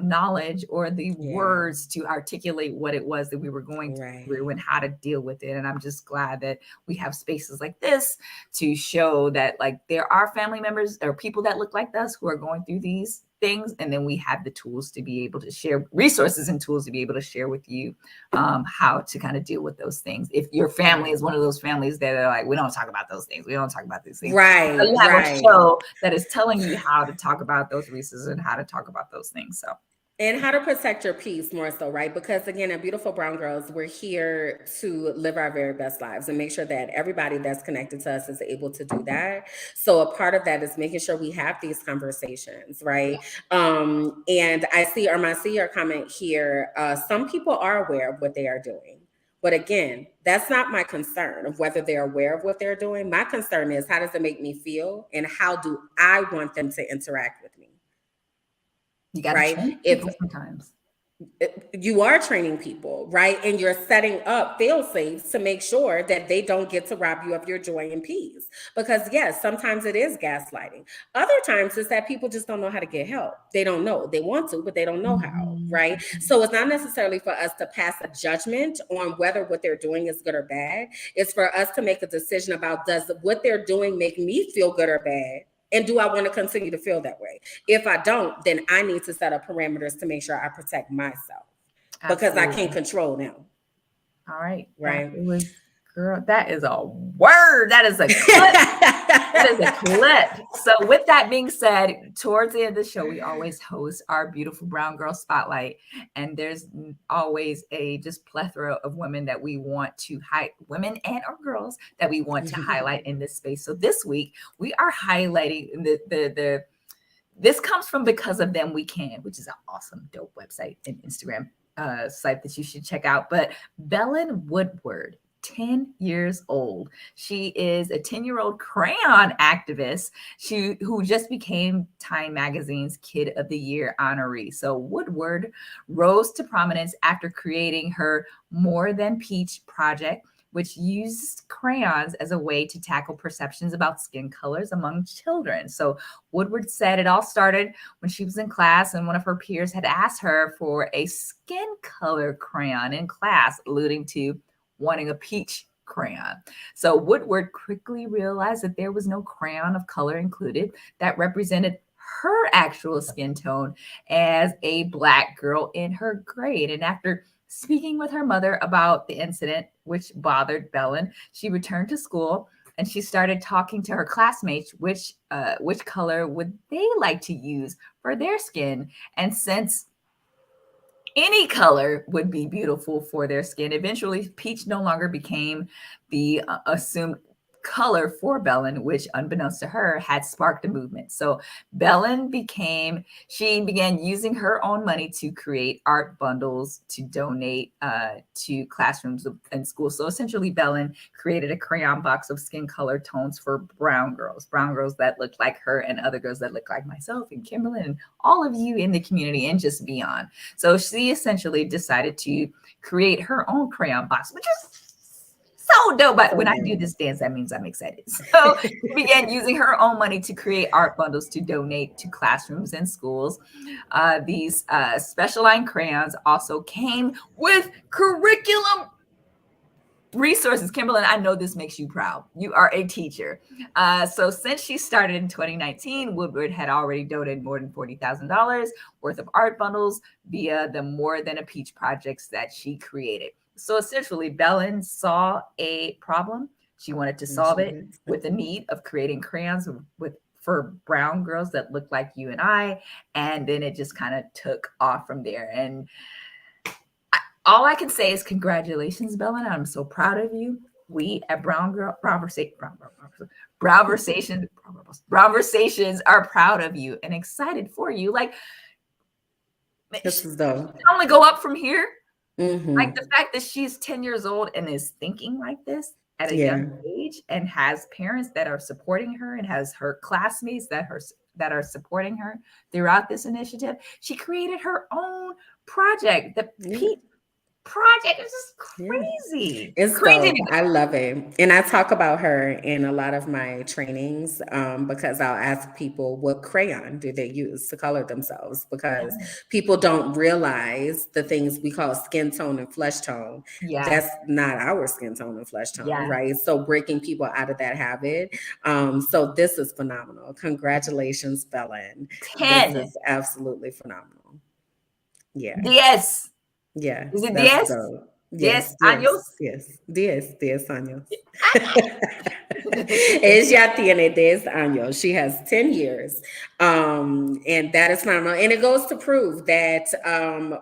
B: knowledge or the words to articulate what it was that we were going through and how to deal with it. And I'm just glad that we have spaces like this to show that, like, there are family members or people that look like us who are going through these things, and then we have the tools to be able to share, resources and tools to be able to share with you how to kind of deal with those things. If your family is one of those families that are like, we don't talk about those things, we don't talk about these things,
A: right?
B: So you have a show that is telling you how to talk about those resources and how to talk about those things. So,
A: and how to protect your peace more so, right? Because again, at Beautiful Brown Girls, we're here to live our very best lives and make sure that everybody that's connected to us is able to do that. So a part of that is making sure we have these conversations, right? And I see your comment here. Some people are aware of what they are doing. But again, that's not my concern of whether they're aware of what they're doing. My concern is, how does it make me feel? And how do I want them to interact with me?
B: You got to change people sometimes.
A: you are training people, right? And you're setting up fail safes to make sure that they don't get to rob you of your joy and peace. Because yes, sometimes it is gaslighting. Other times it's that people just don't know how to get help. They don't know. They want to, but they don't know how, right? So it's not necessarily for us to pass a judgment on whether what they're doing is good or bad. It's for us to make a decision about, does what they're doing make me feel good or bad? And do I want to continue to feel that way? If I don't, then I need to set up parameters to make sure I protect myself because I can't control them.
B: All right.
A: Right.
B: It was, girl, that is a word. That is a clip. That is a clip. So with that being said, towards the end of the show, we always host our beautiful brown girl spotlight. And there's always a just plethora of women that we want to women and or girls that we want to highlight in this space. So this week we are highlighting this comes from Because of Them We Can, which is an awesome, dope website and Instagram site that you should check out. But Belen Woodward, 10 years old. She is a 10-year-old crayon activist who just became Time Magazine's Kid of the Year honoree. So Woodward rose to prominence after creating her More Than Peach project, which used crayons as a way to tackle perceptions about skin colors among children. So Woodward said it all started when she was in class and one of her peers had asked her for a skin color crayon in class, alluding to wanting a peach crayon. So Woodward quickly realized that there was no crayon of color included that represented her actual skin tone as a Black girl in her grade. And after speaking with her mother about the incident, which bothered Belen, she returned to school and she started talking to her classmates, which color would they like to use for their skin. And since any color would be beautiful for their skin, eventually peach no longer became the assumed color for Belen, which unbeknownst to her had sparked a movement. So Belen began using her own money to create art bundles to donate to classrooms and schools. So essentially Belen created a crayon box of skin color tones for brown girls that looked like her and other girls that looked like myself and Kimberland and all of you in the community and just beyond. So she essentially decided to create her own crayon box, which is so dope. But when I do this dance, that means I'm excited. So she began using her own money to create art bundles to donate to classrooms and schools. These special line crayons also came with curriculum resources. Kimberland, I know this makes you proud. You are a teacher. So since she started in 2019, Woodward had already donated more than $40,000 worth of art bundles via the More Than a Peach projects that she created. So essentially, Belen saw a problem. She wanted to solve it with the need of creating crayons for brown girls that look like you and I. And then it just kind of took off from there. And all I can say is congratulations, Belen. I'm so proud of you. We at Brown Versations are proud of you and excited for you. Like,
A: this is dope.
B: It only go up from here. Like the fact that she's 10 years old and is thinking like this at a young age and has parents that are supporting her and has her classmates that are supporting her throughout this initiative. She created her own project, the Peach project. Is just crazy.
A: It's crazy. Dope. I love it. And I talk about her in a lot of my trainings because I'll ask people what crayon do they use to color themselves, because people don't realize the things we call skin tone and flesh tone. That's not our skin tone and flesh tone, right? So breaking people out of that habit. So this is phenomenal. Congratulations, Belen.
B: 10.
A: This is absolutely phenomenal. Yeah.
B: Yes.
A: Yeah.
B: Is it 10?
A: Yes,
B: años.
A: Yes, 10 años. Ella tiene 10 años. She has 10 years. And that is phenomenal. And it goes to prove that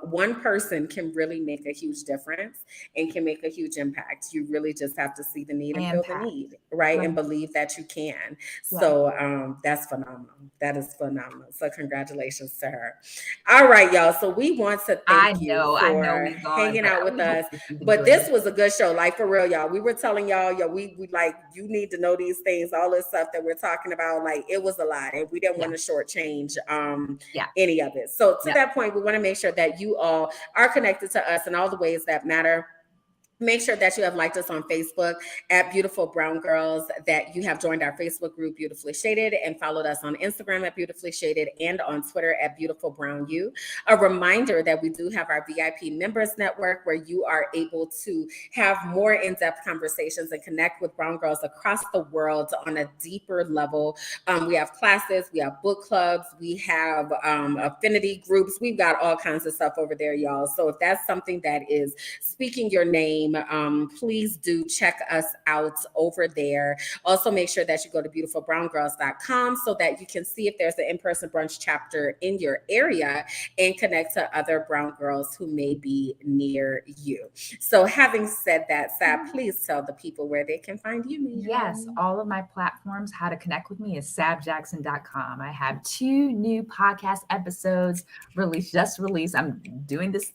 A: one person can really make a huge difference and can make a huge impact. You really just have to see the need and feel the need, right? And believe that you can. So that's phenomenal. That is phenomenal. So congratulations to her. All right, y'all. So we want to thank you for hanging out with us. But this was a good show. Like, for real, y'all. We were telling y'all, we like, you need to to know these things, all this stuff that we're talking about. Like, it was a lot, and we didn't want to shortchange any of it. So to that point, we want to make sure that you all are connected to us in all the ways that matter. Make sure that you have liked us on Facebook at Beautiful Brown Girls, that you have joined our Facebook group, Beautifully Shaded, and followed us on Instagram at Beautifully Shaded and on Twitter at Beautiful Brown You. A reminder that we do have our VIP Members Network, where you are able to have more in-depth conversations and connect with brown girls across the world on a deeper level. We have classes, we have book clubs, we have affinity groups. We've got all kinds of stuff over there, y'all. So if that's something that is speaking your name, please do check us out over there. Also, make sure that you go to beautifulbrowngirls.com so that you can see if there's an in-person brunch chapter in your area and connect to other brown girls who may be near you. So having said that, Sab, please tell the people where they can find you.
B: Yes, all of my platforms, how to connect with me is sabjackson.com. I have 2 new podcast episodes just released. I'm doing this.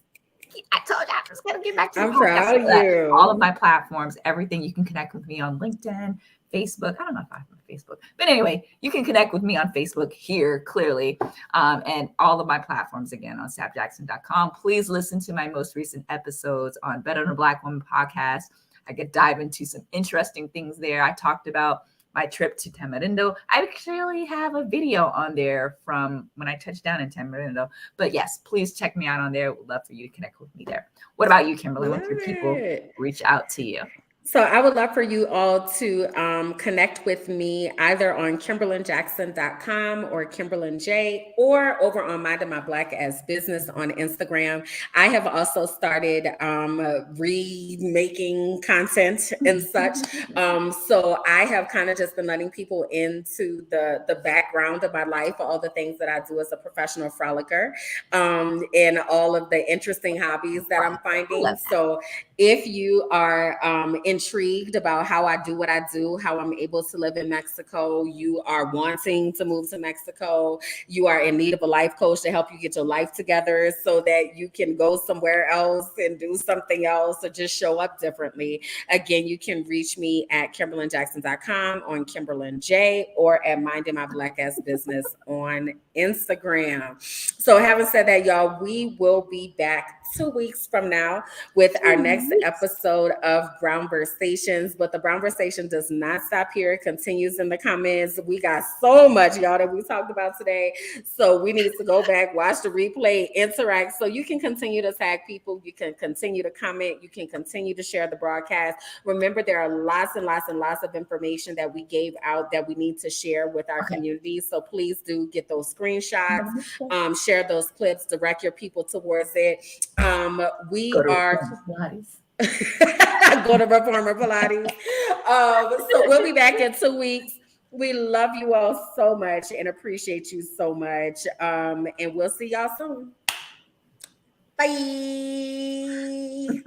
B: I told you I was going to get back to the
A: I'm proud of you.
B: All of my platforms, everything. You can connect with me on LinkedIn, Facebook. I don't know if I have Facebook, but anyway, you can connect with me on Facebook here, clearly, and all of my platforms again on sabjackson.com. Please listen to my most recent episodes on Better Than a Black Woman podcast. I could dive into some interesting things there. I talked about my trip to Tamarindo. I actually have a video on there from when I touched down in Tamarindo. But yes, please check me out on there. Would love for you to connect with me there. What about you, Kimberly? What can people reach out to you?
A: So I would love for you all to connect with me either on KimberlandJackson.com or Kimberland J, or over on Mind of My Black as Business on Instagram. I have also started remaking content and such. So I have kind of just been letting people into the background of my life, all the things that I do as a professional frolicker, and all of the interesting hobbies that I'm finding. So if you are intrigued about how I do what I do, how I'm able to live in Mexico, you are wanting to move to Mexico, you are in need of a life coach to help you get your life together so that you can go somewhere else and do something else or just show up differently, again, you can reach me at KimberlandJackson.com, on Kimberland J, or at Minding My Black Ass Business on Instagram. So having said that, y'all, we will be back 2 weeks from now with our next episode of Brown Conversations, but the Brown Conversation does not stop here. It continues in the comments. We got so much, y'all, that we talked about today. So we need to go back, watch the replay, interact. So you can continue to tag people. You can continue to comment. You can continue to share the broadcast. Remember, there are lots and lots and lots of information that we gave out that we need to share with our community. So please do get those screenshots, share those clips, direct your people towards it. We are... Go to Reformer Pilates. So we'll be back in 2 weeks. We love you all so much and appreciate you so much. And we'll see y'all soon. Bye.